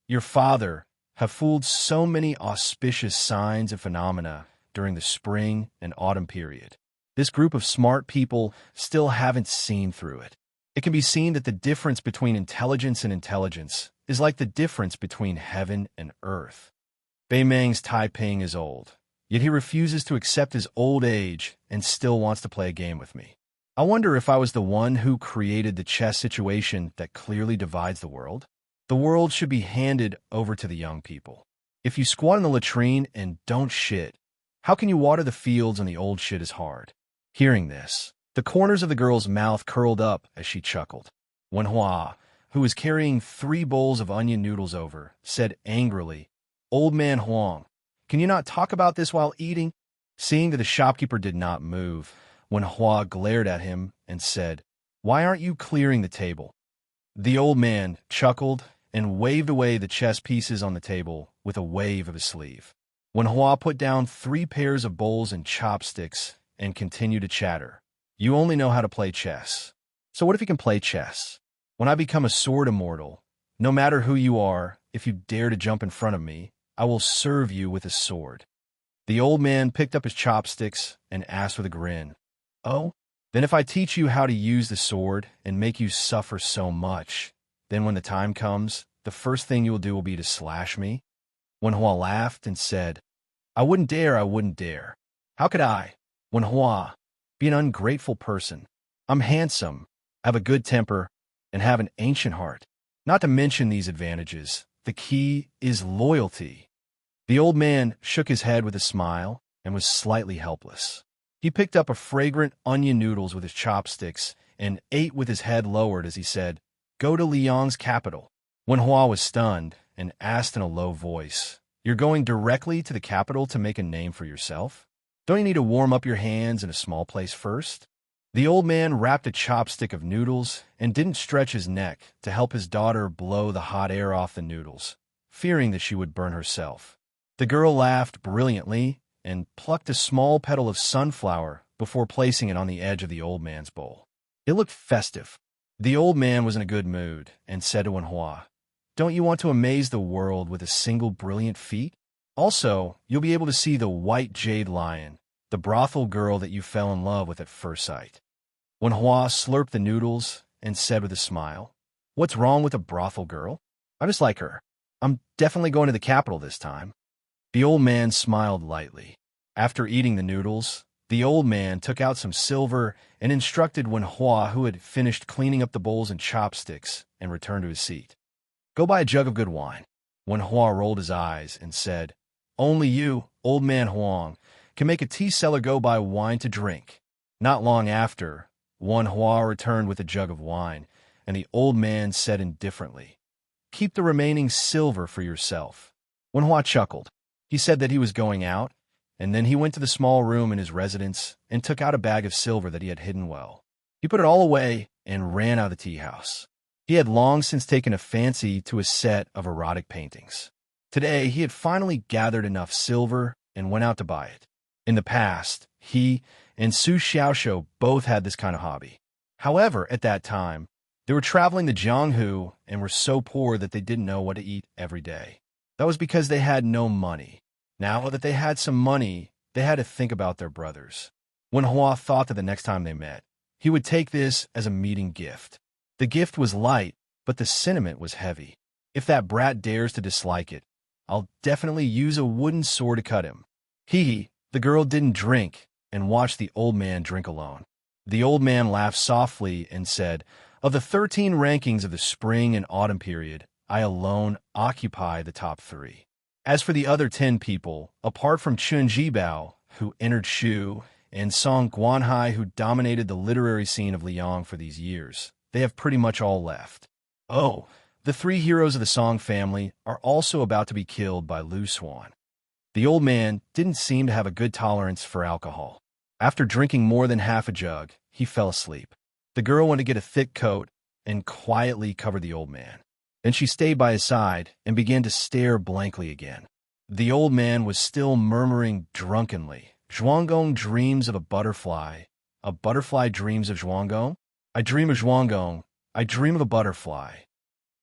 Your father, have fooled so many auspicious signs and phenomena during the spring and autumn period. This group of smart people still haven't seen through it. It can be seen that the difference between intelligence and intelligence is like the difference between heaven and earth. Beimang's Taiping is old, yet he refuses to accept his old age and still wants to play a game with me. I wonder if I was the one who created the chess situation that clearly divides the world. The world should be handed over to the young people. If you squat in the latrine and don't shit, how can you water the fields when the old shit is hard? Hearing this, the corners of the girl's mouth curled up as she chuckled. Wen Hua, who was carrying 3 bowls of onion noodles over, said angrily, "Old man Huang, can you not talk about this while eating?" Seeing that the shopkeeper did not move, Wen Hua glared at him and said, "Why aren't you clearing the table?" The old man chuckled and waved away the chess pieces on the table with a wave of his sleeve. Wen Hua put down 3 pairs of bowls and chopsticks and continued to chatter. "You only know how to play chess. So what if you can play chess? When I become a sword immortal, no matter who you are, if you dare to jump in front of me, I will serve you with a sword." The old man picked up his chopsticks and asked with a grin, "Oh, then if I teach you how to use the sword and make you suffer so much, then when the time comes, the first thing you will do will be to slash me?" Wen Hua laughed and said, I wouldn't dare. How could I, Wen Hua, be an ungrateful person? I'm handsome, have a good temper, and have an ancient heart. Not to mention these advantages, the key is loyalty. The old man shook his head with a smile and was slightly helpless. He picked up a fragrant onion noodles with his chopsticks and ate with his head lowered as he said, "Go to Liang's capital." Wen Hua was stunned and asked in a low voice, "You're going directly to the capital to make a name for yourself? Don't you need to warm up your hands in a small place first?" The old man wrapped a chopstick of noodles and didn't stretch his neck to help his daughter blow the hot air off the noodles, fearing that she would burn herself. The girl laughed brilliantly and plucked a small petal of sunflower before placing it on the edge of the old man's bowl. It looked festive. The old man was in a good mood and said to Wen Hua, "Don't you want to amaze the world with a single brilliant feat? Also, you'll be able to see the white jade lion, the brothel girl that you fell in love with at first sight." Wen Hua slurped the noodles and said with a smile, "What's wrong with a brothel girl? I just like her. I'm definitely going to the capital this time." The old man smiled lightly. After eating the noodles, the old man took out some silver and instructed Wen Hua, who had finished cleaning up the bowls and chopsticks, and returned to his seat. "Go buy a jug of good wine." Wen Hua rolled his eyes and said, "Only you, old man Huang, can make a tea seller go buy wine to drink." Not long after, Wen Hua returned with a jug of wine, and the old man said indifferently, "Keep the remaining silver for yourself." Wen Hua chuckled. He said that he was going out, and then he went to the small room in his residence and took out a bag of silver that he had hidden well. He put it all away and ran out of the tea house. He had long since taken a fancy to a set of erotic paintings. Today, he had finally gathered enough silver and went out to buy it. In the past, he and Su Xiaoshou both had this kind of hobby. However, at that time, they were traveling to Jianghu and were so poor that they didn't know what to eat every day. That was because they had no money. Now that they had some money, they had to think about their brothers. Wen Hua thought that the next time they met, he would take this as a meeting gift. The gift was light, but the sentiment was heavy. "If that brat dares to dislike it, I'll definitely use a wooden sword to cut him." The girl didn't drink and watched the old man drink alone. The old man laughed softly and said, "Of the 13 rankings of the spring and autumn period, I alone occupy the top 3. As for the other 10 people, apart from Chun Jibao, who entered Shu, and Song Guanhai, who dominated the literary scene of Liang for these years, they have pretty much all left. Oh, the 3 heroes of the Song family are also about to be killed by Lu Xuan." The old man didn't seem to have a good tolerance for alcohol. After drinking more than half a jug, he fell asleep. The girl went to get a thick coat and quietly covered the old man. Then she stayed by his side and began to stare blankly again. The old man was still murmuring drunkenly, "Zhuanggong dreams of a butterfly dreams of Zhuanggong. I dream of Zhuanggong. I dream of a butterfly."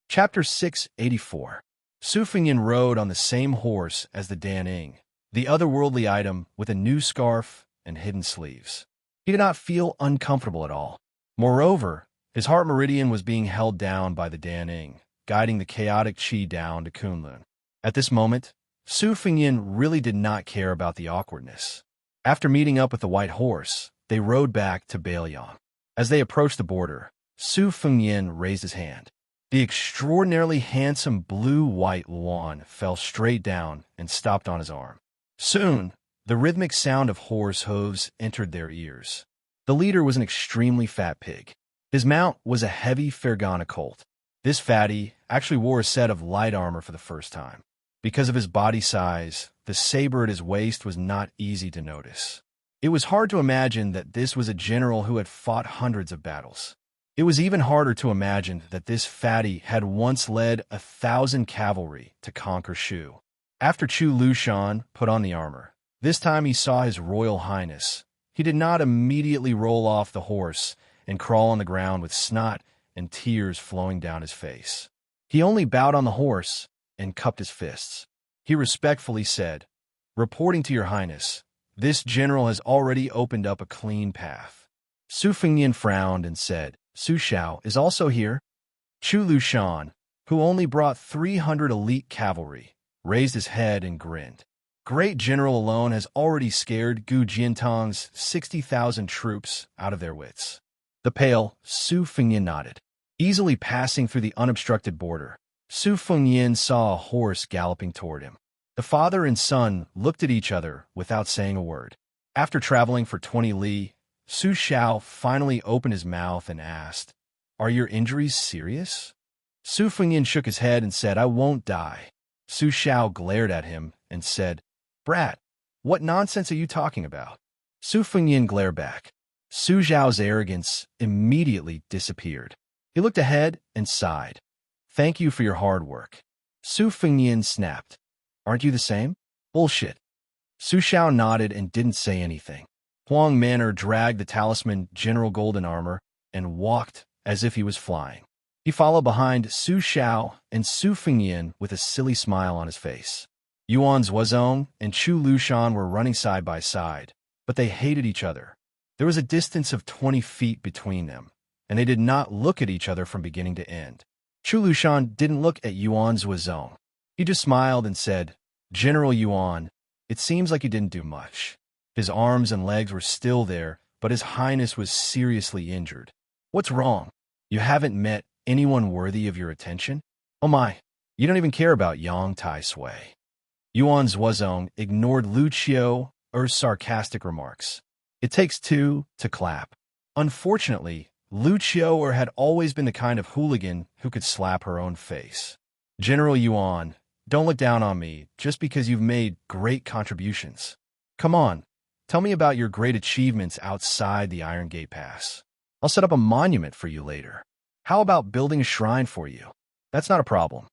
Chapter 684. Su Fengyan rode on the same horse as the Daning, the otherworldly item with a new scarf and hidden sleeves. He did not feel uncomfortable at all. Moreover, his heart meridian was being held down by the Daning, guiding the chaotic qi down to Kunlun. At this moment, Su Fengyan really did not care about the awkwardness. After meeting up with the white horse, they rode back to Bailiang. As they approached the border, Su Fengyan raised his hand. The extraordinarily handsome blue-white Luan fell straight down and stopped on his arm. Soon, the rhythmic sound of horse hooves entered their ears. The leader was an extremely fat pig. His mount was a heavy Fergana colt. This fatty actually wore a set of light armor for the first time. Because of his body size, the saber at his waist was not easy to notice. It was hard to imagine that this was a general who had fought hundreds of battles. It was even harder to imagine that this fatty had once led 1,000 cavalry to conquer Shu. After Chu Lushan put on the armor, this time he saw his royal highness. He did not immediately roll off the horse and crawl on the ground with snot and tears flowing down his face. He only bowed on the horse and cupped his fists. He respectfully said, "Reporting to your highness, this general has already opened up a clean path." Su Fengyan frowned and said, "Su Xiao is also here." Chu Lushan, who only brought 300 elite cavalry, raised his head and grinned. Great General alone has already scared Gu Jiantong's 60,000 troops out of their wits. The pale Su Fengyan nodded. Easily passing through the unobstructed border, Su Fengyan saw a horse galloping toward him. The The father and son looked at each other without saying a word. After traveling for 20 li, Su Xiao finally opened his mouth and asked, "Are your injuries serious?" Su Fengyin shook his head and said, "I won't die." Su Xiao glared at him and said, "Brat, what nonsense are you talking about?" Su Fengyin glared back. Su Xiao's arrogance immediately disappeared. He looked ahead and sighed. "Thank you for your hard work." Su Fengyin snapped. "Aren't you the same?" "Bullshit." Su Xiao nodded and didn't say anything. Huang Manor dragged the talisman General Golden Armor and walked as if he was flying. He followed behind Su Xiao and Su Fengyin with a silly smile on his face. Yuan Zuozong and Chu Lushan were running side by side, but they hated each other. There was a distance of 20 feet between them, and they did not look at each other from beginning to end. Chu Lushan didn't look at Yuan Zuozong. He just smiled and said, "General Yuan, it seems like you didn't do much." His arms and legs were still there, but His Highness was seriously injured. "What's wrong? You haven't met anyone worthy of your attention?" "Oh my, you don't even care about Yang Tai Sui." Yuan Zuozong ignored Lucio Er's sarcastic remarks. "It takes two to clap." Unfortunately, Lucio Er had always been the kind of hooligan who could slap her own face. "General Yuan, don't look down on me just because you've made great contributions. Come on, tell me about your great achievements outside the Iron Gate Pass. I'll set up a monument for you later. How about building a shrine for you? That's not a problem."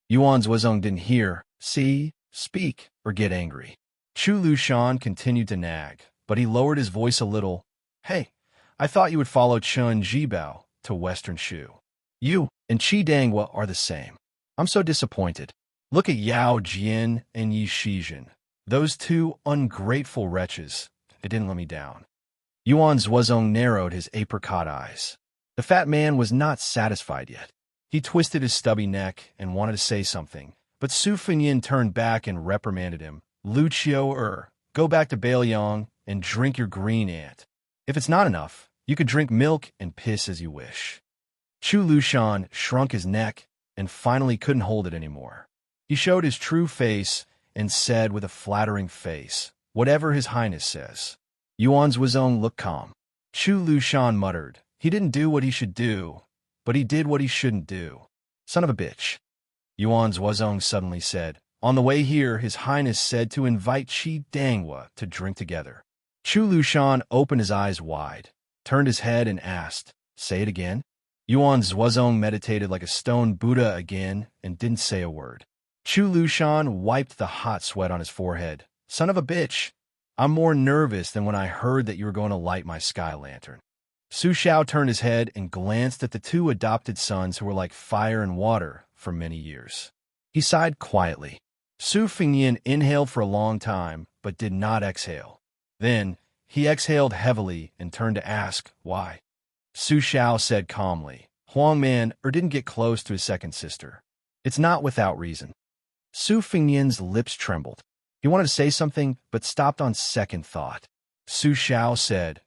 Yuan Zuozong didn't hear, see, speak, or get angry. Chu Lushan continued to nag, but he lowered his voice a little. "Hey, I thought you would follow Chen Jibao to Western Shu. You and Qi Dangwa are the same. I'm so disappointed. Look at Yao Jian and Yi Shizhen. Those two ungrateful wretches. They didn't let me down." Yuan Zuozong narrowed his apricot eyes. The fat man was not satisfied yet. He twisted his stubby neck and wanted to say something, but Su Fengyin turned back and reprimanded him. "Lucio go back to Baoyang and drink your green ant. If it's not enough, you could drink milk and piss as you wish." Chu Lushan shrunk his neck and finally couldn't hold it anymore. He showed his true face and said with a flattering face, "Whatever His Highness says." Yuan Zuozong looked calm. Chu Lushan muttered, "He didn't do what he should do, but he did what he shouldn't do. Son of a bitch." Yuan Zuozong suddenly said, "On the way here, His Highness said to invite Qi Dangwa to drink together." Chu Lushan opened his eyes wide, turned his head and asked, "Say it again?" Yuan Zuozong meditated like a stone Buddha again and didn't say a word. Chu Lushan wiped the hot sweat on his forehead. "Son of a bitch, I'm more nervous than when I heard that you were going to light my sky lantern." Su Xiao turned his head and glanced at the two adopted sons who were like fire and water for many years. He sighed quietly. Su Fengyin inhaled for a long time, but did not exhale. Then, he exhaled heavily and turned to ask, "Why?" Su Xiao said calmly, "Huang Man didn't get close to his second sister. It's not without reason." Su Fengyin's lips trembled. He wanted to say something, but stopped on second thought. Su Xiao said,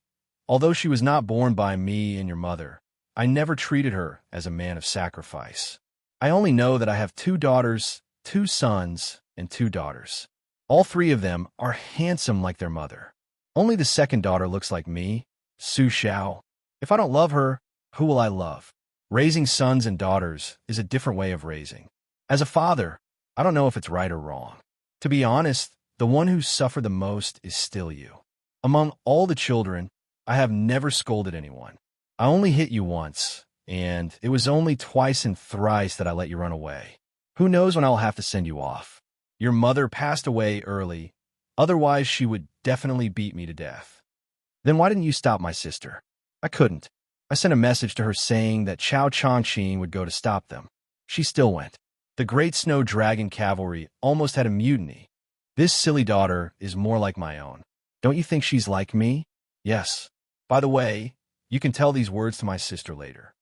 "Although she was not born by me and your mother, I never treated her as a man of sacrifice. I only know that I have 2 daughters, 2 sons, and 2 daughters. All 3 of them are handsome like their mother. Only the second daughter looks like me, Su Xiao. If I don't love her, who will I love? Raising sons and daughters is a different way of raising. As a father, I don't know if it's right or wrong. To be honest, the one who suffered the most is still you. Among all the children, I have never scolded anyone. I only hit you once, and it was only twice and thrice that I let you run away. Who knows when I'll have to send you off? Your mother passed away early, otherwise she would definitely beat me to death. Then why didn't you stop my sister?" "I couldn't. I sent a message to her saying that Chao Chongqing would go to stop them. She still went. The Great Snow Dragon Cavalry almost had a mutiny. This silly daughter is more like my own. Don't you think she's like me?" "Yes. By the way, you can tell these words to my sister later."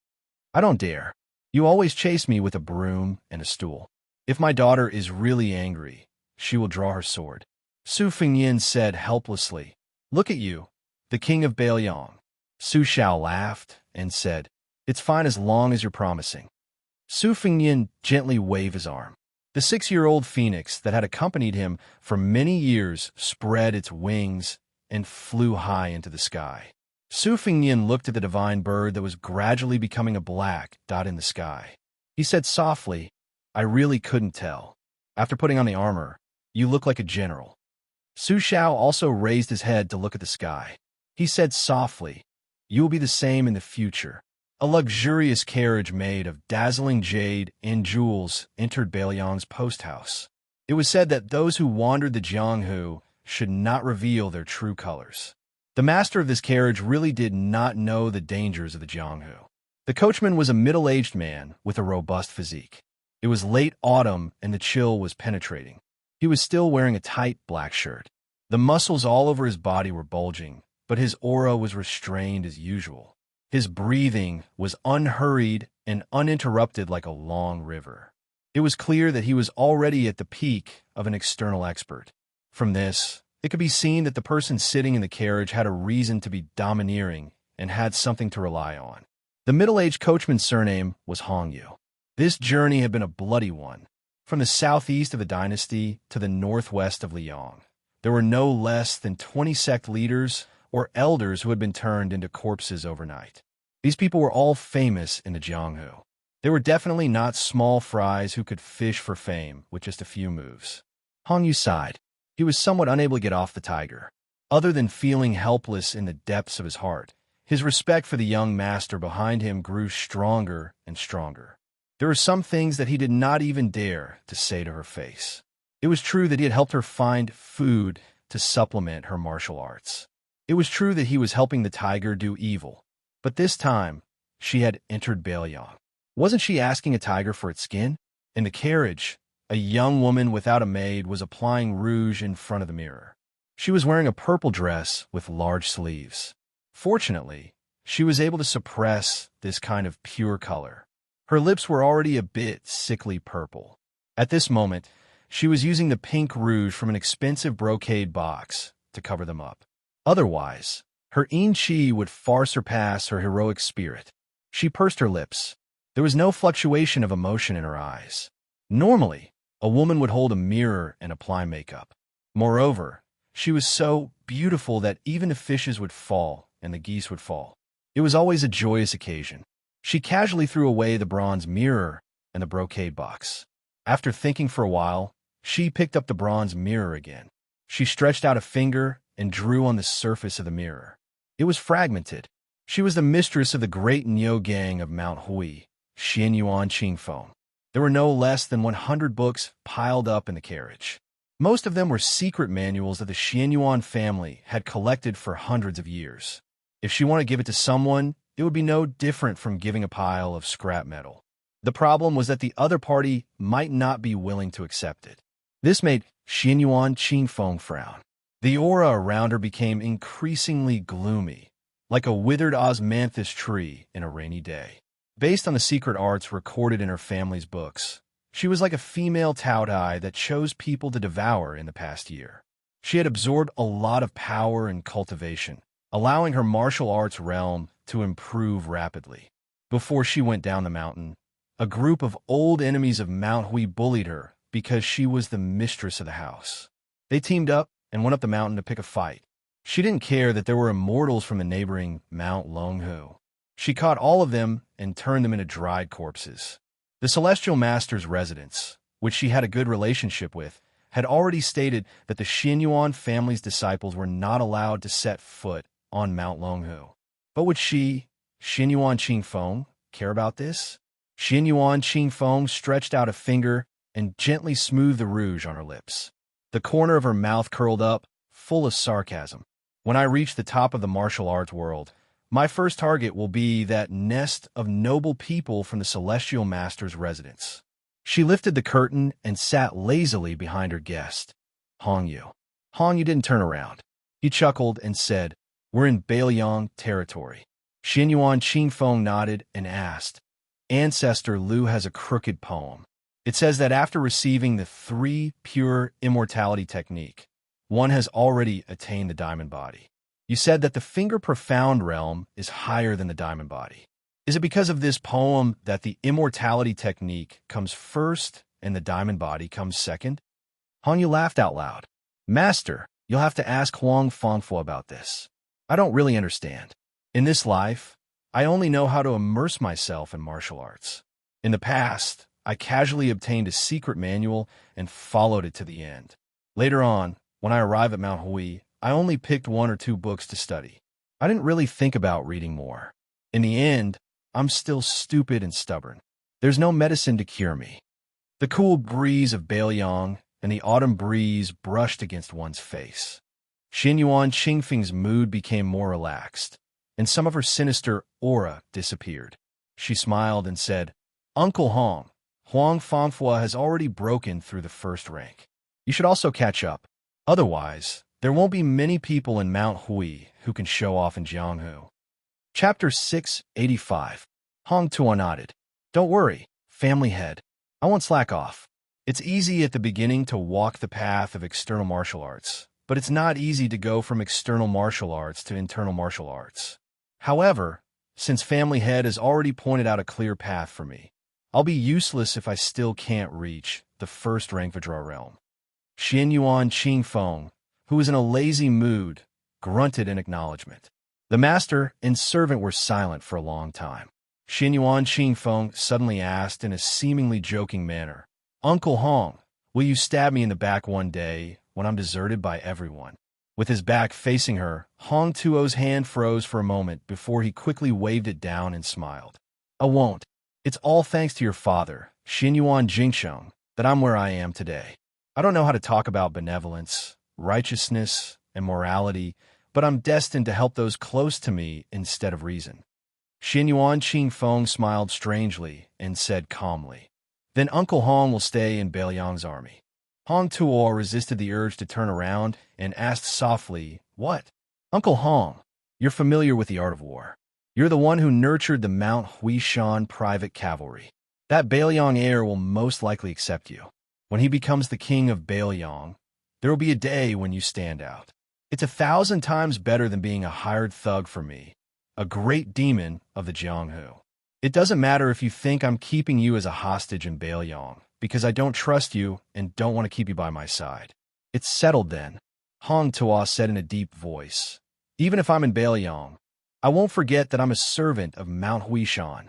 "I don't dare. You always chase me with a broom and a stool. If my daughter is really angry, she will draw her sword." Su Fengyin said helplessly, "Look at you, the king of Baoyang." Su Xiao laughed and said, "It's fine as long as you're promising." Su Fengyin gently waved his arm. The 6-year-old phoenix that had accompanied him for many years spread its wings and flew high into the sky. Su Fingyan looked at the divine bird that was gradually becoming a black dot in the sky. He said softly, "I really couldn't tell. After putting on the armor, you look like a general." Su Shao also raised his head to look at the sky. He said softly, "You will be the same in the future." A luxurious carriage made of dazzling jade and jewels entered Bailiang's post house. It was said that those who wandered the Jianghu should not reveal their true colors. The master of this carriage really did not know the dangers of the Jianghu. The coachman was a middle-aged man with a robust physique. It was late autumn and the chill was penetrating. He was still wearing a tight black shirt. The muscles all over his body were bulging, but his aura was restrained as usual. His breathing was unhurried and uninterrupted like a long river. It was clear that he was already at the peak of an external expert. From this, it could be seen that the person sitting in the carriage had a reason to be domineering and had something to rely on. The middle-aged coachman's surname was Hongyu. This journey had been a bloody one. From the southeast of the dynasty to the northwest of Liang, there were no less than 20 sect leaders or elders who had been turned into corpses overnight. These people were all famous in the Jianghu. They were definitely not small fries who could fish for fame with just a few moves. Hongyu sighed. He was somewhat unable to get off the tiger. Other than feeling helpless in the depths of his heart, his respect for the young master behind him grew stronger and stronger. There were some things that he did not even dare to say to her face. It was true that he had helped her find food to supplement her martial arts. It was true that he was helping the tiger do evil. But this time, she had entered Bailiang. Wasn't she asking a tiger for its skin? In the carriage, a young woman without a maid was applying rouge in front of the mirror. She was wearing a purple dress with large sleeves. Fortunately, she was able to suppress this kind of pure color. Her lips were already a bit sickly purple. At this moment, she was using the pink rouge from an expensive brocade box to cover them up. Otherwise, her in-chi would far surpass her heroic spirit. She pursed her lips. There was no fluctuation of emotion in her eyes. Normally, a woman would hold a mirror and apply makeup. Moreover, she was so beautiful that even the fishes would fall and the geese would fall. It was always a joyous occasion. She casually threw away the bronze mirror and the brocade box. After thinking for a while, she picked up the bronze mirror again. She stretched out a finger and drew on the surface of the mirror. It was fragmented. She was the mistress of the great Niu gang of Mount Hui, Xianyuan Qingfeng. There were no less than 100 books piled up in the carriage. Most of them were secret manuals that the Xianyuan family had collected for hundreds of years. If she wanted to give it to someone, it would be no different from giving a pile of scrap metal. The problem was that the other party might not be willing to accept it. This made Xianyuan Qingfeng frown. The aura around her became increasingly gloomy, like a withered osmanthus tree in a rainy day. Based on the secret arts recorded in her family's books, she was like a female Taodai that chose people to devour in the past year. She had absorbed a lot of power and cultivation, allowing her martial arts realm to improve rapidly. Before she went down the mountain, a group of old enemies of Mount Hui bullied her because she was the mistress of the house. They teamed up and went up the mountain to pick a fight. She didn't care that there were immortals from the neighboring Mount Longhu. She caught all of them and turned them into dried corpses. The Celestial Master's residence, which she had a good relationship with, had already stated that the Xianyuan family's disciples were not allowed to set foot on Mount Longhu. But would she, Xianyuan Qingfeng, care about this? Xianyuan Qingfeng stretched out a finger and gently smoothed the rouge on her lips. The corner of her mouth curled up, full of sarcasm. When I reach the top of the martial arts world, my first target will be that nest of noble people from the Celestial Master's residence. She lifted the curtain and sat lazily behind her guest, Hongyu. Hongyu didn't turn around. He chuckled and said, "We're in Bailiang territory." Xianyuan Qingfeng nodded and asked, "Ancestor Liu has a crooked poem. It says that after receiving the 3 pure immortality technique, one has already attained the diamond body. You said that the finger profound realm is higher than the diamond body. Is it because of this poem that the immortality technique comes first and the diamond body comes second? Hong Yu laughed out loud. Master, you'll have to ask Huang Fangfo about this. I don't really understand. In this life, I only know how to immerse myself in martial arts. In the past, I casually obtained a secret manual and followed it to the end. Later on, when I arrived at Mount Hui, I only picked 1 or 2 books to study. I didn't really think about reading more. In the end, I'm still stupid and stubborn. There's no medicine to cure me. The cool breeze of Bailiang and the autumn breeze brushed against one's face. Xin Yuan Qingfeng's mood became more relaxed, and some of her sinister aura disappeared. She smiled and said, Uncle Hong, Huang Fangfo has already broken through the first rank. You should also catch up. Otherwise, there won't be many people in Mount Hui who can show off in Jianghu. Chapter 685. Hong Tuo nodded. Don't worry, family head. I won't slack off. It's easy at the beginning to walk the path of external martial arts, but it's not easy to go from external martial arts to internal martial arts. However, since family head has already pointed out a clear path for me, I'll be useless if I still can't reach the first rank Vajra realm. Xin Yuan Qingfeng, who was in a lazy mood, grunted in acknowledgement. The master and servant were silent for a long time. Xin Yuan Qingfeng suddenly asked in a seemingly joking manner, Uncle Hong, will you stab me in the back one day when I'm deserted by everyone? With his back facing her, Hong Tuo's hand froze for a moment before he quickly waved it down and smiled. I won't. It's all thanks to your father, Xin Yuan Jingsheng, that I'm where I am today. I don't know how to talk about benevolence, righteousness, and morality, but I'm destined to help those close to me instead of reason. Xin Yuan Qingfeng smiled strangely and said calmly, Then Uncle Hong will stay in Bailiang's army. Hong Tuo resisted the urge to turn around and asked softly, What? Uncle Hong, you're familiar with the art of war. You're the one who nurtured the Mount Huishan private cavalry. That Bailiang heir will most likely accept you. When he becomes the king of Bailiang, there will be a day when you stand out. It's 1,000 times better than being a hired thug for me, a great demon of the Jianghu. It doesn't matter if you think I'm keeping you as a hostage in Bailiang, because I don't trust you and don't want to keep you by my side. It's settled then, Hong Tuo said in a deep voice. Even if I'm in Bailiang, I won't forget that I'm a servant of Mount Huishan.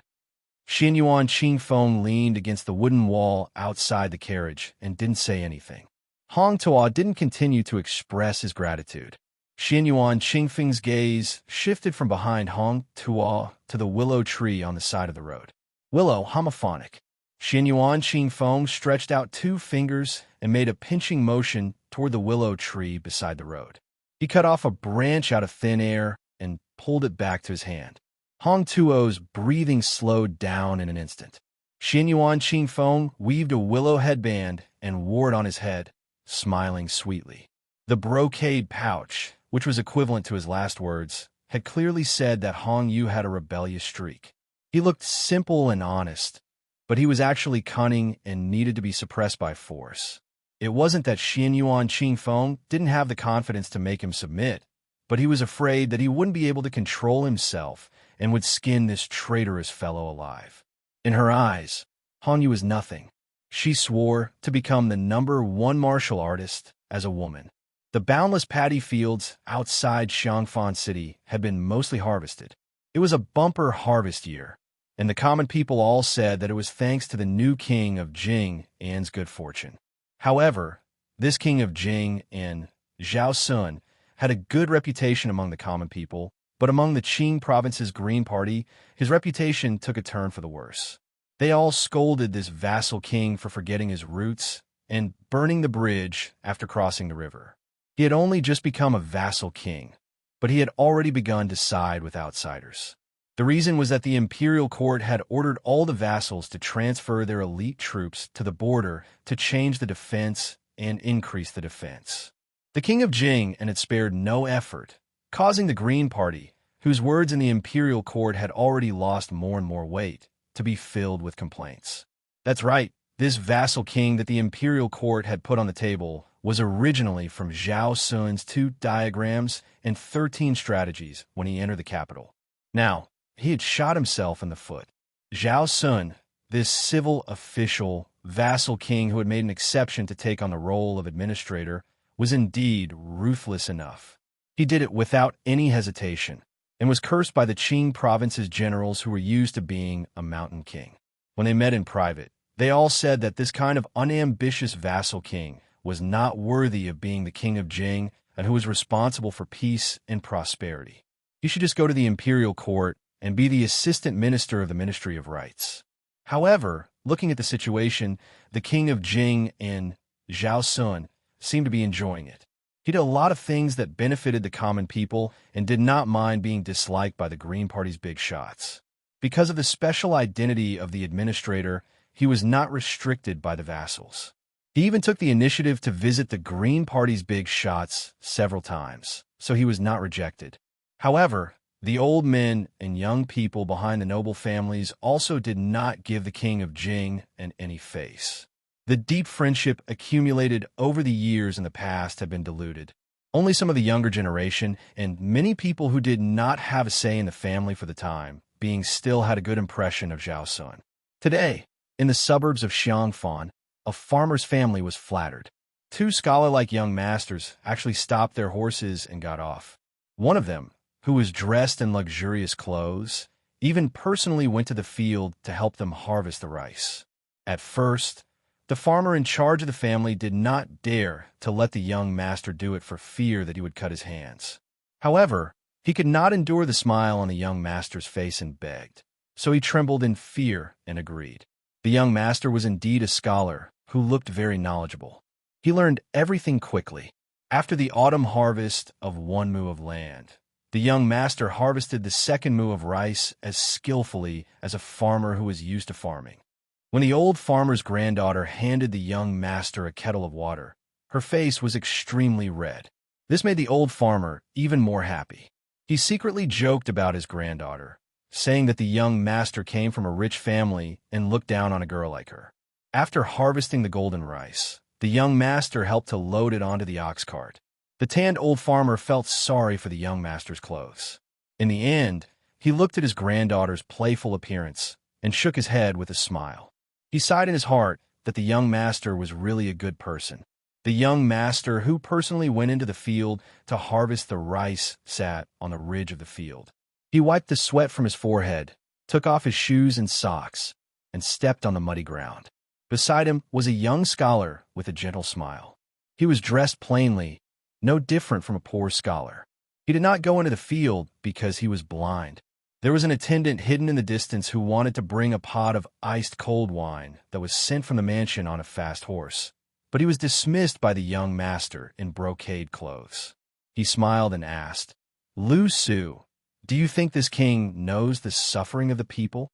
Xin Yuan Qingfeng leaned against the wooden wall outside the carriage and didn't say anything. Hong Tuo didn't continue to express his gratitude. Xin Yuan Qingfeng's gaze shifted from behind Hong Tuo to the willow tree on the side of the road. Willow homophonic. Xin Yuan Qingfeng stretched out 2 fingers and made a pinching motion toward the willow tree beside the road. He cut off a branch out of thin air and pulled it back to his hand. Hong Tuo's breathing slowed down in an instant. Xin Yuan Qingfeng weaved a willow headband and wore it on his head, smiling sweetly. The brocade pouch, which was equivalent to his last words, had clearly said that Hong Yu had a rebellious streak. He looked simple and honest, but he was actually cunning and needed to be suppressed by force. It wasn't that Xin Yuan Qingfeng didn't have the confidence to make him submit, but he was afraid that he wouldn't be able to control himself and would skin this traitorous fellow alive. In her eyes, Hong Yu was nothing. She swore to become the #1 martial artist as a woman. The boundless paddy fields outside Xiangfan City had been mostly harvested. It was a bumper harvest year, and the common people all said that it was thanks to the new king of Jing An's good fortune. However, this king of Jing An, Zhao Sun, had a good reputation among the common people, but among the Qing province's Green Party, his reputation took a turn for the worse. They all scolded this vassal king for forgetting his roots and burning the bridge after crossing the river. He had only just become a vassal king, but he had already begun to side with outsiders. The reason was that the imperial court had ordered all the vassals to transfer their elite troops to the border to change the defense and increase the defense. The king of Jing and had spared no effort, causing the Green Party, whose words in the imperial court had already lost more and more weight, to be filled with complaints. That's right, this vassal king that the imperial court had put on the table was originally from Zhao Sun's 2 diagrams and 13 strategies when he entered the capital. Now, he had shot himself in the foot. Zhao Sun, this civil official, vassal king who had made an exception to take on the role of administrator, was indeed ruthless enough. He did it without any hesitation, and was cursed by the Qing province's generals who were used to being a mountain king. When they met in private, they all said that this kind of unambitious vassal king was not worthy of being the king of Jing and who was responsible for peace and prosperity. He should just go to the imperial court and be the assistant minister of the Ministry of Rights. However, looking at the situation, the king of Jing and Zhao Sun seemed to be enjoying it. He did a lot of things that benefited the common people and did not mind being disliked by the Green Party's big shots. Because of the special identity of the administrator, he was not restricted by the vassals. He even took the initiative to visit the Green Party's big shots several times, so he was not rejected. However, the old men and young people behind the noble families also did not give the king of Jing any face. The deep friendship accumulated over the years in the past had been diluted. Only some of the younger generation and many people who did not have a say in the family for the time being still had a good impression of Zhao Sun. Today, in the suburbs of Xiangfan, a farmer's family was flattered. Two scholar-like young masters actually stopped their horses and got off. One of them, who was dressed in luxurious clothes, even personally went to the field to help them harvest the rice. At first, the farmer in charge of the family did not dare to let the young master do it for fear that he would cut his hands. However, he could not endure the smile on the young master's face and begged, so he trembled in fear and agreed. The young master was indeed a scholar who looked very knowledgeable. He learned everything quickly. After the autumn harvest of 1 mu of land, the young master harvested the 2nd mu of rice as skillfully as a farmer who was used to farming. When the old farmer's granddaughter handed the young master a kettle of water, her face was extremely red. This made the old farmer even more happy. He secretly joked about his granddaughter, saying that the young master came from a rich family and looked down on a girl like her. After harvesting the golden rice, the young master helped to load it onto the ox cart. The tanned old farmer felt sorry for the young master's clothes. In the end, he looked at his granddaughter's playful appearance and shook his head with a smile. He sighed in his heart that the young master was really a good person. The young master, who personally went into the field to harvest the rice, sat on the ridge of the field. He wiped the sweat from his forehead, took off his shoes and socks, and stepped on the muddy ground. Beside him was a young scholar with a gentle smile. He was dressed plainly, no different from a poor scholar. He did not go into the field because he was blind. There was an attendant hidden in the distance who wanted to bring a pot of iced cold wine that was sent from the mansion on a fast horse, but he was dismissed by the young master in brocade clothes. He smiled and asked, "Lu Su, do you think this king knows the suffering of the people?"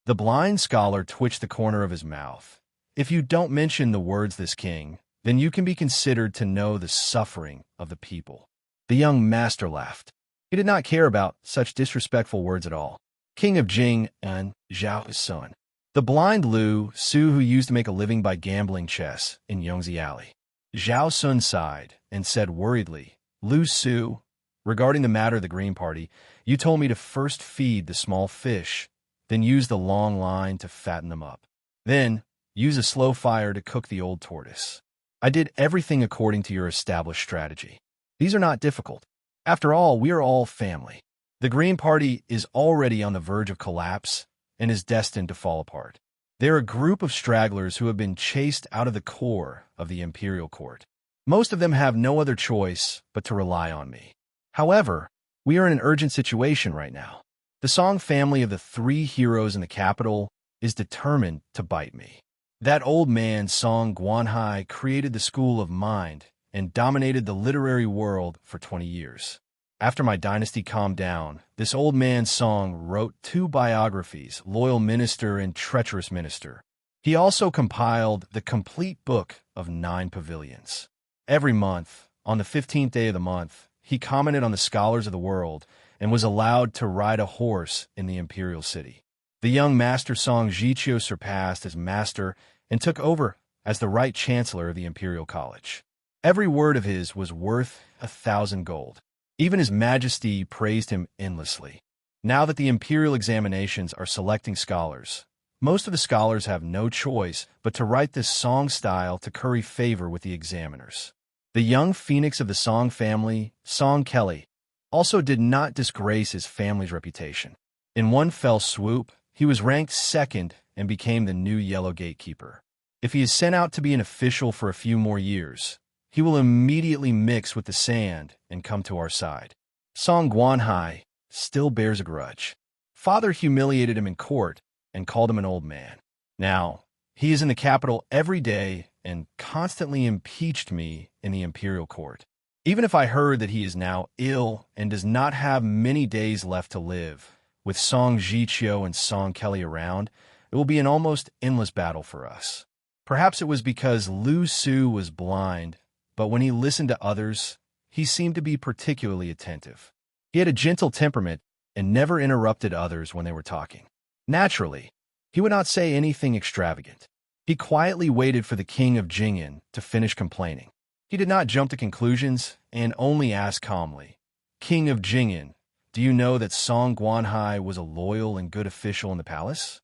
The blind scholar twitched the corner of his mouth. "If you don't mention the words this king, then you can be considered to know the suffering of the people." The young master laughed. He did not care about such disrespectful words at all. King of Jing and Zhao Sun. The blind Lu Su who used to make a living by gambling chess in Yongzi Alley. Zhao Sun sighed and said worriedly, "Lu Su, regarding the matter of the Green Party, you told me to first feed the small fish, then use the long line to fatten them up. Then use a slow fire to cook the old tortoise. I did everything according to your established strategy. These are not difficult. After all, we are all family. The Green Party is already on the verge of collapse and is destined to fall apart. They're a group of stragglers who have been chased out of the core of the imperial court. Most of them have no other choice but to rely on me. However, we are in an urgent situation right now. The Song family of the 3 heroes in the capital is determined to bite me. That old man, Song Guanhai, created the school of mind and dominated the literary world for 20 years. After my dynasty calmed down, this old man Song wrote 2 biographies, Loyal Minister and Treacherous Minister. He also compiled the complete book of 9 pavilions. Every month, on the 15th day of the month, he commented on the scholars of the world and was allowed to ride a horse in the imperial city. The young master Song Jiqiu surpassed as master and took over as the right chancellor of the imperial college. Every word of his was worth 1,000 gold. Even His Majesty praised him endlessly. Now that the imperial examinations are selecting scholars, Most of the scholars have no choice but to write this song style to curry favor with the examiners. The young phoenix of the Song family, Song Kelly, also did not disgrace his family's reputation. In one fell swoop, he was ranked second and became the new Yellow Gatekeeper. If he is sent out to be an official for a few more years, he will immediately mix with the sand and come to our side. Song Guanhai still bears a grudge. Father humiliated him in court and called him an old man. Now, he is in the capital every day and constantly impeached me in the imperial court. Even if I heard that he is now ill and does not have many days left to live, with Song Jiqiu and Song Kelly around, it will be an almost endless battle for us. Perhaps it was because Lu Su was blind, but when he listened to others, he seemed to be particularly attentive. He had a gentle temperament and never interrupted others when they were talking. Naturally, he would not say anything extravagant. He quietly waited for the king of Jing'an to finish complaining. He did not jump to conclusions and only asked calmly, "King of Jing'an, do you know that Song Guanhai was a loyal and good official in the palace?"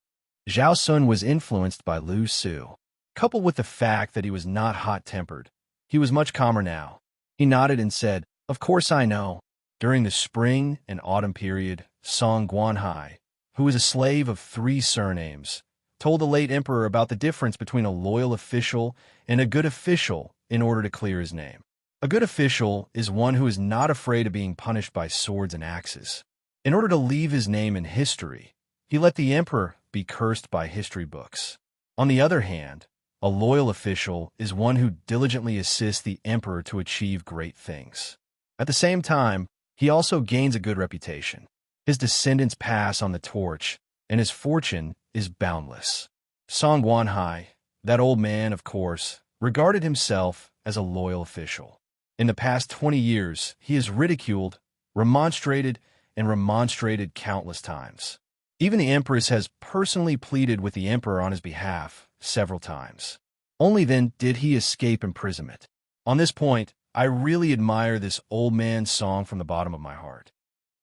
Zhao Sun was influenced by Lu Su. Coupled with the fact that he was not hot-tempered, he was much calmer now. He nodded and said, "Of course I know." During the spring and autumn period, Song Guanhai, who was a slave of 3 surnames, told the late emperor about the difference between a loyal official and a good official in order to clear his name. A good official is one who is not afraid of being punished by swords and axes. In order to leave his name in history, he let the emperor be cursed by history books. On the other hand, a loyal official is one who diligently assists the emperor to achieve great things. At the same time, he also gains a good reputation. His descendants pass on the torch, and his fortune is boundless. Song Guanhai, that old man, of course, regarded himself as a loyal official. In the past 20 years, he has ridiculed, remonstrated, and remonstrated countless times. Even the empress has personally pleaded with the emperor on his behalf several times. Only then did he escape imprisonment. On this point, I really admire this old man's song from the bottom of my heart.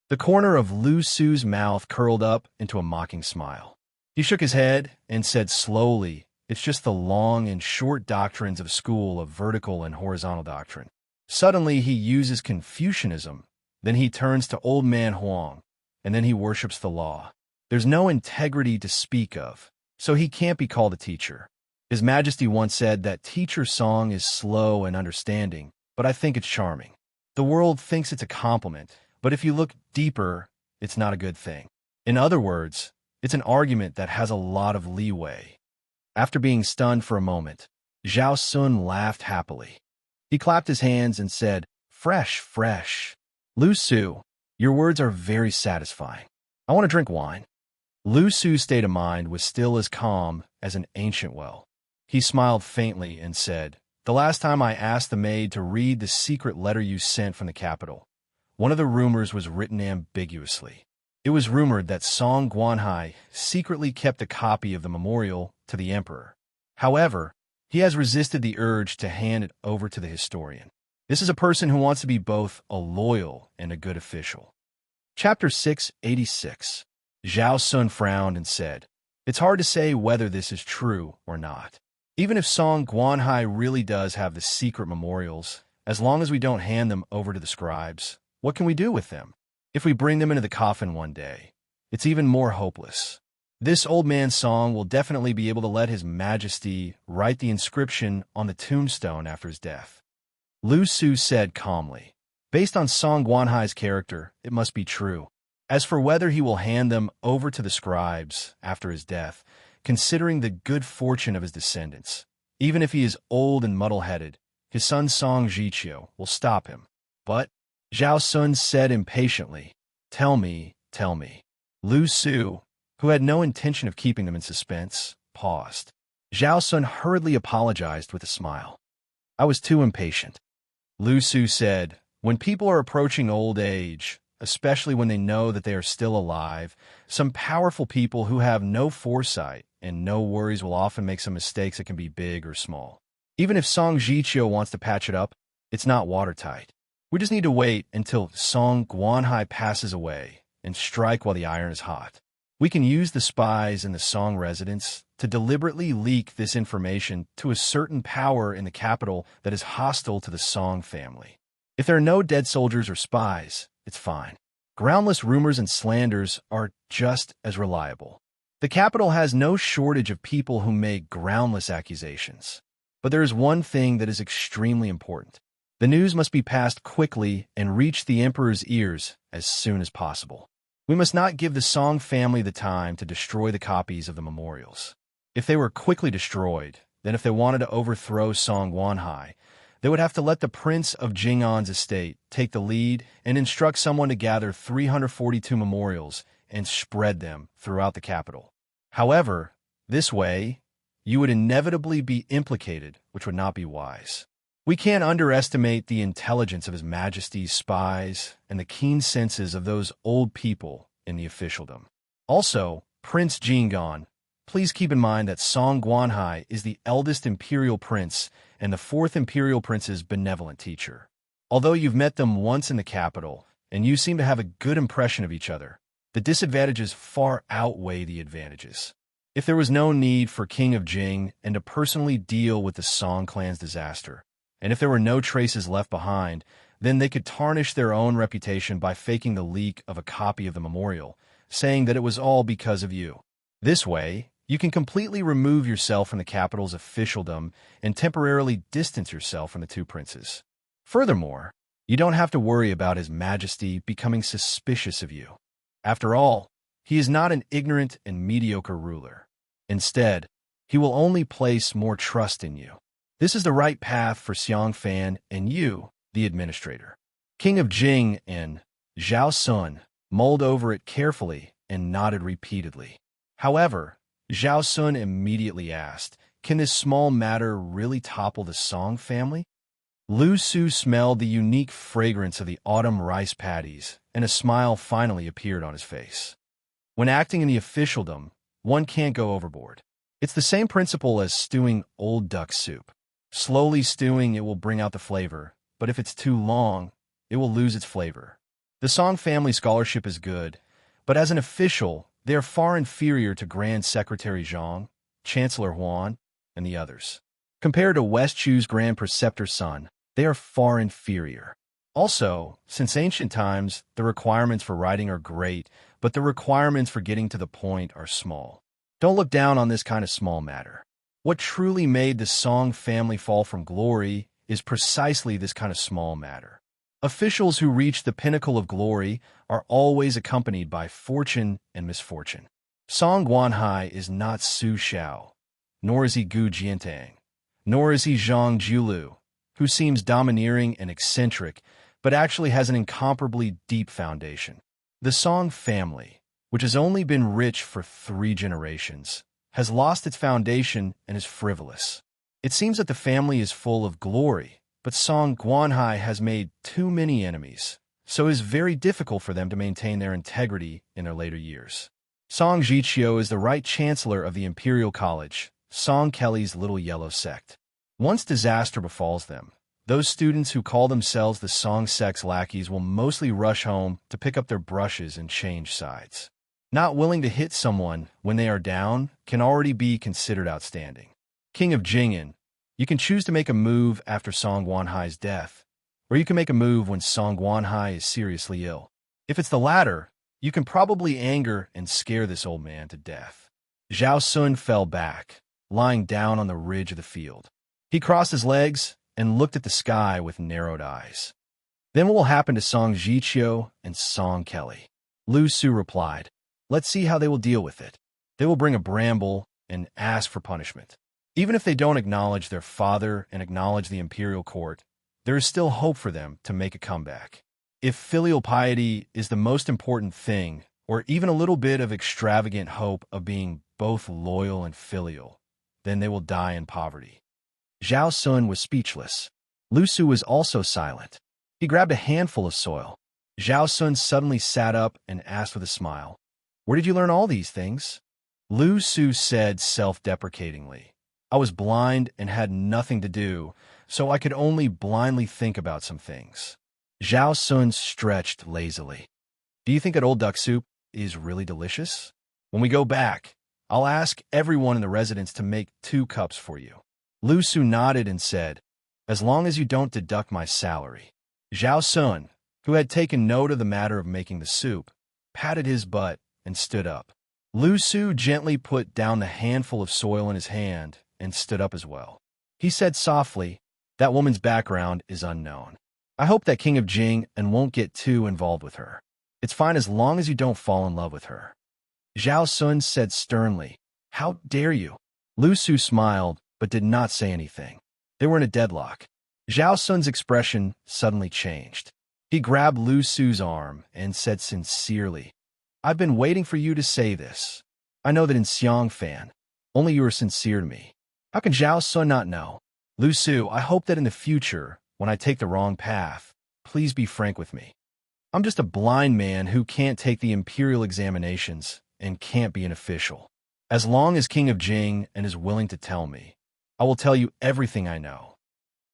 The corner of Lu Su's mouth curled up into a mocking smile. He shook his head and said slowly, "It's just the long and short doctrines of school of vertical and horizontal doctrine." Suddenly he uses Confucianism, then he turns to old man Huang, and then he worships the law. There's no integrity to speak of, so he can't be called a teacher. His Majesty once said that teacher song is slow and understanding, but I think it's charming. The world thinks it's a compliment, but if you look deeper, it's not a good thing. In other words, it's an argument that has a lot of leeway. After being stunned for a moment, Zhao Sun laughed happily. He clapped his hands and said, "Fresh, fresh. Lu Su, your words are very satisfying. I want to drink wine." Lu Su's state of mind was still as calm as an ancient well. He smiled faintly and said, "The last time I asked the maid to read the secret letter you sent from the capital, one of the rumors was written ambiguously. It was rumored that Song Guanhai secretly kept a copy of the memorial to the emperor. However, he has resisted the urge to hand it over to the historian. This is a person who wants to be both a loyal and a good official." Chapter 686. Zhao Sun frowned and said, "It's hard to say whether this is true or not. Even if Song Guanhai really does have the secret memorials, as long as we don't hand them over to the scribes, what can we do with them? If we bring them into the coffin one day, it's even more hopeless. This old man's song will definitely be able to let His Majesty write the inscription on the tombstone after his death." Lu Su said calmly, "Based on Song Guanhai's character, it must be true. As for whether he will hand them over to the scribes after his death, considering the good fortune of his descendants, even if he is old and muddle-headed, his son Song Jiqiu will stop him." "But," Zhao Sun said impatiently, tell me. Lu Su, who had no intention of keeping them in suspense, paused. Zhao Sun hurriedly apologized with a smile. "I was too impatient." Lu Su said, "When people are approaching old age, especially when they know that they are still alive, some powerful people who have no foresight and no worries will often make some mistakes that can be big or small. Even if Song Jiqiu wants to patch it up, it's not watertight. We just need to wait until Song Guanhai passes away and strike while the iron is hot." We can use the spies and the Song residents to deliberately leak this information to a certain power in the capital that is hostile to the Song family. If there are no dead soldiers or spies, it's fine. Groundless rumors and slanders are just as reliable. The capital has no shortage of people who make groundless accusations. But there is one thing that is extremely important. The news must be passed quickly and reach the emperor's ears as soon as possible. We must not give the Song family the time to destroy the copies of the memorials. If they were quickly destroyed, then if they wanted to overthrow Song Guanhai, they would have to let the Prince of Jing'an's estate take the lead and instruct someone to gather 342 memorials and spread them throughout the capital. However, this way, you would inevitably be implicated, which would not be wise. We can't underestimate the intelligence of His Majesty's spies and the keen senses of those old people in the officialdom. Also, Prince Jing'an, please keep in mind that Song Guanhai is the eldest imperial prince and the fourth imperial prince's benevolent teacher. Although you've met them once in the capital, and you seem to have a good impression of each other, the disadvantages far outweigh the advantages. If there was no need for King of Jing and to personally deal with the Song clan's disaster, and if there were no traces left behind, then they could tarnish their own reputation by faking the leak of a copy of the memorial, saying that it was all because of you. This way, you can completely remove yourself from the capital's officialdom and temporarily distance yourself from the two princes. Furthermore, you don't have to worry about His Majesty becoming suspicious of you. After all, he is not an ignorant and mediocre ruler. Instead, he will only place more trust in you. This is the right path for Xiang Fan and you, the administrator. King of Jing and Zhao Sun mulled over it carefully and nodded repeatedly. However, Zhao Sun immediately asked, "Can this small matter really topple the Song family?" Lu Su smelled the unique fragrance of the autumn rice paddies, and a smile finally appeared on his face. When acting in the officialdom, one can't go overboard. It's the same principle as stewing old duck soup. Slowly stewing it will bring out the flavor, but if it's too long, it will lose its flavor. The Song family scholarship is good, but as an official, they are far inferior to Grand Secretary Zhang, Chancellor Huan, and the others. Compared to West Chu's Grand Preceptor Sun, they are far inferior. Also, since ancient times, the requirements for writing are great, but the requirements for getting to the point are small. Don't look down on this kind of small matter. What truly made the Song family fall from glory is precisely this kind of small matter. Officials who reach the pinnacle of glory are always accompanied by fortune and misfortune. Song Guanhai is not Su Xiao, nor is he Gu Jiantang, nor is he Zhang Jiulu, who seems domineering and eccentric, but actually has an incomparably deep foundation. The Song family, which has only been rich for 3 generations, has lost its foundation and is frivolous. It seems that the family is full of glory, but Song Guanhai has made too many enemies, so it is very difficult for them to maintain their integrity in their later years. Song Jiqiu is the right chancellor of the Imperial College, Song Kelly's little yellow sect. Once disaster befalls them, those students who call themselves the Song sect's lackeys will mostly rush home to pick up their brushes and change sides. Not willing to hit someone when they are down can already be considered outstanding. King of Jing'an, you can choose to make a move after Song Guanhai's death, or you can make a move when Song Guanhai is seriously ill. If it's the latter, you can probably anger and scare this old man to death. Zhao Sun fell back, lying down on the ridge of the field. He crossed his legs and looked at the sky with narrowed eyes. Then what will happen to Song Jiqiu and Song Kelly? Lu Su replied, "Let's see how they will deal with it. They will bring a bramble and ask for punishment. Even if they don't acknowledge their father and acknowledge the imperial court, there is still hope for them to make a comeback. If filial piety is the most important thing, or even a little bit of extravagant hope of being both loyal and filial, then they will die in poverty." Zhao Sun was speechless. Lu Su was also silent. He grabbed a handful of soil. Zhao Sun suddenly sat up and asked with a smile, "Where did you learn all these things?" Lu Su said self-deprecatingly, "I was blind and had nothing to do, so I could only blindly think about some things." Zhao Sun stretched lazily. "Do you think that old duck soup is really delicious?" When we go back, I'll ask everyone in the residence to make 2 cups for you." Lu Su nodded and said, "As long as you don't deduct my salary." Zhao Sun, who had taken note of the matter of making the soup, patted his butt and stood up. Lu Su gently put down the handful of soil in his hand and stood up as well. He said softly, "That woman's background is unknown. I hope that King of Jing and won't get too involved with her. It's fine as long as you don't fall in love with her." Zhao Sun said sternly, "How dare you?" Lu Su smiled, but did not say anything. They were in a deadlock. Zhao Sun's expression suddenly changed. He grabbed Lu Su's arm and said sincerely, "I've been waiting for you to say this. I know that in Xiang Fan, only you are sincere to me. How can Zhao Sun not know? Lu Su, I hope that in the future, when I take the wrong path, please be frank with me. I'm just a blind man who can't take the imperial examinations and can't be an official. As long as King of Jing and is willing to tell me, I will tell you everything I know."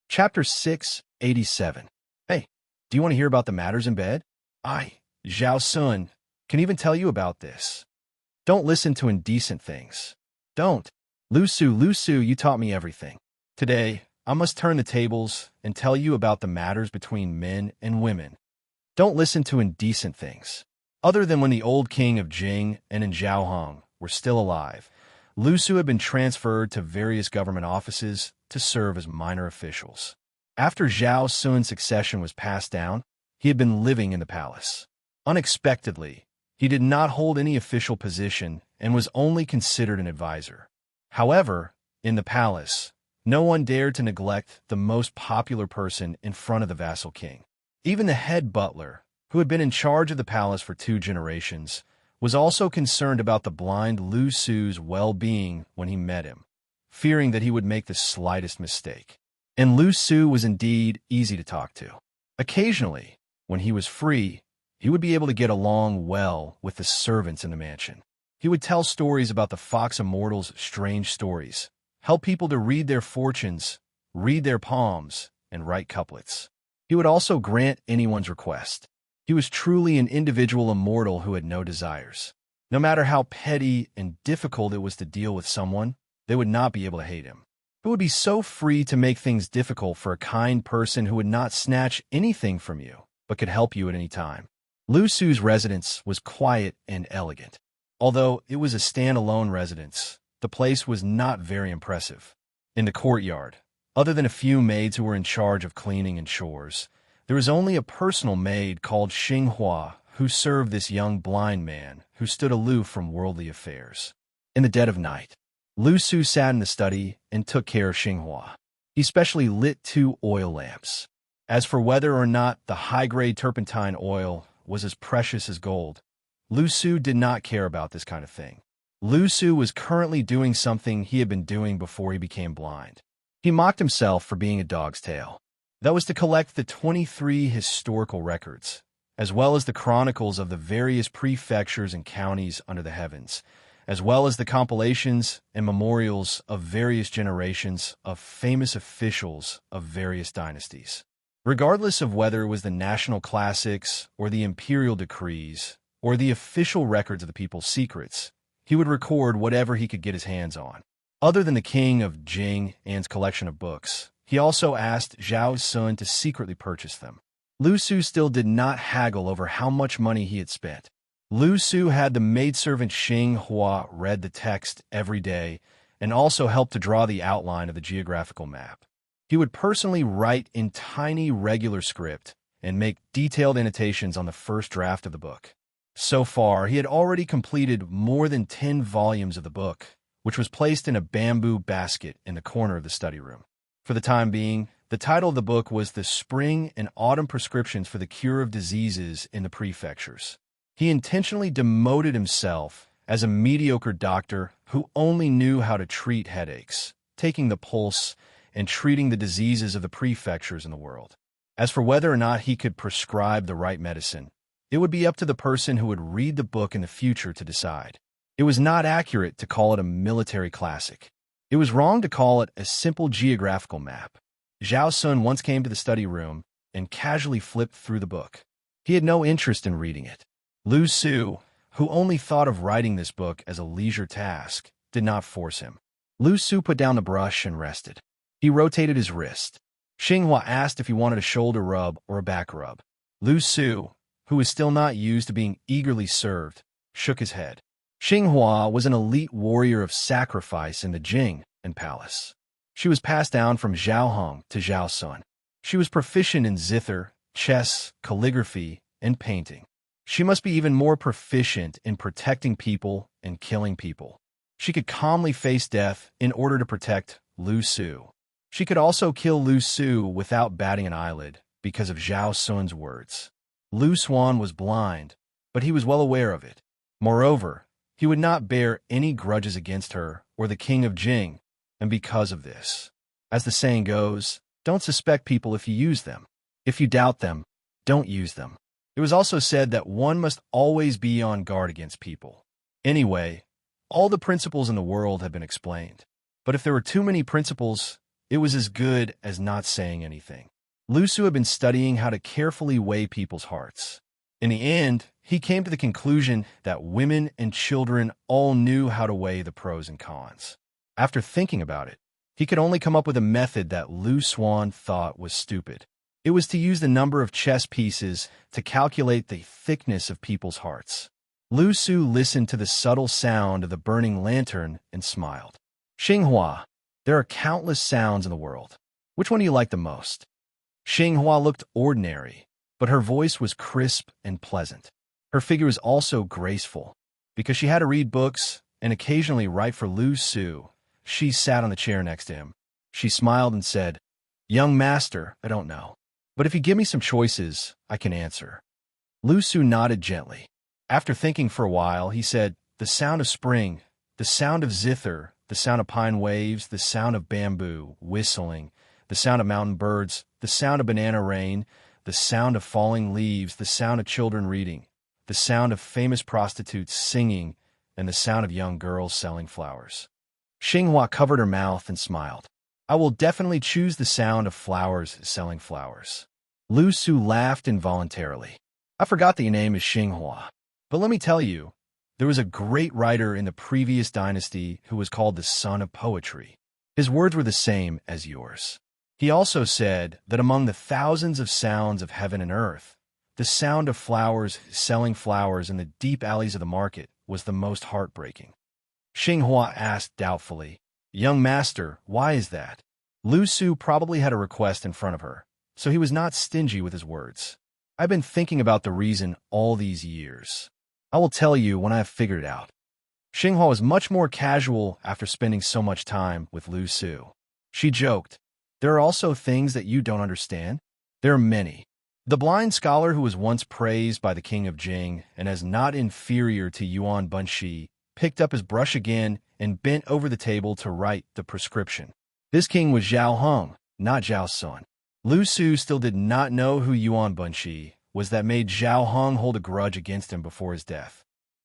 Chapter 687. "Hey, do you want to hear about the matters in bed? I, Zhao Sun, can even tell you about this. Don't listen to indecent things. Don't. Lu Su, you taught me everything. Today, I must turn the tables and tell you about the matters between men and women. Don't listen to indecent things." Other than when the old king of Jing and in Zhaohong were still alive, Lu Su had been transferred to various government offices to serve as minor officials. After Zhao Sun's succession was passed down, he had been living in the palace. Unexpectedly, he did not hold any official position and was only considered an advisor. However, in the palace, no one dared to neglect the most popular person in front of the vassal king. Even the head butler, who had been in charge of the palace for 2 generations, was also concerned about the blind Lu Su's well-being when he met him, fearing that he would make the slightest mistake. And Lu Su was indeed easy to talk to. Occasionally, when he was free, he would be able to get along well with the servants in the mansion. He would tell stories about the Fox Immortal's strange stories, help people to read their fortunes, read their palms, and write couplets. He would also grant anyone's request. He was truly an individual immortal who had no desires. No matter how petty and difficult it was to deal with someone, they would not be able to hate him. It would be so free to make things difficult for a kind person who would not snatch anything from you, but could help you at any time. Lu Su's residence was quiet and elegant. Although it was a stand-alone residence, the place was not very impressive. In the courtyard, other than a few maids who were in charge of cleaning and chores, there was only a personal maid called Xinghua who served this young blind man who stood aloof from worldly affairs. In the dead of night, Lu Su sat in the study and took care of Xinghua. He specially lit 2 oil lamps. As for whether or not the high-grade turpentine oil was as precious as gold, Lu Su did not care about this kind of thing. Lu Su was currently doing something he had been doing before he became blind. He mocked himself for being a dog's tail. That was to collect the 23 historical records, as well as the chronicles of the various prefectures and counties under the heavens, as well as the compilations and memorials of various generations of famous officials of various dynasties. Regardless of whether it was the national classics or the imperial decrees or the official records of the people's secrets, he would record whatever he could get his hands on. Other than the king of Jing An's collection of books, he also asked Zhao Sun to secretly purchase them. Lu Su still did not haggle over how much money he had spent. Lu Su had the maidservant Xinghua read the text every day and also helped to draw the outline of the geographical map. He would personally write in tiny regular script and make detailed annotations on the first draft of the book. So far, he had already completed more than 10 volumes of the book, which was placed in a bamboo basket in the corner of the study room. For the time being, the title of the book was The Spring and Autumn Prescriptions for the Cure of Diseases in the Prefectures. He intentionally demoted himself as a mediocre doctor who only knew how to treat headaches, taking the pulse, and treating the diseases of the prefectures in the world. As for whether or not he could prescribe the right medicine, it would be up to the person who would read the book in the future to decide. It was not accurate to call it a military classic. It was wrong to call it a simple geographical map. Zhao Sun once came to the study room and casually flipped through the book. He had no interest in reading it. Lu Su, who only thought of writing this book as a leisure task, did not force him. Lu Su put down the brush and rested. He rotated his wrist. Xinghua asked if he wanted a shoulder rub or a back rub. Lu Su, who was still not used to being eagerly served, shook his head. Xinghua was an elite warrior of sacrifice in the Jing and palace. She was passed down from Zhao Hong to Zhao Sun. She was proficient in zither, chess, calligraphy, and painting. She must be even more proficient in protecting people and killing people. She could calmly face death in order to protect Lu Su. She could also kill Lu Su without batting an eyelid because of Zhao Sun's words. Lu Suan was blind, but he was well aware of it. Moreover, he would not bear any grudges against her or the king of Jing, and because of this. As the saying goes, don't suspect people if you use them. If you doubt them, don't use them. It was also said that one must always be on guard against people. Anyway, all the principles in the world have been explained. But if there were too many principles, it was as good as not saying anything. Lu Su had been studying how to carefully weigh people's hearts. In the end, he came to the conclusion that women and children all knew how to weigh the pros and cons. After thinking about it, he could only come up with a method that Lu Suan thought was stupid. It was to use the number of chess pieces to calculate the thickness of people's hearts. Lu Su listened to the subtle sound of the burning lantern and smiled. Xinghua, there are countless sounds in the world. Which one do you like the most? Xinghua looked ordinary, but her voice was crisp and pleasant. Her figure was also graceful. Because she had to read books and occasionally write for Lu Su, she sat on the chair next to him. She smiled and said, "Young master, I don't know. But if you give me some choices, I can answer." Lu Su nodded gently. After thinking for a while, he said, "The sound of spring, the sound of zither, the sound of pine waves, the sound of bamboo, whistling, the sound of mountain birds, the sound of banana rain, the sound of falling leaves, the sound of children reading, the sound of famous prostitutes singing, and the sound of young girls selling flowers." Xinghua covered her mouth and smiled. "I will definitely choose the sound of flowers selling flowers." Lu Su laughed involuntarily. "I forgot that your name is Xinghua. But let me tell you, there was a great writer in the previous dynasty who was called the Son of Poetry. His words were the same as yours. He also said that among the thousands of sounds of heaven and earth, the sound of flowers selling flowers in the deep alleys of the market was the most heartbreaking." Xinghua asked doubtfully, "Young master, why is that?" Lu Su probably had a request in front of her, so he was not stingy with his words. "I've been thinking about the reason all these years. I will tell you when I have figured it out." Xinghua was much more casual after spending so much time with Lu Su. She joked, "There are also things that you don't understand. There are many." The blind scholar who was once praised by the king of Jing and as not inferior to Yuan Bunshi picked up his brush again and bent over the table to write the prescription. This king was Zhao Hong, not Zhao Sun. Lu Su still did not know who Yuan Bunshi was that made Zhao Hong hold a grudge against him before his death.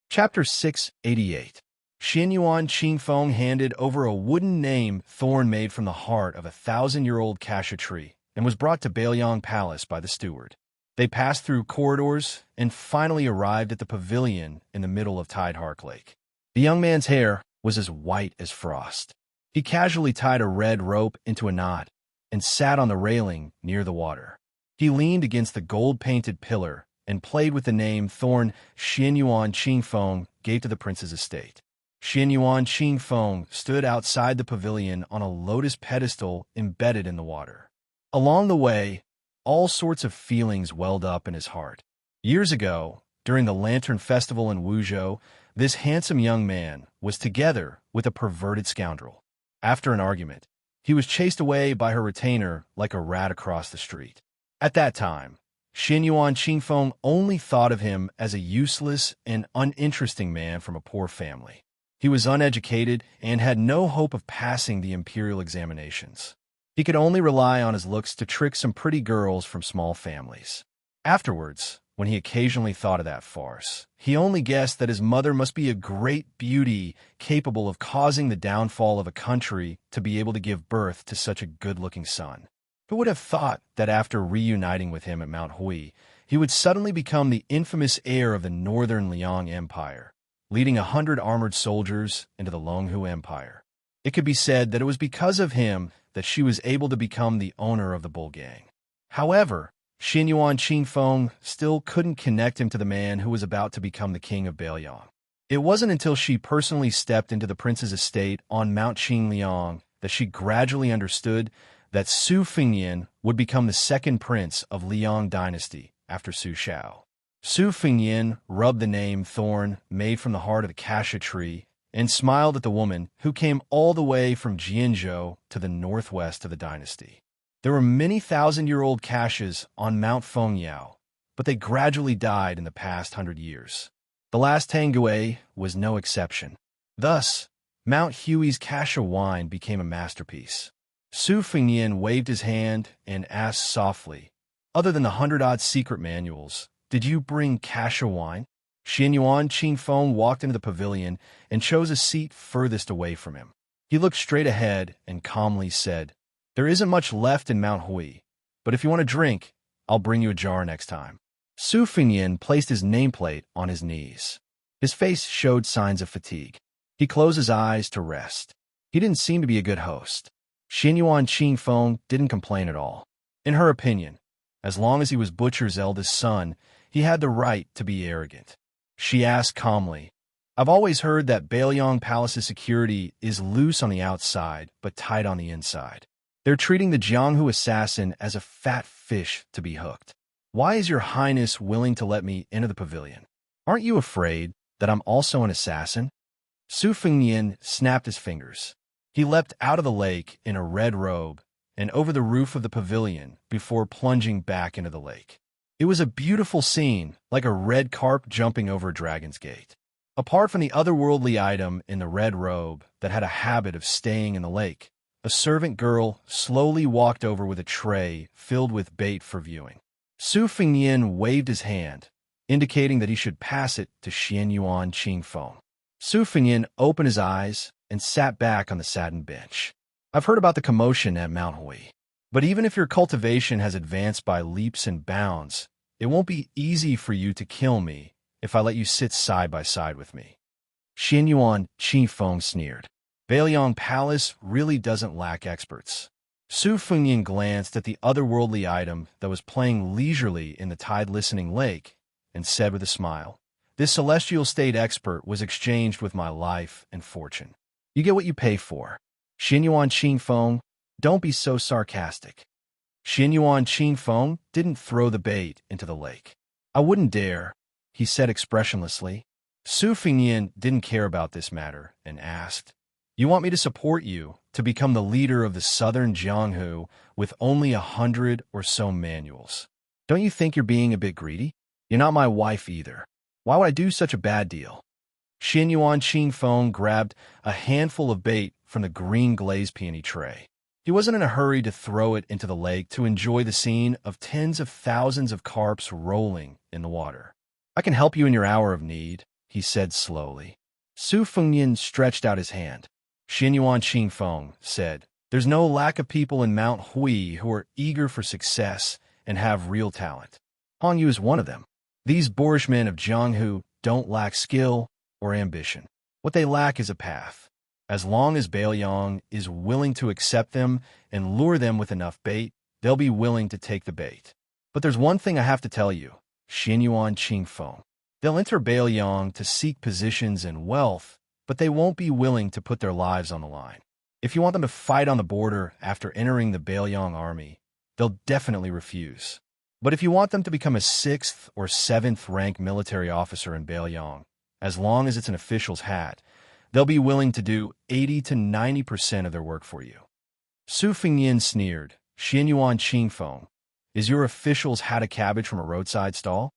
Chapter 688. Xin Yuan Qingfeng handed over a wooden name thorn made from the heart of a 1,000-year-old cassia tree and was brought to Bailiang Palace by the steward. They passed through corridors and finally arrived at the pavilion in the middle of Tidehark Lake. The young man's hair was as white as frost. He casually tied a red rope into a knot and sat on the railing near the water. He leaned against the gold-painted pillar and played with the name Thorn Xianyuan Qingfeng gave to the prince's estate. Xianyuan Qingfeng stood outside the pavilion on a lotus pedestal embedded in the water. Along the way, all sorts of feelings welled up in his heart. Years ago, during the Lantern Festival in Wuzhou, this handsome young man was together with a perverted scoundrel. After an argument, he was chased away by her retainer like a rat across the street. At that time, Xianyuan Qingfeng only thought of him as a useless and uninteresting man from a poor family. He was uneducated and had no hope of passing the imperial examinations. He could only rely on his looks to trick some pretty girls from small families. Afterwards, when he occasionally thought of that farce, he only guessed that his mother must be a great beauty capable of causing the downfall of a country to be able to give birth to such a good-looking son. Who would have thought that after reuniting with him at Mount Hui, he would suddenly become the infamous heir of the Northern Liang Empire, leading 100 armored soldiers into the Longhu Empire. It could be said that it was because of him that she was able to become the owner of the Bull Gang. However, Xianyuan Qingfeng still couldn't connect him to the man who was about to become the king of Bailiang. It wasn't until she personally stepped into the prince's estate on Mount Qingliang that she gradually understood that Su Fengnian would become the second prince of Liang dynasty after Su Shao. Su Fengnian rubbed the name Thorn made from the heart of the cassia tree and smiled at the woman who came all the way from Jianzhou to the northwest of the dynasty. There were many thousand-year-old caches on Mount Fengyao, but they gradually died in the past 100 years. The last Tangue was no exception. Thus, Mount Hui's cassia wine became a masterpiece. Su Fengnian waved his hand and asked softly, "Other than the 100-odd secret manuals, did you bring cassia wine?" Xianyuan Qingfeng walked into the pavilion and chose a seat furthest away from him. He looked straight ahead and calmly said, "There isn't much left in Mount Hui, but if you want a drink, I'll bring you a jar next time." Su Fengnian placed his nameplate on his knees. His face showed signs of fatigue. He closed his eyes to rest. He didn't seem to be a good host. Xianyuan Qingfeng didn't complain at all. In her opinion, as long as he was Butcher's eldest son, he had the right to be arrogant. She asked calmly, "I've always heard that Bailiang Palace's security is loose on the outside, but tight on the inside. They're treating the Jianghu assassin as a fat fish to be hooked. Why is your highness willing to let me into the pavilion? Aren't you afraid that I'm also an assassin?" Su Fengnian snapped his fingers. He leapt out of the lake in a red robe and over the roof of the pavilion before plunging back into the lake. It was a beautiful scene, like a red carp jumping over a dragon's gate. Apart from the otherworldly item in the red robe that had a habit of staying in the lake, a servant girl slowly walked over with a tray filled with bait for viewing. Su Fengnian waved his hand, indicating that he should pass it to Xianyuan Qingfeng. Su Fengnian opened his eyes and sat back on the satin bench. "I've heard about the commotion at Mount Hui. But even if your cultivation has advanced by leaps and bounds, it won't be easy for you to kill me if I let you sit side by side with me." Xianyuan Qingfeng sneered. Bailiang Palace really doesn't lack experts. Su Fengnian glanced at the otherworldly item that was playing leisurely in the tide-listening lake and said with a smile, "This celestial state expert was exchanged with my life and fortune. You get what you pay for." Xianyuan Qingfeng, don't be so sarcastic. Xianyuan Qingfeng didn't throw the bait into the lake. "I wouldn't dare," he said expressionlessly. Su Fengnian didn't care about this matter and asked, "You want me to support you to become the leader of the southern Jianghu with only 100 or so manuals? Don't you think you're being a bit greedy? You're not my wife either. Why would I do such a bad deal?" Xianyuan Qingfeng grabbed a handful of bait from the green glazed peony tray. He wasn't in a hurry to throw it into the lake to enjoy the scene of tens of thousands of carps rolling in the water. "I can help you in your hour of need," he said slowly. Su Fengnian stretched out his hand. Xianyuan Qingfeng said, "There's no lack of people in Mount Hui who are eager for success and have real talent. Hong Yu is one of them. These boorish men of Jianghu don't lack skill or ambition. What they lack is a path. As long as Bailiang is willing to accept them and lure them with enough bait, they'll be willing to take the bait. But there's one thing I have to tell you, Xianyuan Qingfeng. They'll enter Bailiang to seek positions and wealth, but they won't be willing to put their lives on the line. If you want them to fight on the border after entering the Bailiang army, they'll definitely refuse. But if you want them to become a 6th or 7th rank military officer in Bailiang, as long as it's an official's hat, they'll be willing to do 80 to 90% of their work for you." Su Fengnian sneered. "Xianyuan Qingfeng, is your official's hat a cabbage from a roadside stall?"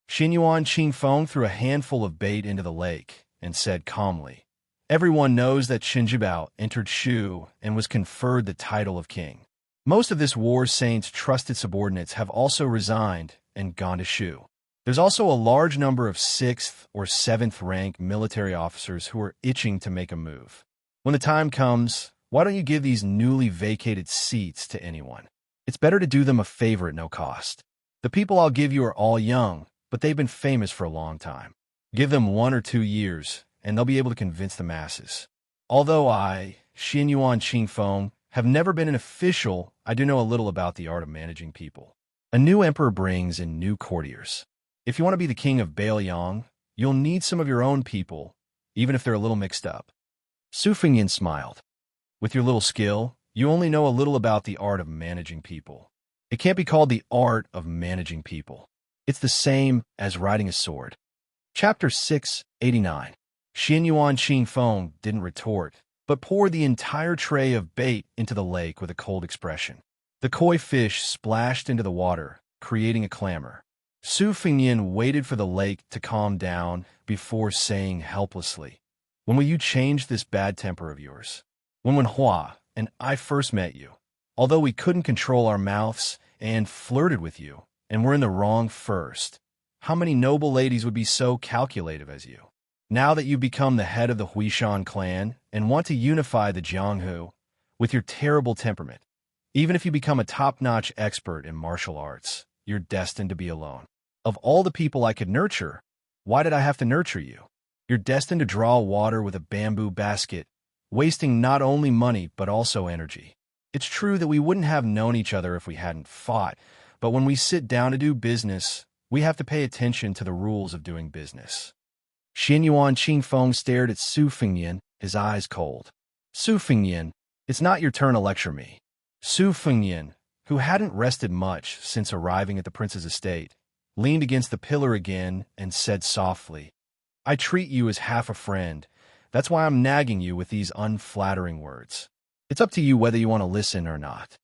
Xianyuan Qingfeng threw a handful of bait into the lake and said calmly, "Everyone knows that Qinjibao entered Shu and was conferred the title of king. Most of this war saint's trusted subordinates have also resigned and gone to Shu. There's also a large number of 6th or 7th rank military officers who are itching to make a move. When the time comes, why don't you give these newly vacated seats to anyone? It's better to do them a favor at no cost." The people I'll give you are all young, but they've been famous for a long time. Give them 1 or 2 years, and they'll be able to convince the masses. Although I, Xin Yuan Qingfeng, have never been an official, I do know a little about the art of managing people. A new emperor brings in new courtiers. If you want to be the king of Bailiang, you'll need some of your own people, even if they're a little mixed up. Su Fengyan smiled. With your little skill, you only know a little about the art of managing people. It can't be called the art of managing people. It's the same as riding a sword. Chapter 689. Xin Yuan Qingfeng didn't retort, but poured the entire tray of bait into the lake with a cold expression. The koi fish splashed into the water, creating a clamor. Su Fengyan waited for the lake to calm down before saying helplessly, "When will you change this bad temper of yours?" When Hua and I first met you, although we couldn't control our mouths and flirted with you, and were in the wrong first, how many noble ladies would be so calculative as you? Now that you've become the head of the Huishan clan and want to unify the Jianghu with your terrible temperament, even if you become a top-notch expert in martial arts, you're destined to be alone. Of all the people I could nurture, why did I have to nurture you? You're destined to draw water with a bamboo basket, wasting not only money but also energy. It's true that we wouldn't have known each other if we hadn't fought, but when we sit down to do business, we have to pay attention to the rules of doing business. Xin Yuan Qingfeng stared at Su Fengyan, his eyes cold. Su Fengyan, it's not your turn to lecture me. Su Fengyan, who hadn't rested much since arriving at the prince's estate, leaned against the pillar again and said softly, "I treat you as half a friend. That's why I'm nagging you with these unflattering words. It's up to you whether you want to listen or not."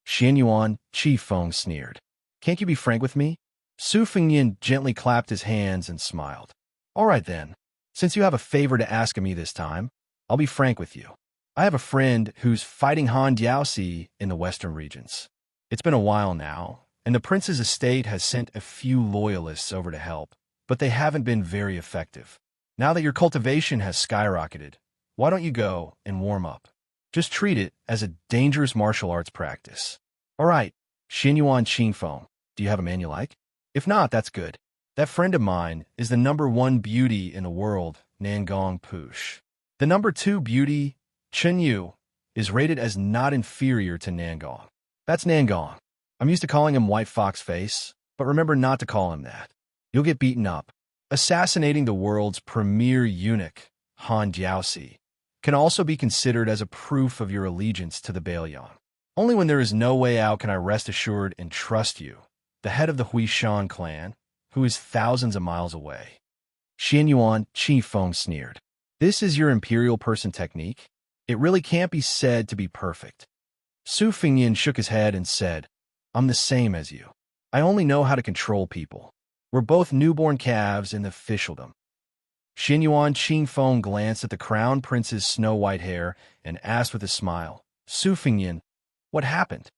Xin Yuan Qingfeng sneered. "Can't you be frank with me?" Su Fengyan gently clapped his hands and smiled. "All right then. Since you have a favor to ask of me this time, I'll be frank with you. I have a friend who's fighting Han Diaoxi in the western regions. It's been a while now, and the prince's estate has sent a few loyalists over to help, but they haven't been very effective. Now that your cultivation has skyrocketed, why don't you go and warm up? Just treat it as a dangerous martial arts practice." "All right, Xin Yuan Qingfeng, do you have a man you like? If not, that's good. That friend of mine is the #1 beauty in the world, Nangong Push. The #2 beauty, Chen Yu, is rated as not inferior to Nangong. That's Nangong. I'm used to calling him White Fox Face, but remember not to call him that. You'll get beaten up. Assassinating the world's premier eunuch, Han Diaoxi, can also be considered as a proof of your allegiance to the Bailiang. Only when there is no way out can I rest assured and trust you, the head of the Huishan clan, who is thousands of miles away." Xin Yuan Qingfeng sneered. "This is your imperial person technique? It really can't be said to be perfect." Su Fengyan shook his head and said, "I'm the same as you. I only know how to control people. We're both newborn calves in the officialdom." Xin Yuan Qingfeng glanced at the crown prince's snow-white hair and asked with a smile, "Su Fengyan, what happened?"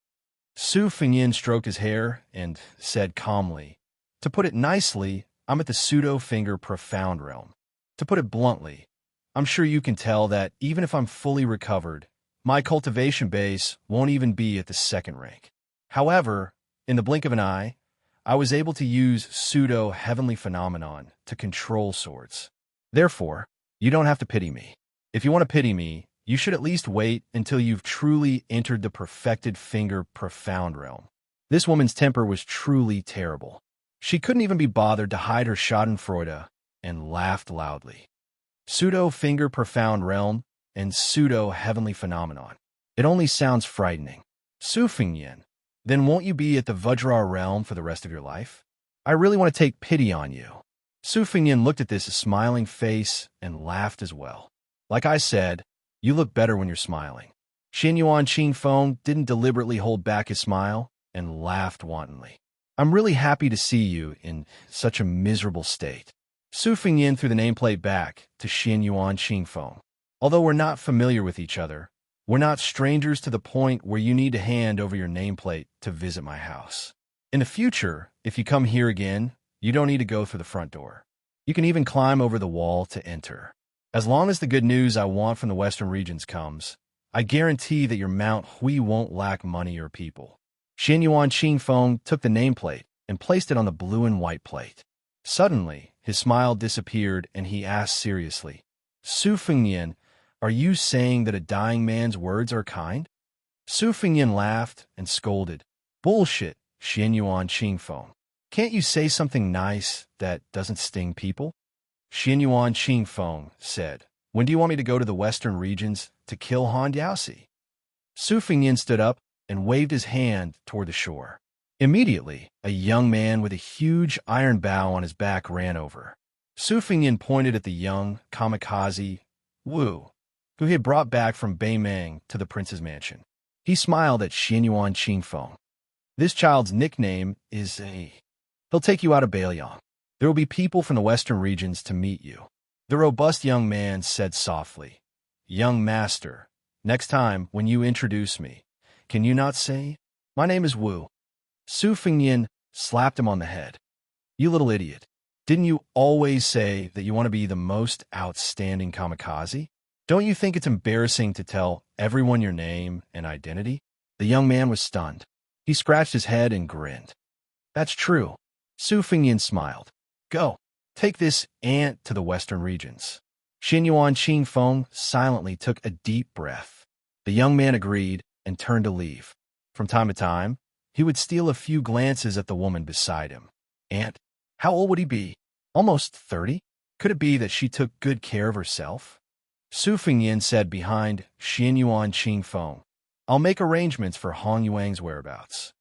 Su Fengyan stroked his hair and said calmly, "To put it nicely, I'm at the pseudo-finger profound realm. To put it bluntly, I'm sure you can tell that even if I'm fully recovered, my cultivation base won't even be at the 2nd rank. However, in the blink of an eye, I was able to use pseudo-heavenly phenomenon to control swords. Therefore, you don't have to pity me. If you want to pity me, you should at least wait until you've truly entered the perfected finger profound realm." This woman's temper was truly terrible. She couldn't even be bothered to hide her schadenfreude and laughed loudly. Pseudo-finger profound realm and pseudo-heavenly phenomenon. It only sounds frightening. Su Fengyan, then won't you be at the Vajra realm for the rest of your life? I really want to take pity on you." Su Fengyan looked at this a smiling face and laughed as well. "Like I said, you look better when you're smiling." Xin Yuan Qingfeng didn't deliberately hold back his smile and laughed wantonly. "I'm really happy to see you in such a miserable state." Su Fengyan threw the nameplate back to Xin Yuan Qingfeng. "Although we're not familiar with each other, we're not strangers to the point where you need to hand over your nameplate to visit my house. In the future, if you come here again, you don't need to go through the front door. You can even climb over the wall to enter. As long as the good news I want from the western regions comes, I guarantee that your Mount Hui won't lack money or people." Xin Yuan Qingfeng took the nameplate and placed it on the blue and white plate. Suddenly, his smile disappeared and he asked seriously, Su Fengnian, are you saying that a dying man's words are kind? Su Fengnian laughed and scolded, Bullshit, Xianyuan Qingfeng. Can't you say something nice that doesn't sting people? Xianyuan Qingfeng said, When do you want me to go to the western regions to kill Han Diaosi? Su Fengnian stood up and waved his hand toward the shore. Immediately, a young man with a huge iron bow on his back ran over. Su Fengnian pointed at the young kamikaze, Wu, who he had brought back from Beimeng to the prince's mansion. He smiled at Xianyuan Qingfeng. This child's nickname is He'll take you out of Beiliang. There will be people from the western regions to meet you. The robust young man said softly, Young master, next time when you introduce me, can you not say, My name is Wu? Su Fengnian slapped him on the head. You little idiot. Didn't you always say that you want to be the most outstanding kamikaze? Don't you think it's embarrassing to tell everyone your name and identity? The young man was stunned. He scratched his head and grinned. That's true. Su Fengnian smiled. Go, take this ant to the western regions. Xianyuan Qingfeng silently took a deep breath. The young man agreed and turned to leave. From time to time, he would steal a few glances at the woman beside him. Ant? How old would he be? Almost 30? Could it be that she took good care of herself? Su Fengnian said behind Xianyuan Qingfeng, I'll make arrangements for Hong Yuang's whereabouts.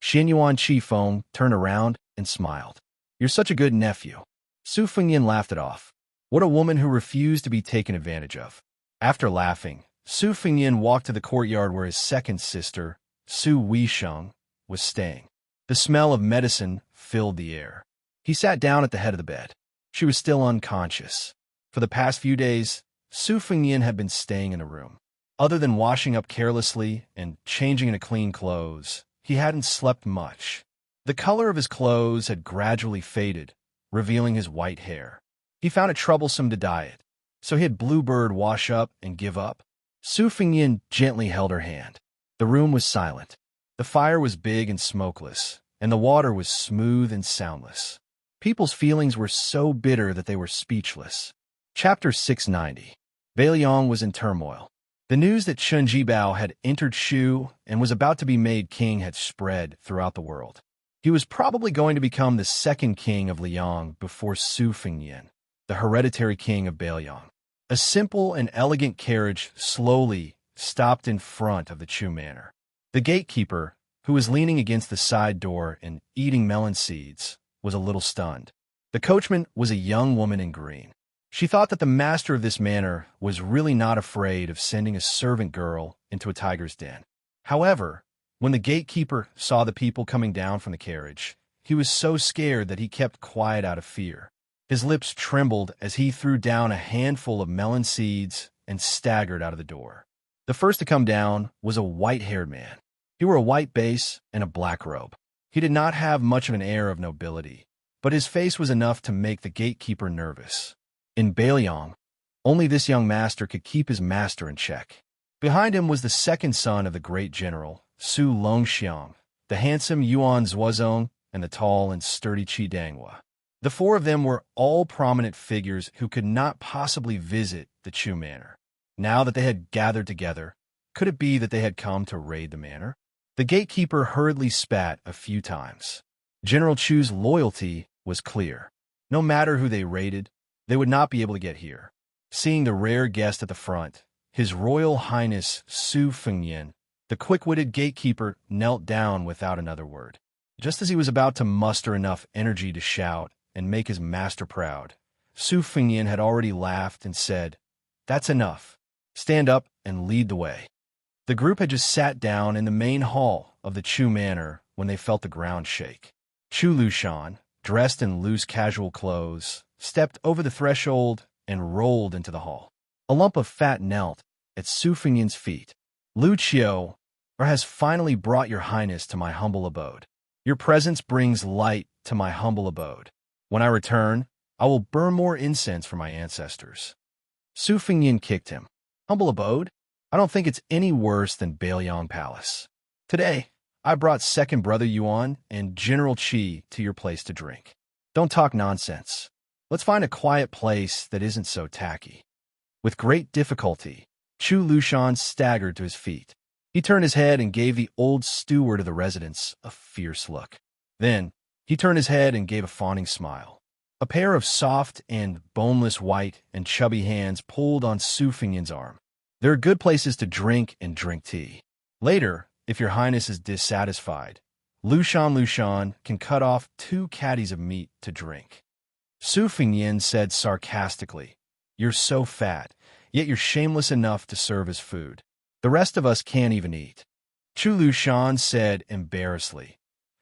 Xianyuan Qingfeng turned around and smiled. You're such a good nephew. Su Fengnian laughed it off. What a woman who refused to be taken advantage of. After laughing, Su Fengnian walked to the courtyard where his second sister, Su Weisheng, was staying. The smell of medicine filled the air. He sat down at the head of the bed. She was still unconscious. For the past few days, Su Fengnian had been staying in the room. Other than washing up carelessly and changing into clean clothes, he hadn't slept much. The color of his clothes had gradually faded, revealing his white hair. He found it troublesome to diet, so he had Bluebird wash up and give up. Su Fengnian gently held her hand. The room was silent. The fire was big and smokeless, and the water was smooth and soundless. People's feelings were so bitter that they were speechless. Chapter 690. Beiliang was in turmoil. The news that Chen Jibao had entered Shu and was about to be made king had spread throughout the world. He was probably going to become the second king of Liang before Su Fengnian, the hereditary king of Beiliang. A simple and elegant carriage slowly stopped in front of the Chu manor. The gatekeeper, who was leaning against the side door and eating melon seeds, was a little stunned. The coachman was a young woman in green. She thought that the master of this manor was really not afraid of sending a servant girl into a tiger's den. However, when the gatekeeper saw the people coming down from the carriage, he was so scared that he kept quiet out of fear. His lips trembled as he threw down a handful of melon seeds and staggered out of the door. The first to come down was a white-haired man. He wore a white base and a black robe. He did not have much of an air of nobility, but his face was enough to make the gatekeeper nervous. In Beiliang, only this young master could keep his master in check. Behind him was the second son of the great general, Su Longxiang, the handsome Yuan Zuozong, and the tall and sturdy Qi Danghua. The four of them were all prominent figures who could not possibly visit the Chu manor. Now that they had gathered together, could it be that they had come to raid the manor? The gatekeeper hurriedly spat a few times. General Chu's loyalty was clear. No matter who they raided, they would not be able to get here. Seeing the rare guest at the front, His Royal Highness Su Fengnian, the quick-witted gatekeeper, knelt down without another word. Just as he was about to muster enough energy to shout and make his master proud, Su Fengnian had already laughed and said, That's enough. Stand up and lead the way. The group had just sat down in the main hall of the Chu manor when they felt the ground shake. Chu Lushan, dressed in loose casual clothes, stepped over the threshold and rolled into the hall. A lump of fat knelt at Su Fengnian's feet. Lu Qiu has finally brought your highness to my humble abode. Your presence brings light to my humble abode. When I return, I will burn more incense for my ancestors. Su Fengnian kicked him. Humble abode? I don't think it's any worse than Beiliang Palace. Today, I brought second brother Yuan and General Qi to your place to drink. Don't talk nonsense. Let's find a quiet place that isn't so tacky." With great difficulty, Chu Lushan staggered to his feet. He turned his head and gave the old steward of the residence a fierce look. Then, he turned his head and gave a fawning smile. A pair of soft and boneless white and chubby hands pulled on Su Fengyan's arm. "There are good places to drink and drink tea. Later, if your highness is dissatisfied, Lushan can cut off 2 caddies of meat to drink." Su Fengyan said sarcastically, "You're so fat, yet you're shameless enough to serve as food. The rest of us can't even eat." Chu Lushan said embarrassedly,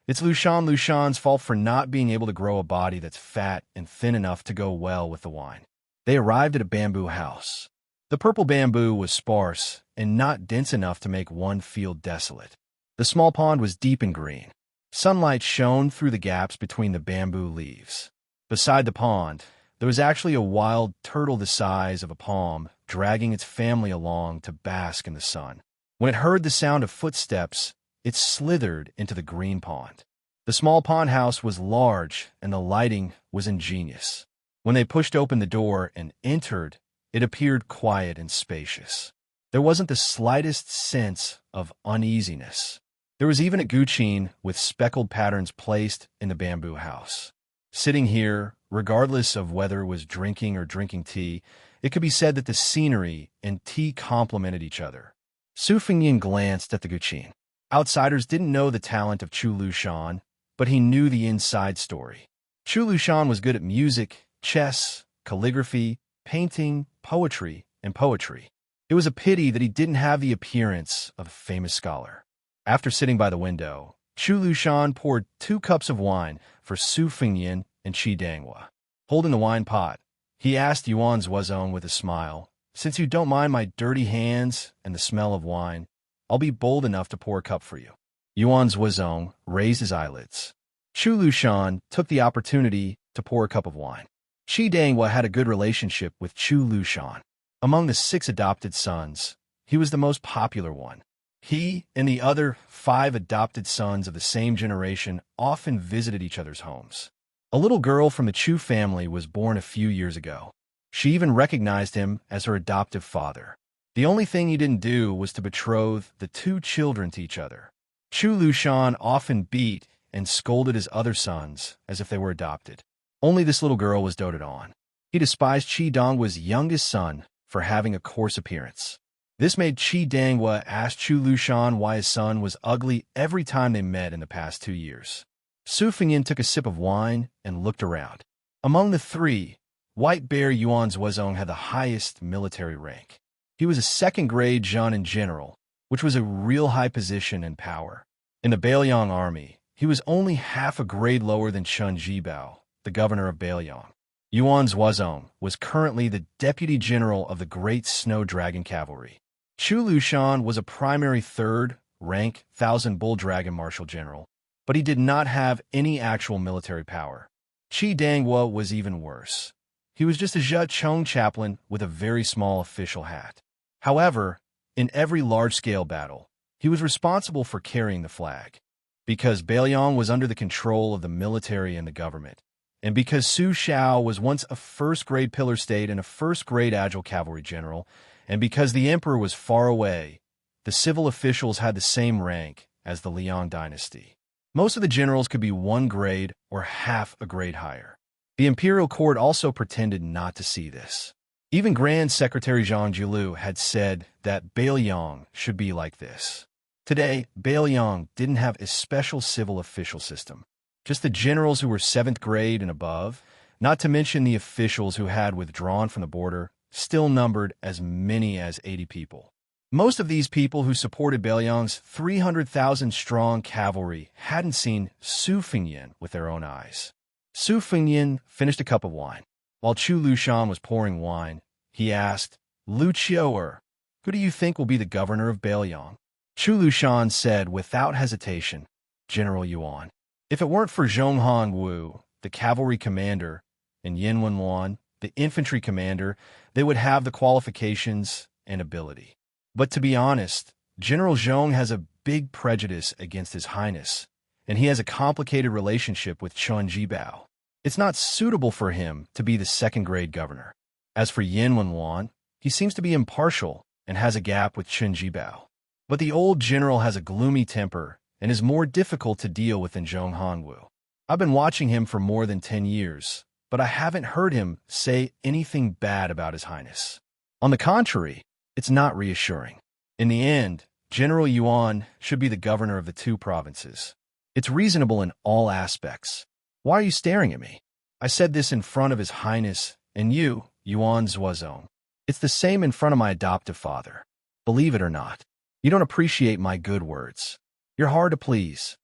"It's Lushan's fault for not being able to grow a body that's fat and thin enough to go well with the wine." They arrived at a bamboo house. The purple bamboo was sparse and not dense enough to make one feel desolate. The small pond was deep and green. Sunlight shone through the gaps between the bamboo leaves. Beside the pond, there was actually a wild turtle the size of a palm dragging its family along to bask in the sun. When it heard the sound of footsteps, it slithered into the green pond. The small pond house was large and the lighting was ingenious. When they pushed open the door and entered, it appeared quiet and spacious. There wasn't the slightest sense of uneasiness. There was even a guqin with speckled patterns placed in the bamboo house. Sitting here, regardless of whether it was drinking or drinking tea, it could be said that the scenery and tea complemented each other. Su Fengyan glanced at the guqin. Outsiders didn't know the talent of Chu Lushan, but he knew the inside story. Chu Lushan was good at music, chess, calligraphy, painting, poetry, and poetry. It was a pity that he didn't have the appearance of a famous scholar. After sitting by the window, Chu Lushan poured 2 cups of wine for Su Fengyan and Qi Danghua. Holding the wine pot, he asked Yuan Zuozong with a smile, "Since you don't mind my dirty hands and the smell of wine, I'll be bold enough to pour a cup for you." Yuan Zuozong raised his eyelids. Chu Lushan took the opportunity to pour a cup of wine. Qi Danghua had a good relationship with Chu Lushan. Among the 6 adopted sons, he was the most popular one. He and the other 5 adopted sons of the same generation often visited each other's homes. A little girl from the Chu family was born a few years ago. She even recognized him as her adoptive father. The only thing he didn't do was to betroth the 2 children to each other. Chu Lushan often beat and scolded his other sons as if they were adopted. Only this little girl was doted on. He despised Qi Danghua's youngest son for having a coarse appearance. This made Qi Danghua ask Chu Lushan why his son was ugly every time they met in the past 2 years. Su Fengyan took a sip of wine and looked around. Among the 3, White Bear Yuan Zuozong had the highest military rank. He was a 2nd-grade Zhenin general, which was a real high position and power. In the Bailiang army, he was only half a grade lower than Chen Jibao, the governor of Bailiang. Yuan Zuozong was currently the deputy general of the Great Snow Dragon Cavalry. Chu Lushan was a primary 3rd-rank Thousand Bull Dragon marshal general, but he did not have any actual military power. Qi Danghua was even worse. He was just a Zhechong chaplain with a very small official hat. However, in every large-scale battle, he was responsible for carrying the flag. Because Bailiang was under the control of the military and the government, and because Su Xiao was once a 1st-grade pillar state and a 1st-grade agile cavalry general, and because the emperor was far away, the civil officials had the same rank as the Liang dynasty. Most of the generals could be 1 grade or half a grade higher. The imperial court also pretended not to see this. Even Grand Secretary Zhang Jilu had said that Bailiang should be like this. Today, Bailiang didn't have a special civil official system. Just the generals who were 7th grade and above, not to mention the officials who had withdrawn from the border, still numbered as many as 80 people. Most of these people who supported Bailiang's 300,000-strong cavalry hadn't seen Su Fengyan with their own eyes. Su Fengyan finished a cup of wine. While Chu Lushan was pouring wine, he asked, "Lu Qiu'er, who do you think will be the governor of Bailiang?" Chu Lushan said without hesitation, "General Yuan. If it weren't for Zhonghan Wu, the cavalry commander, and Yin Wenwan, the infantry commander, they would have the qualifications and ability. But to be honest, General Zhong has a big prejudice against His Highness, and he has a complicated relationship with Chun Jibao. It's not suitable for him to be the second-grade governor. As for Yin Wenwan, he seems to be impartial and has a gap with Chun Jibao. But the old general has a gloomy temper and is more difficult to deal with than Zhong Hanwu. I've been watching him for more than 10 years, but I haven't heard him say anything bad about His Highness. On the contrary, it's not reassuring. In the end, General Yuan should be the governor of the two provinces. It's reasonable in all aspects. Why are you staring at me? I said this in front of His Highness and you, Yuan Zuozong. It's the same in front of my adoptive father. Believe it or not, you don't appreciate my good words. You're hard to please.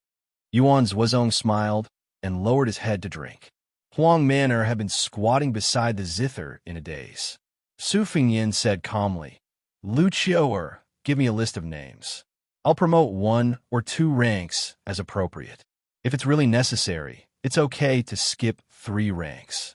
Yuan Zuozong smiled and lowered his head to drink. Huang Manor had been squatting beside the zither in a daze. Su Fingyin said calmly, Lu Qiu'er, give me a list of names. I'll promote 1 or 2 ranks as appropriate. If it's really necessary, it's okay to skip 3 ranks.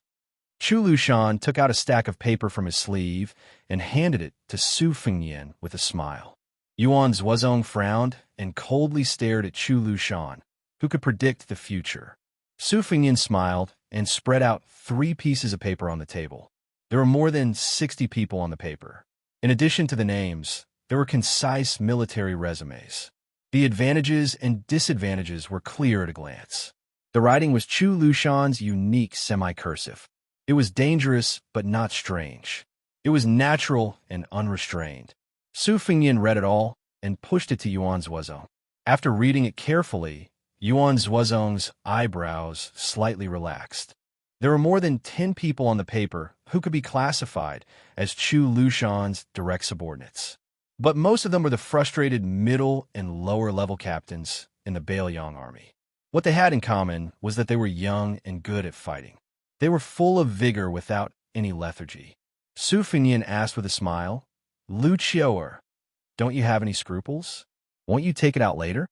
Chu Lushan took out a stack of paper from his sleeve and handed it to Su Fingyin with a smile. Yuan Zuozong frowned and coldly stared at Chu Lushan, who could predict the future. Su Fingyin smiled and spread out 3 pieces of paper on the table. There were more than 60 people on the paper. In addition to the names, there were concise military resumes. The advantages and disadvantages were clear at a glance. The writing was Chu Lushan's unique semi-cursive. It was dangerous but not strange. It was natural and unrestrained. Su Fingyin read it all and pushed it to Yuan Zuozong. After reading it carefully, Yuan Zuozong's eyebrows slightly relaxed. There were more than 10 people on the paper who could be classified as Chu Lushan's direct subordinates. But most of them were the frustrated middle and lower-level captains in the Bailiang army. What they had in common was that they were young and good at fighting. They were full of vigor without any lethargy. Su Fingyin asked with a smile, Lu Qiu'er, don't you have any scruples? Won't you take it out later?